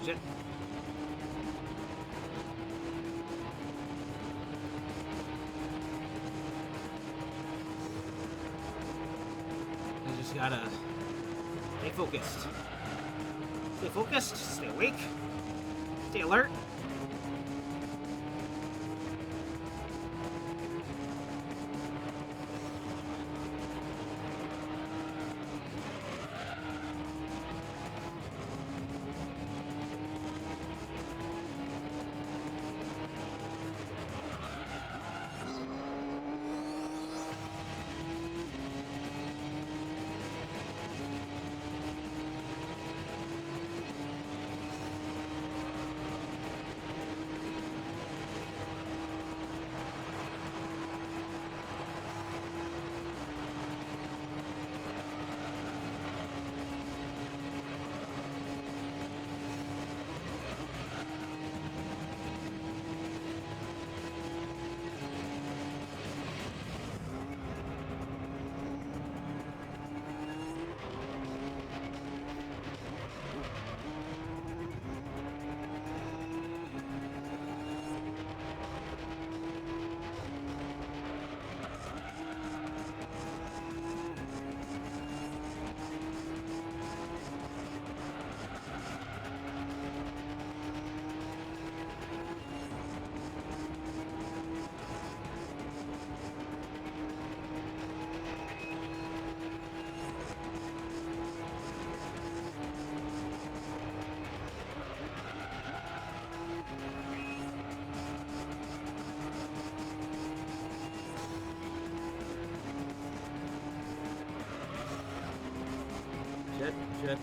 Shit. I just gotta stay focused. Stay focused, stay awake, stay alert. shit, shit.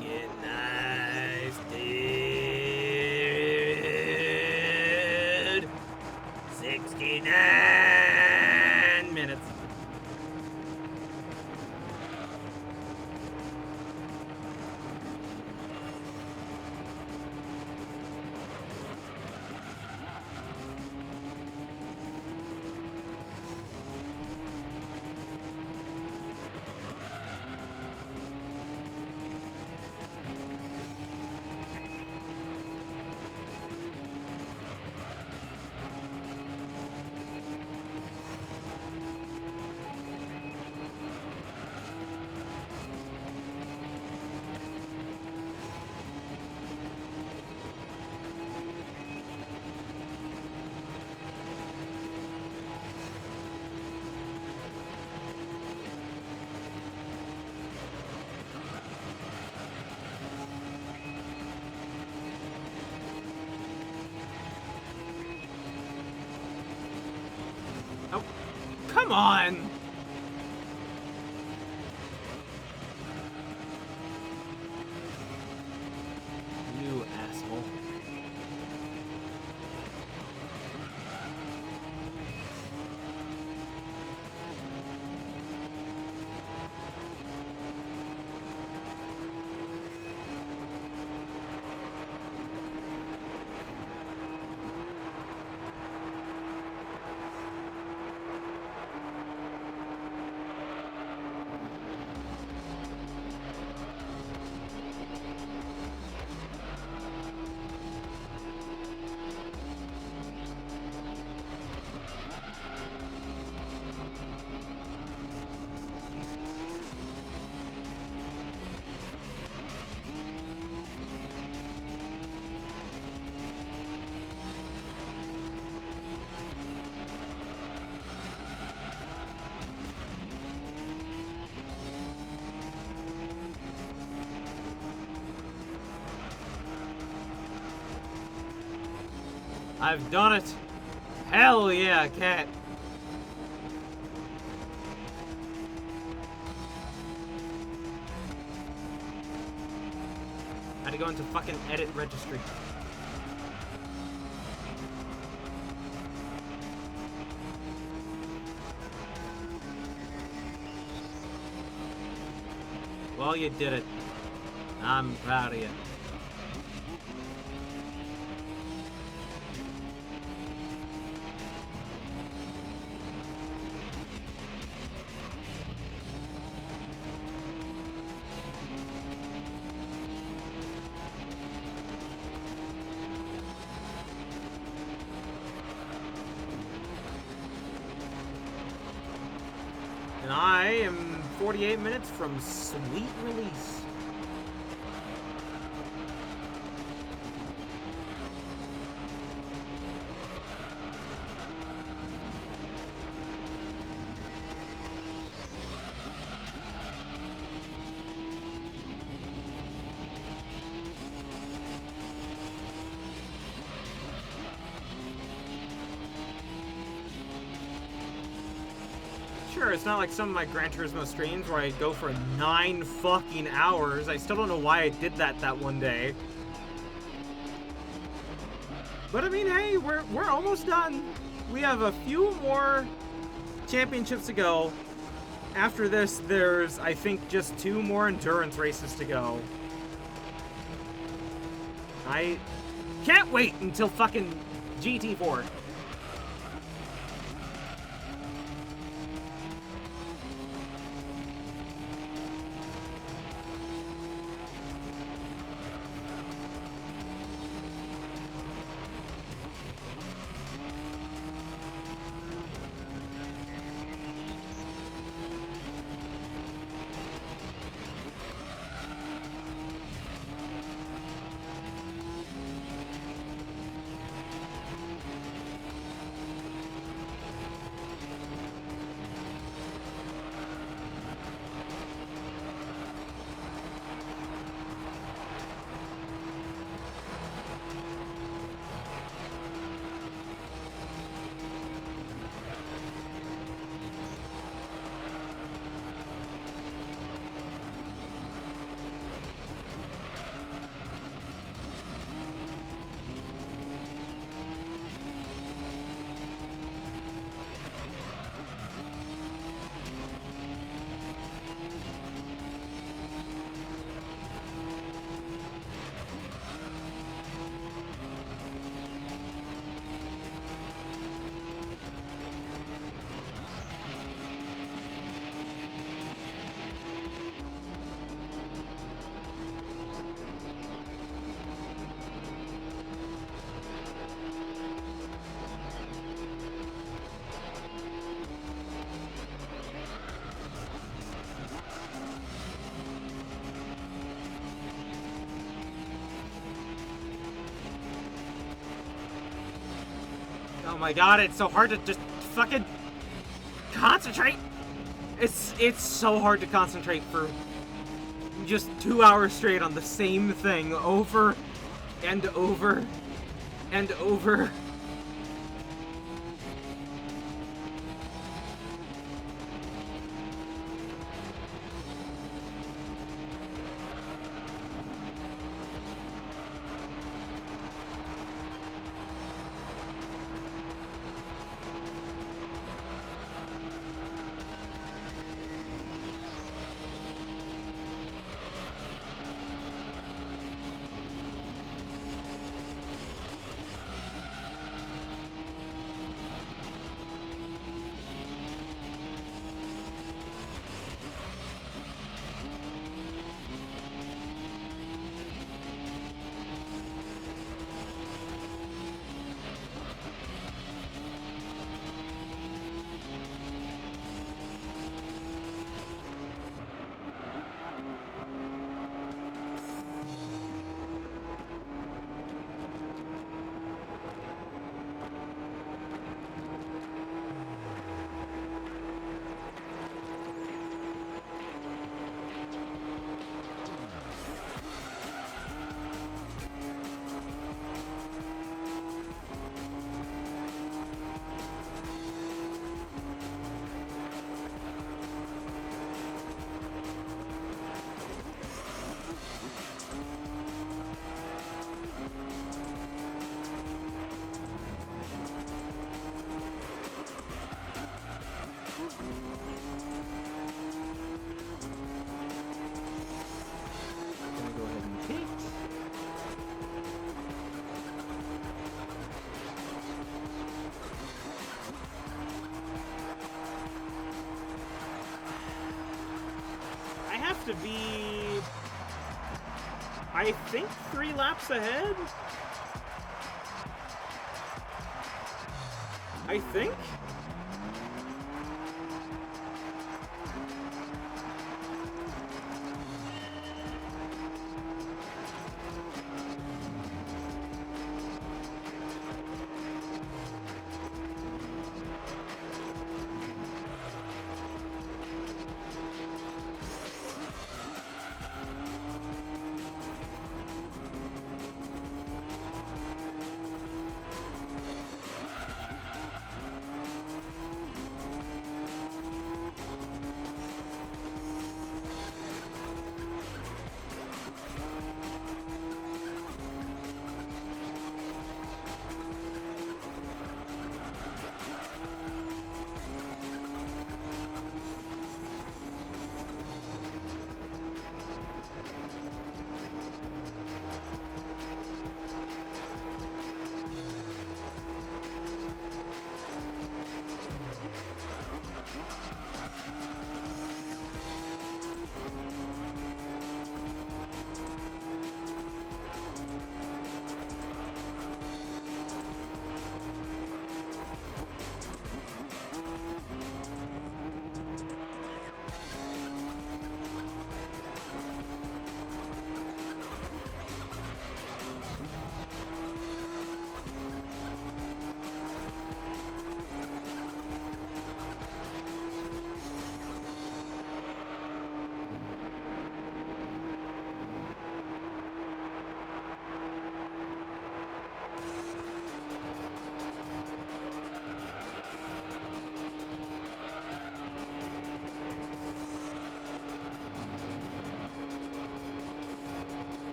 Get nice, dude. 69 minutes. Oh, come on! You asshole. I've done it. Hell yeah, cat. Had to go into fucking edit registry. Well, you did it. I'm proud of you. And I am 48 minutes from sweet release. Sure, it's not like some of my Gran Turismo streams where I go for 9 fucking hours. I still don't know why I did that one day. But I mean, hey, we're almost done. We have a few more championships to go. After this, there's, I think, just 2 more endurance races to go. I can't wait until fucking GT4. Oh my god, it's so hard to just fucking concentrate. It's so hard to concentrate for just 2 hours straight on the same thing over and over and over. To be, I think, 3 laps ahead? I think?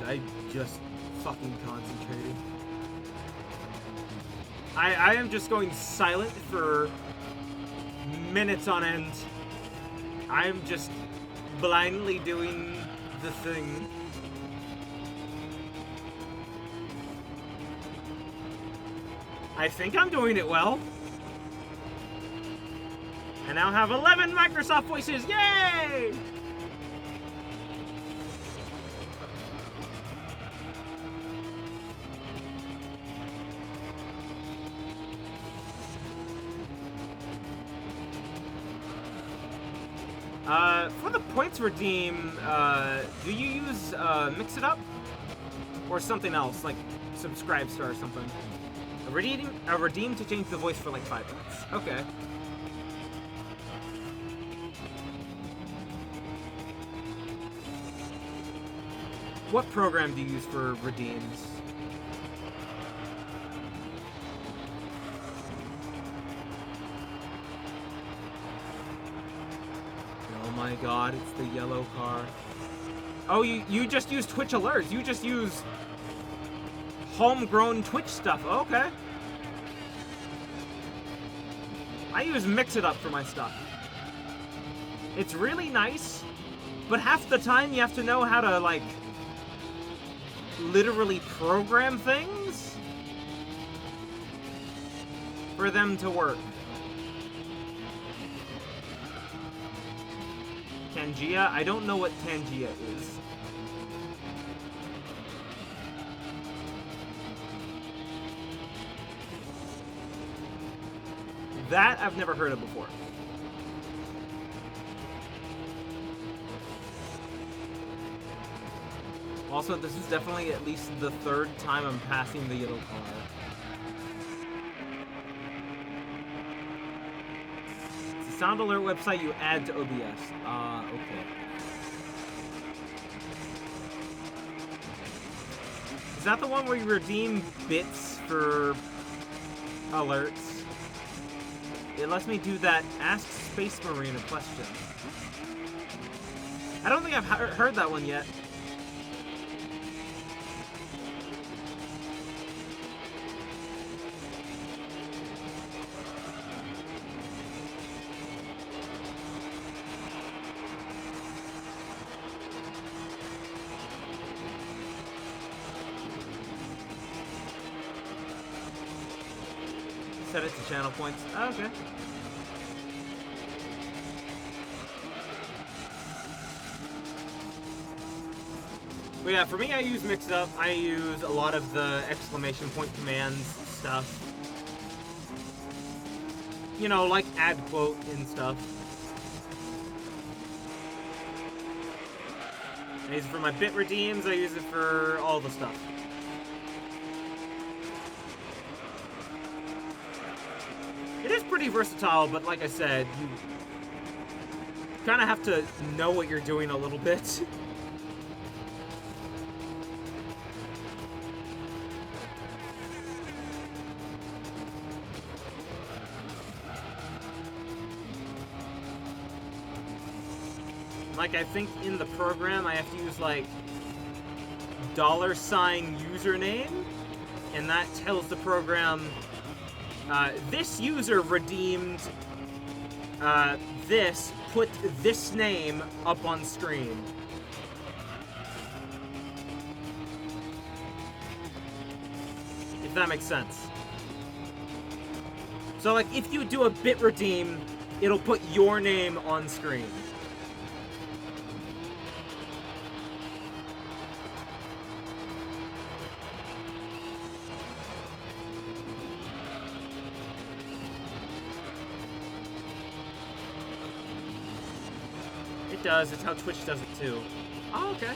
I just fucking concentrating. I am just going silent for minutes on end. I'm just blindly doing the thing. I think I'm doing it well. I now have 11 Microsoft voices. Yay! For the points redeem, do you use, Mix It Up? Or something else, like Subscribe Star or something? A redeem to change the voice for like 5 minutes. Okay. What program do you use for redeems? Oh my god, it's the yellow car. Oh, you just use Twitch alerts. You just use homegrown Twitch stuff. Okay. I use Mix It Up for my stuff. It's really nice, but half the time you have to know how to, like, literally program things for them to work. Tangia? I don't know what Tangia is. That I've never heard of before. Also, this is definitely at least the 3rd time I'm passing the yellow car. It's a sound alert website you add to OBS. Okay. Is that the one where you redeem bits for alerts? It lets me do that Ask Space Marine a question. I don't think I've heard that one yet. Set it to channel points. Oh, okay. But yeah, for me, I use Mix It Up. I use a lot of the exclamation point commands stuff. You know, like add quote and stuff. I use it for my bit redeems. I use it for all the stuff. It is pretty versatile, but like I said, you kind of have to know what you're doing a little bit. Like, I think in the program I have to use, like, $$ username, and that tells the program, this user redeemed this, put this name up on screen. If that makes sense. So, like, if you do a bit redeem, it'll put your name on screen. It does. It's how Twitch does it too. Oh, okay.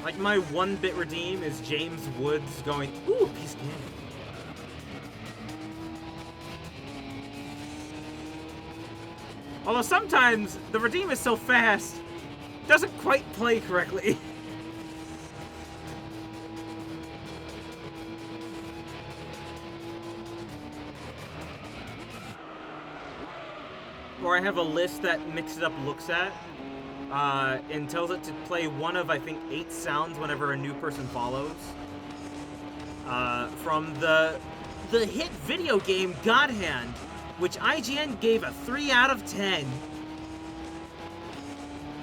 Like, my 1-bit redeem is James Woods going, ooh, piece of candy. Although sometimes the redeem is so fast, it doesn't quite play correctly. Or I have a list that Mix It Up looks at and tells it to play one of, I think, 8 sounds whenever a new person follows. From the hit video game God Hand, which IGN gave a 3 out of 10.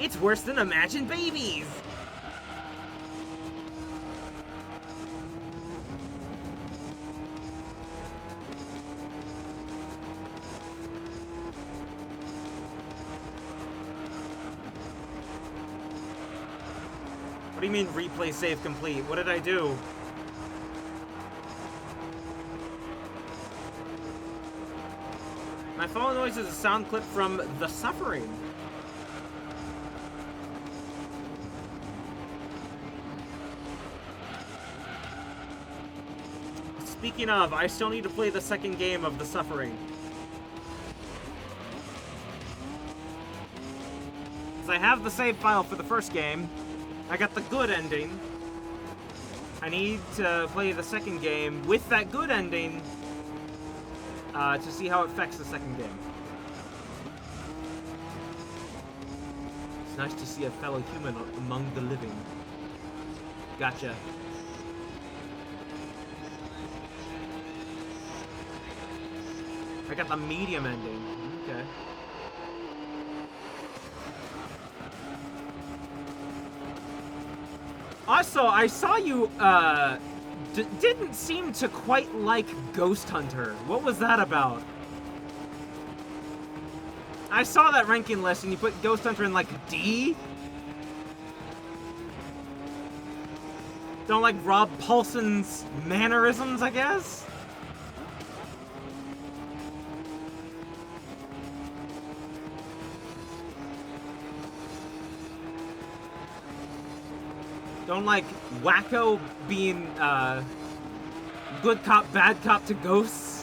It's worse than Imagine Babies! What do you mean replay save complete? What did I do? My phone noise is a sound clip from The Suffering. Speaking of, I still need to play the second game of The Suffering. Because I have the save file for the first game. I got the good ending. I need to play the second game with that good ending to see how it affects the second game. It's nice to see a fellow human among the living. Gotcha. I got the medium ending. Okay. Also, I saw you, didn't seem to quite like Ghost Hunter. What was that about? I saw that ranking list and you put Ghost Hunter in, like, D? Don't like Rob Paulson's mannerisms, I guess? Don't like Wacko being, good cop, bad cop to ghosts?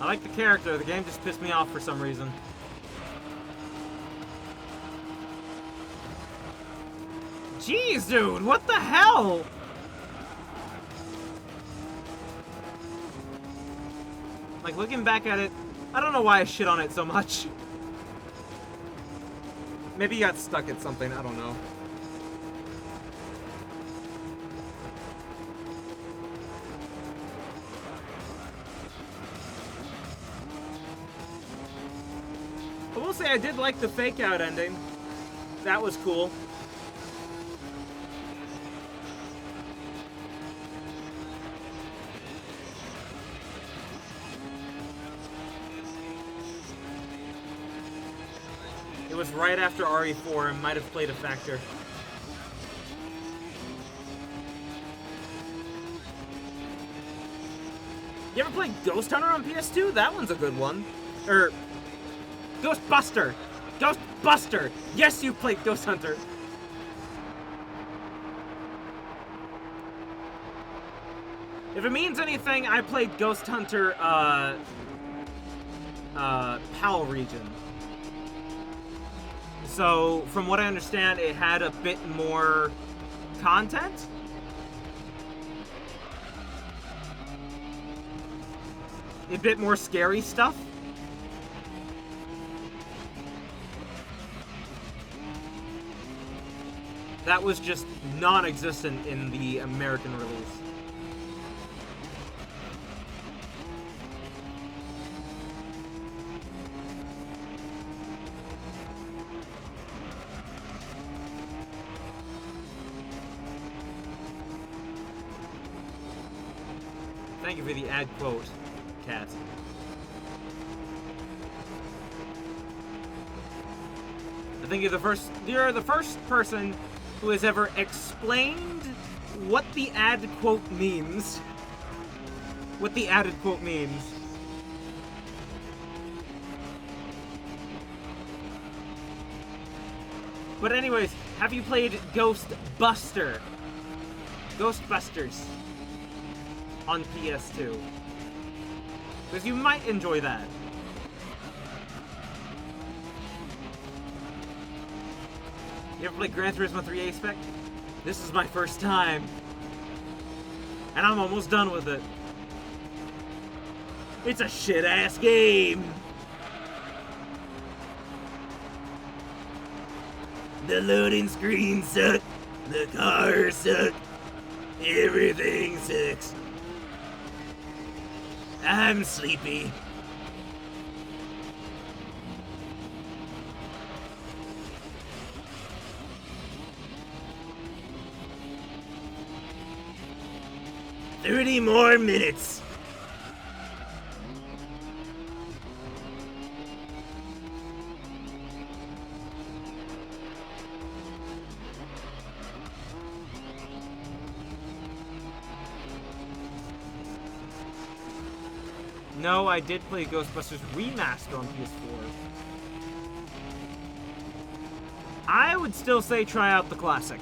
I like the character, the game just pissed me off for some reason. Jeez, dude, what the hell? Like, looking back at it, I don't know why I shit on it so much. Maybe you got stuck at something, I don't know. I will say I did like the fake out ending. That was cool. It was right after RE4 and might have played a factor. You ever played Ghost Hunter on PS2? That one's a good one. Or Ghostbuster! Ghostbuster! Yes, you played Ghost Hunter! If it means anything, I played Ghost Hunter, PAL region. So, from what I understand, it had a bit more content? A bit more scary stuff? That was just non-existent in the American release. Thank you for the ad quote, Cat. I think you're the first person who has ever explained what the ad quote means. What the added quote means. But anyways, have you played Ghostbusters on PS2? Because you might enjoy that. You ever played Gran Turismo 3 A-Spec? This is my first time. And I'm almost done with it. It's a shit-ass game! The loading screens suck. The cars suck. Everything sucks. I'm sleepy. "30 more minutes." No, I did play Ghostbusters Remaster on PS4. I would still say try out the classic.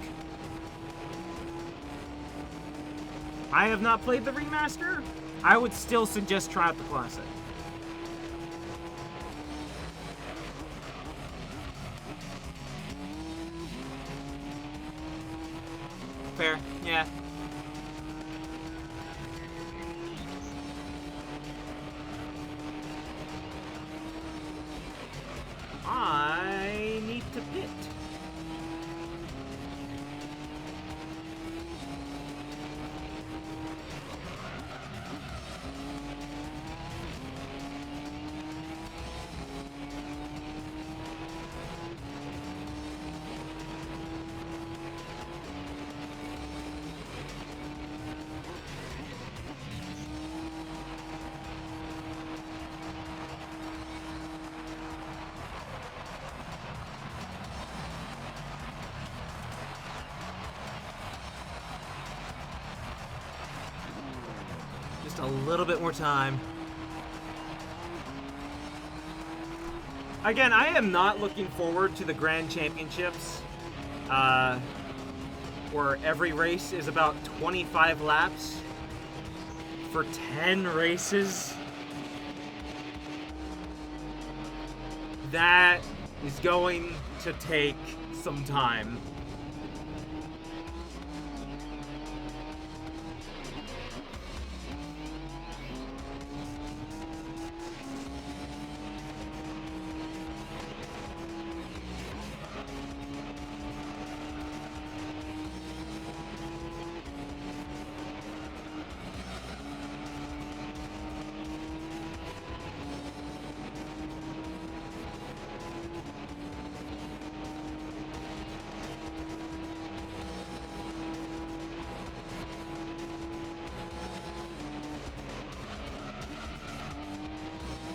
I have not played the remaster. I would still suggest try out the classic. Fair, yeah. I need to pit. Just a little bit more time. Again, I am not looking forward to the Grand Championships, where every race is about 25 laps for 10 races. That is going to take some time.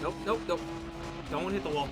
Nope, nope, nope. Don't hit the wall.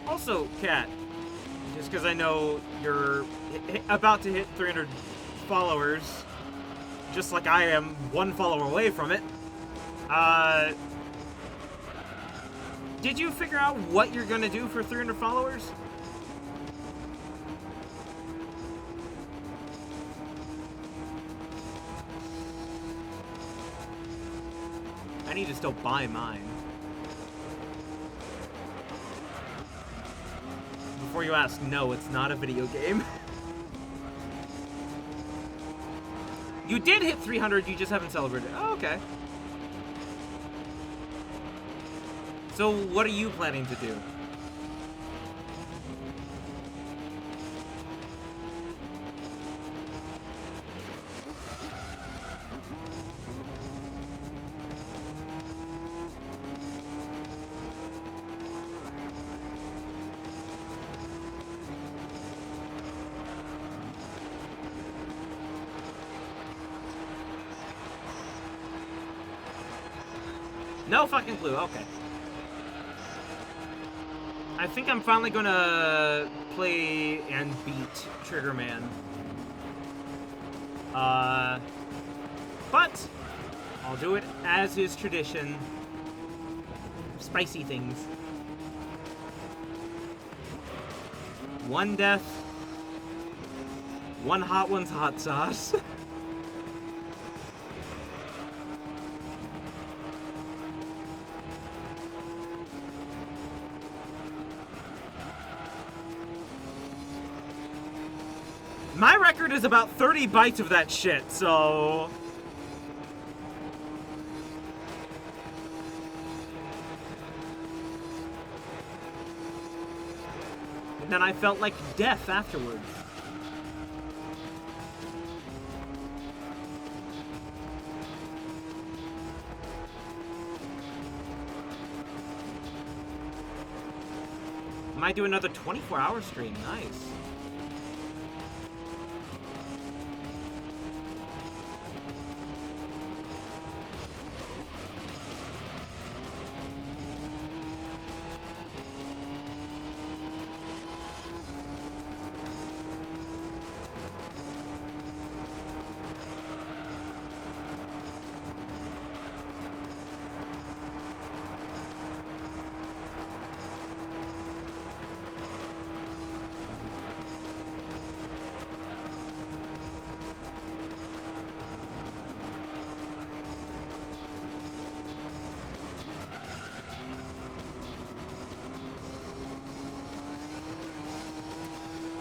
Also, Kat, just because I know you're about to hit 300 followers, just like I am one follower away from it, did you figure out what you're gonna do for 300 followers? I need to still buy mine. Before you ask, no, it's not a video game. You did hit 300, you just haven't celebrated. Oh, okay. So what are you planning to do? No fucking clue. Okay. I think I'm finally gonna play and beat Trigger Man. But I'll do it as is tradition. Spicy things. One death. One hot one's hot sauce. My record is about 30 bites of that shit, so... And then I felt like death afterwards. Might do another 24-hour stream. Nice.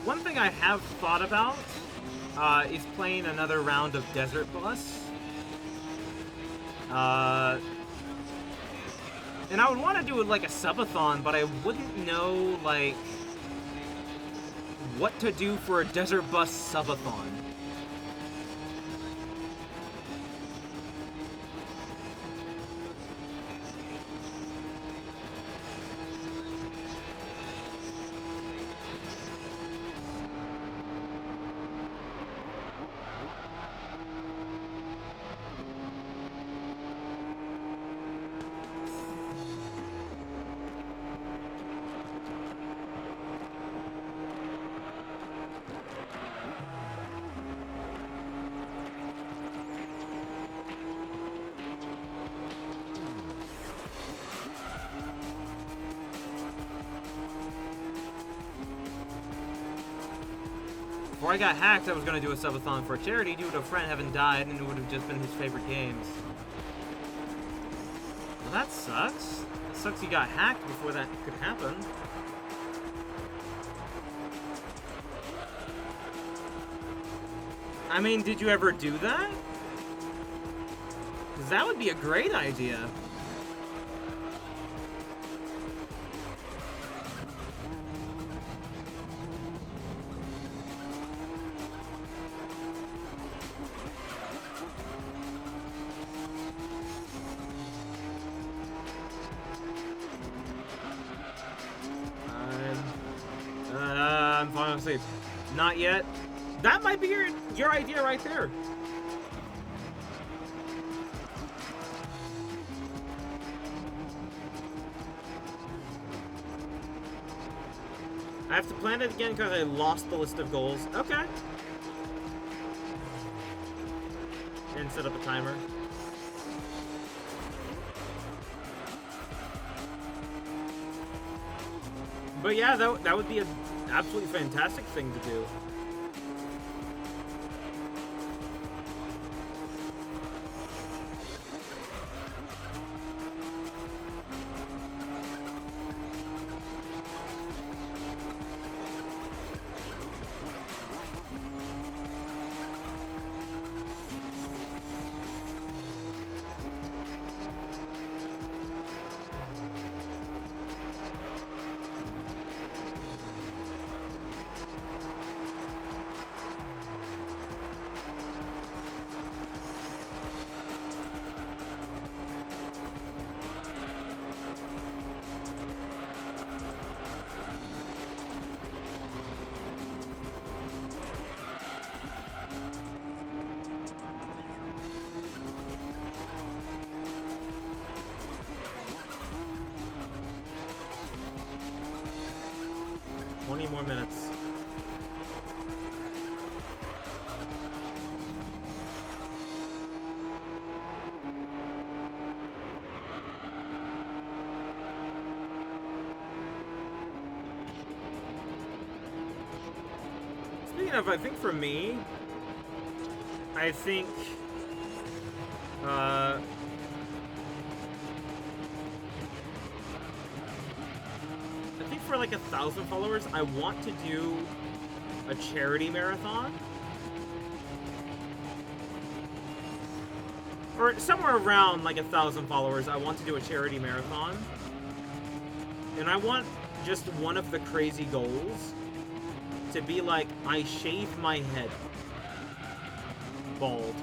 One thing I have thought about is playing another round of Desert Bus. And I would want to do it like a subathon, but I wouldn't know, like, what to do for a Desert Bus subathon. Before I got hacked, I was going to do a subathon for a charity due to a friend having died, and it would have just been his favorite games. Well, that sucks. It sucks you got hacked before that could happen. I mean, did you ever do that? Because that would be a great idea. I'm falling asleep. Not yet. That might be your idea right there. I have to plan it again because I lost the list of goals. Okay. And set up a timer. But yeah, that would be an absolutely fantastic thing to do. more minutes. Speaking of, I think for me, I think for like 1,000 followers, I want to do a charity marathon. Or somewhere around like 1,000 followers, I want to do a charity marathon. And I want just one of the crazy goals to be like, I shave my head bald.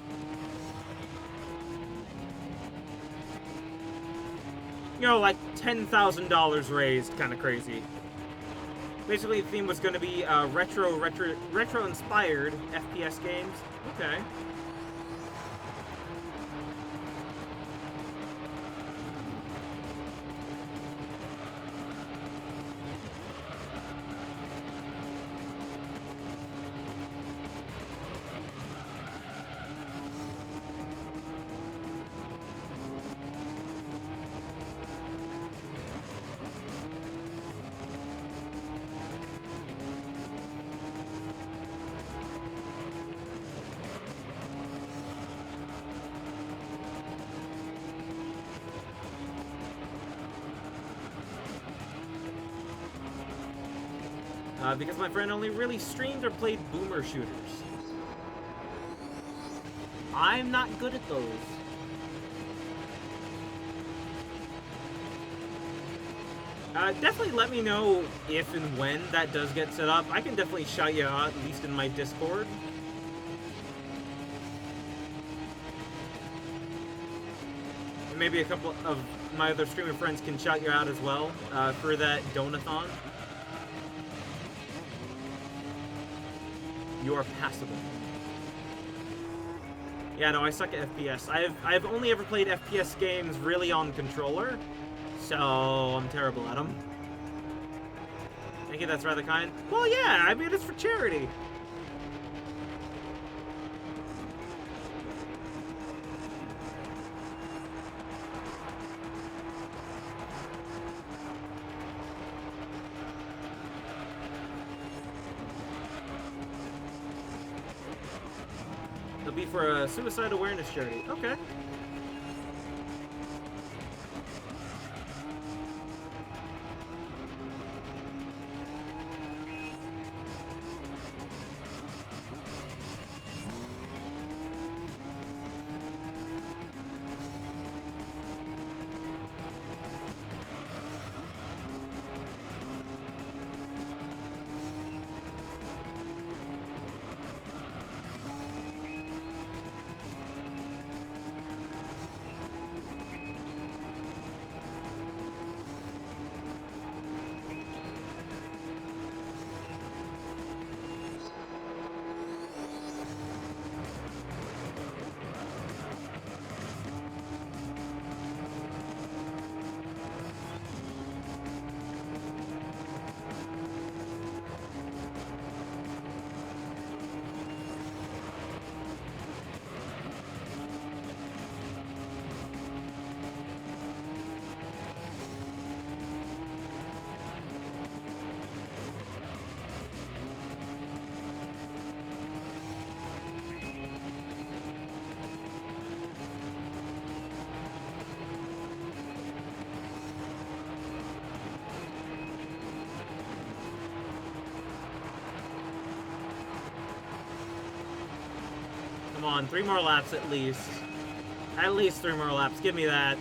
You know, like $10,000 raised, kind of crazy. Basically, the theme was going to be retro-inspired FPS games. Okay. Because my friend only really streamed or played boomer shooters. I'm not good at those. Definitely let me know if and when that does get set up. I can definitely shout you out, at least in my Discord. And maybe a couple of my other streamer friends can shout you out as well for that donathon. You are passable. Yeah, no, I suck at FPS. I've only ever played FPS games really on controller, so I'm terrible at them. Thank you, that's rather kind. Well, yeah, I mean, it's for charity. It'll be for a suicide awareness charity. Okay. Come on, 3 more laps at least. At least 3 more laps. Give me that.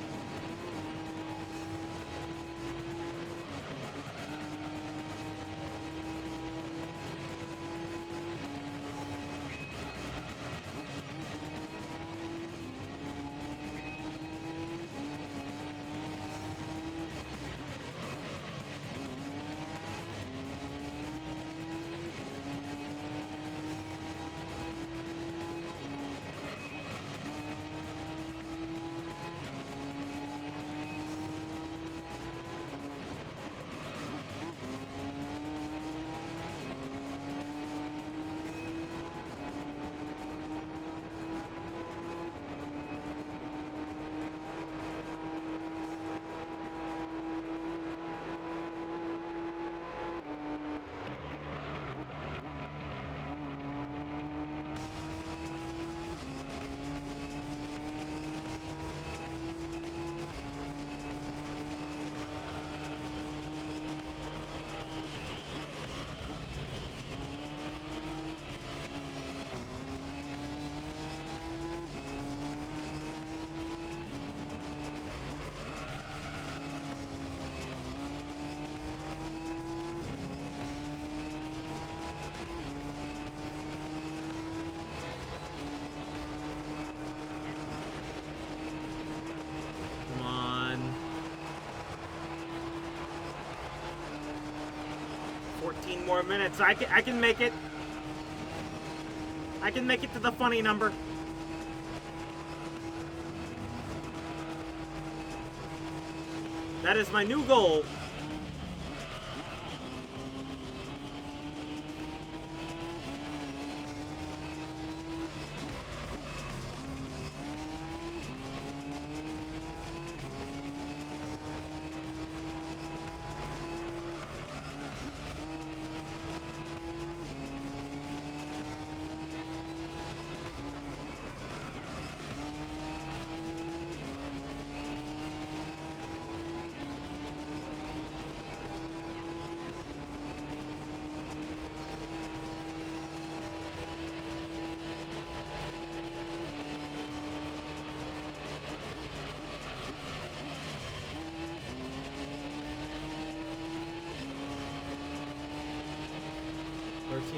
more minutes. I can make it. I can make it to the funny number. That is my new goal.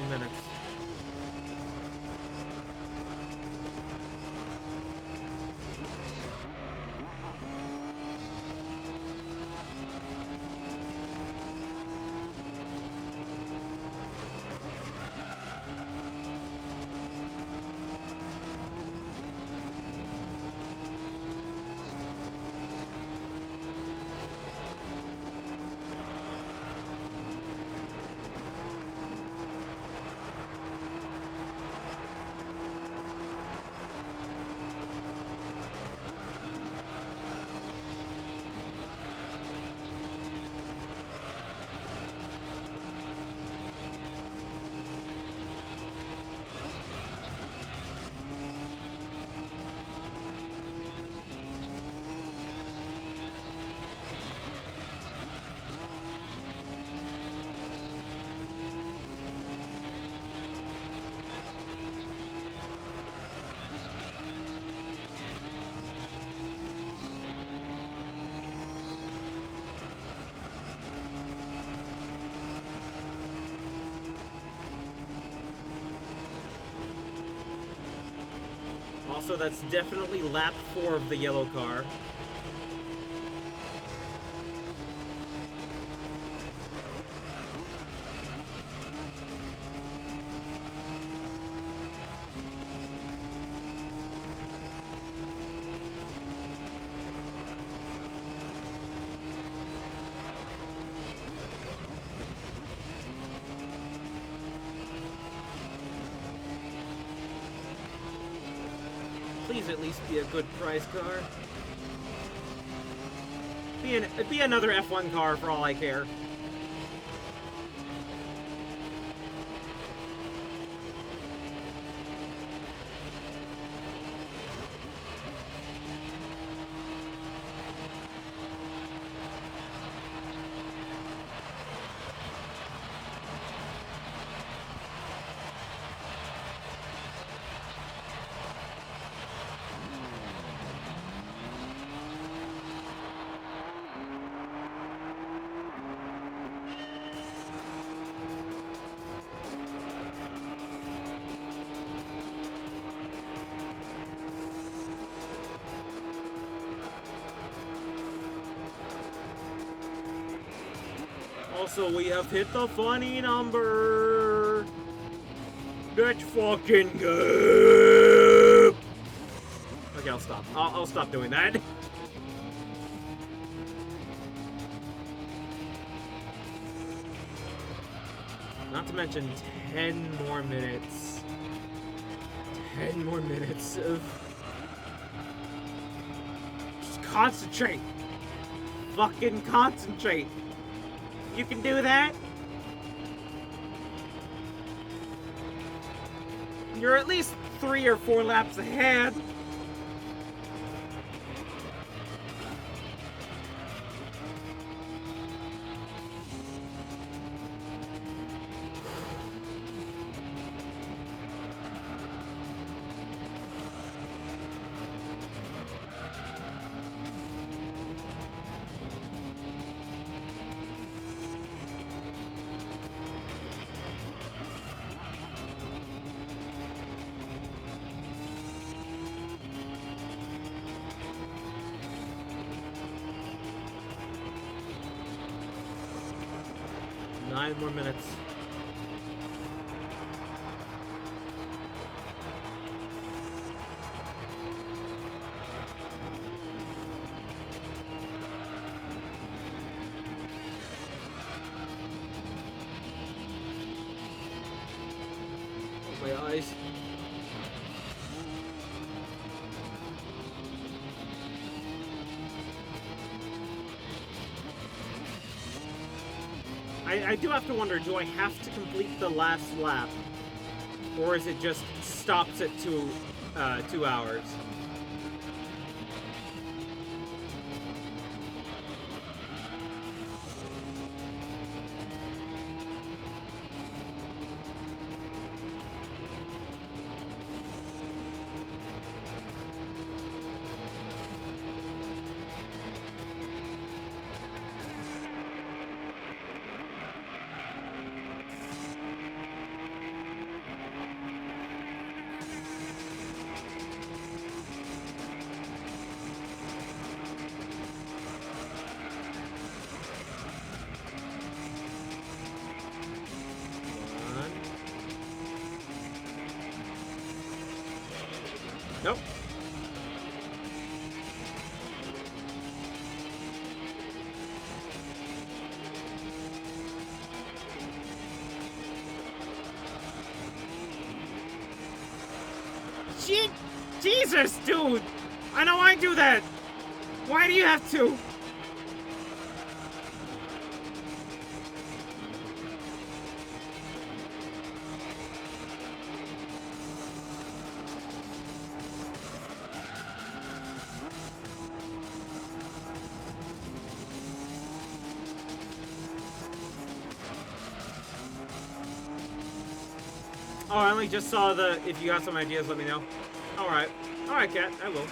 Minutes. Also, that's definitely lap 4 of the yellow car. Please at least be a good price car. Be another F1 car for all I care. Also, we have hit the funny number. That's fucking good. Okay, I'll stop. I'll stop doing that. Not to mention 10 more minutes. 10 more minutes of... Just concentrate. Fucking concentrate. You can do that? You're at least 3 or 4 laps ahead. Nine more minutes. Nice. I do have to wonder, do I have to complete the last lap? Or is it just stops at 2 hours? Nope. Jesus, dude! I know I do that! Why do you have to? Oh, I only just saw the, if you got some ideas, let me know. Alright. Alright, Cat, I will.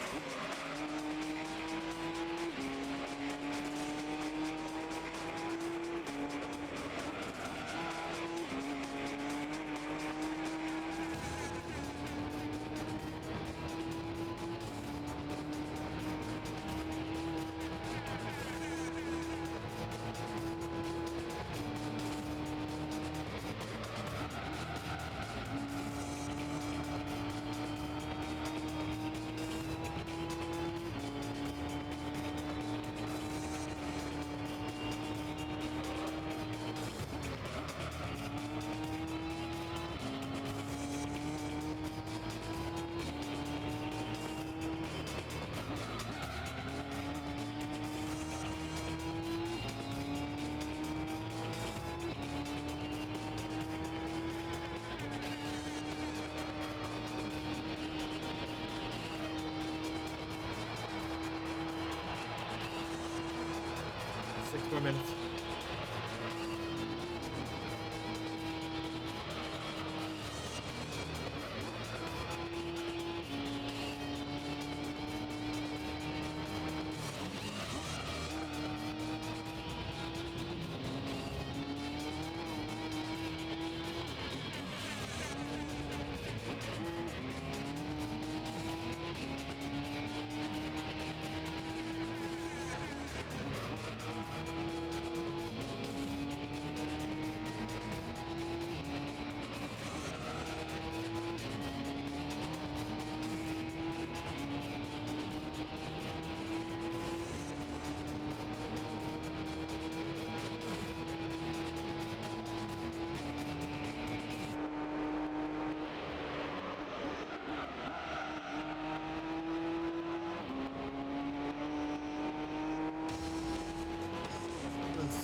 More minutes.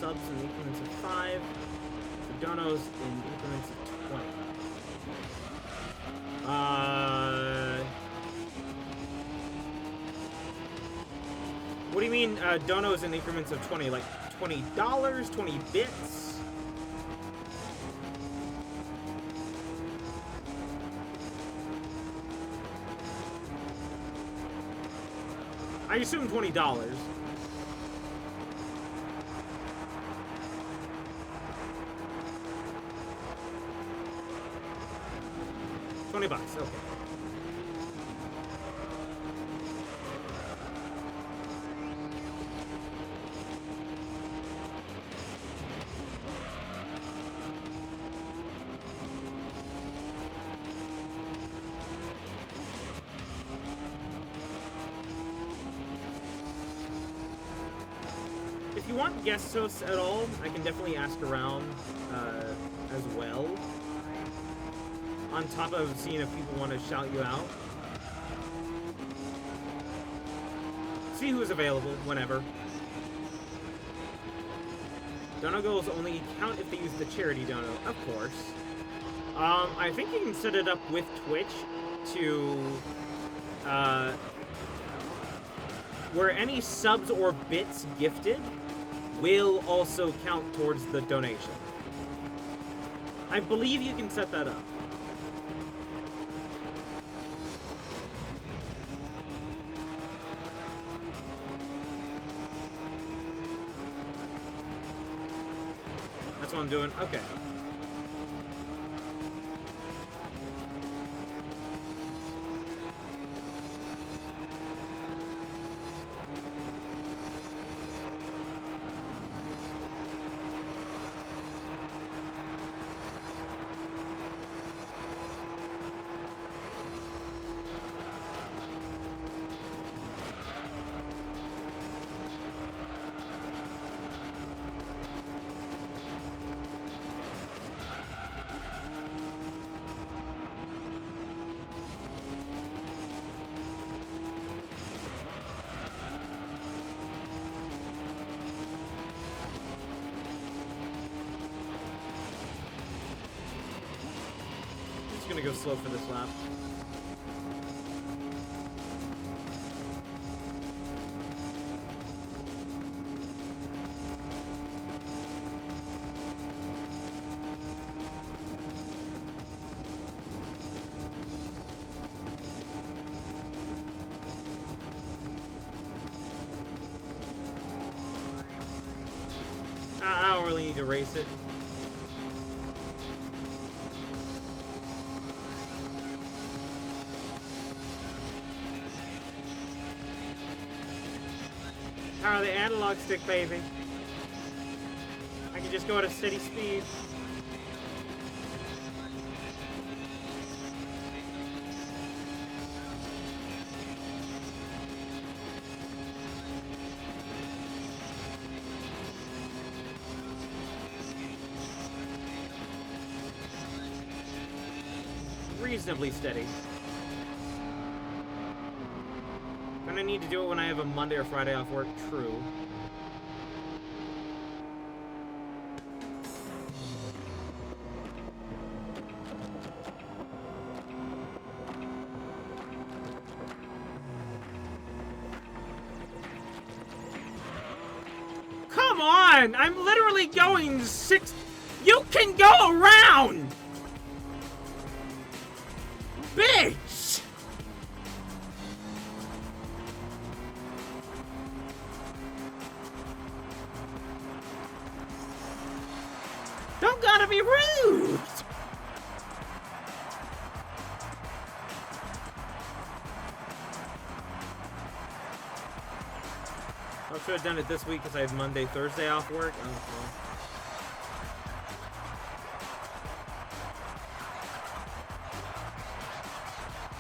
Subs in increments of 5, for donos in increments of 20. What do you mean, donos in increments of 20? Like $20, 20 bits? I assume $20. $20, okay. If you want guest hosts at all, I can definitely ask around as well. on top of seeing if people want to shout you out. See who's available, whenever. Dono goals only count if they use the charity dono, of course. I think you can set it up with Twitch to, where any subs or bits gifted will also count towards the donation. I believe you can set that up. That's what I'm doing. Okay. Just gonna go slow for this lap. I don't really need to race it. Power the analog stick, baby. I can just go at a steady speed. Reasonably steady. Gonna need to do it when I have a Monday or Friday off work, true. Come on! I'm literally going 6... You can go around! Bitch! Don't gotta be rude! I should have done it this week because I have Monday, Thursday off work. Oh, well.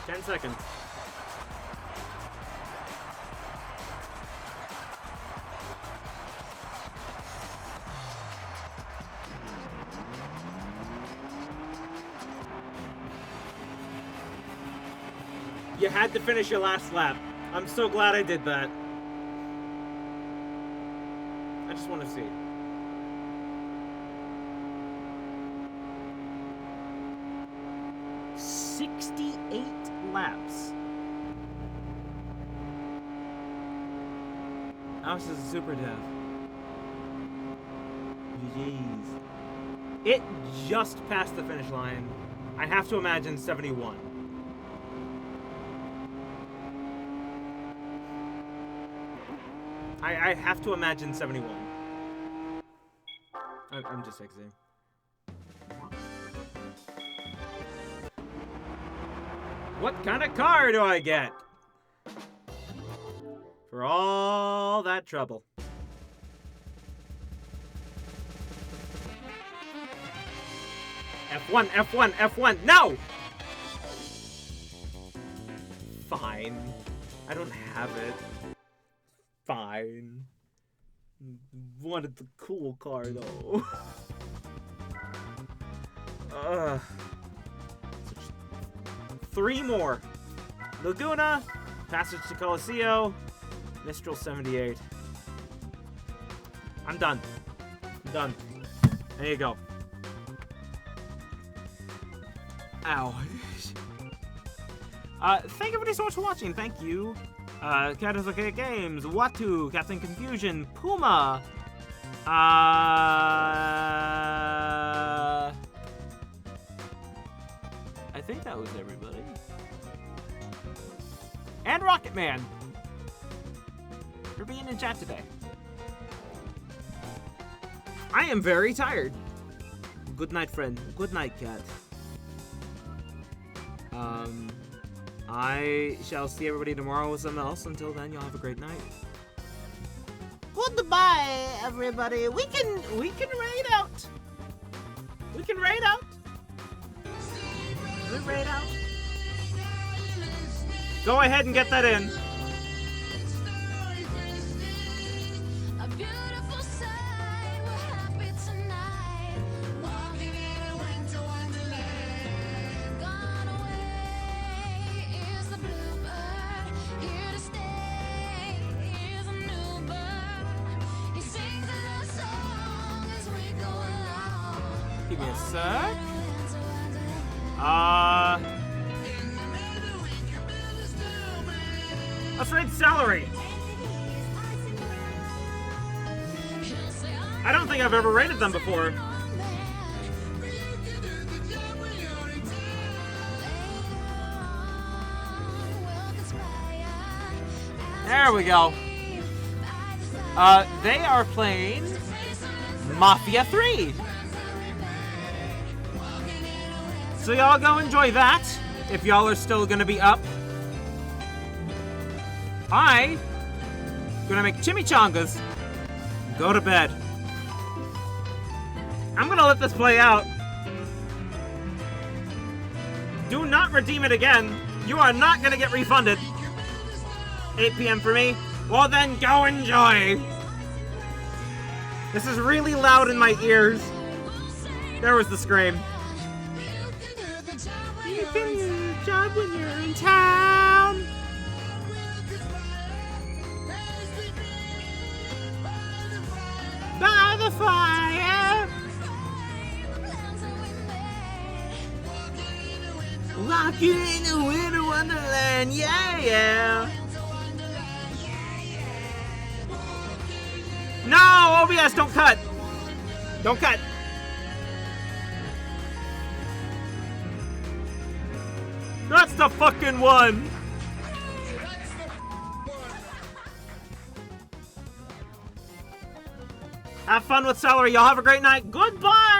10 seconds. You had to finish your last lap. I'm so glad I did that. I just want to see. Laps. House is super deaf. Jeez. It just passed the finish line. I have to imagine 71. I have to imagine 71. I'm just exiting. What kind of car do I get? For all that trouble. F1, F1, F1, no! Fine. I don't have it. Fine. Wanted the cool car, though. Ugh. Such 3 more. Laguna, Passage to Coliseo, Mistral 78. I'm done. I'm done. There you go. Ow. Thank everybody so much for watching. Thank you. Catazooka Games, Watu, Captain Confusion, Puma. I think that was everybody. And Rocket Man for being in chat today. I am very tired. Good night, friend. Good night, cat. I shall see everybody tomorrow with something else. Until then, y'all have a great night. Goodbye, everybody. We can raid out. We can raid out. We raid out. Go ahead and get that in. A beautiful sight, we're happy tonight. Walking in a winter wonderland. Gone away is the bluebird. Here to stay is a new bird. He sings a love song as we go along. Give me a sec. Let's raid salary. I don't think I've ever rated them before. There we go. They are playing Mafia 3. So y'all go enjoy that, if y'all are still gonna be up. I gonna make chimichangas, go to bed. I'm gonna let this play out. Do not redeem it again. You are not gonna get refunded. 8 p.m. for me. Well then, go enjoy. This is really loud in my ears. There was the scream. You can do your job when you're in town. By the fire. Walking in a winter wonderland. Yeah, yeah. No, OBS, don't cut. Don't cut. That's the fucking one. Have fun with celery. Y'all have a great night. Goodbye.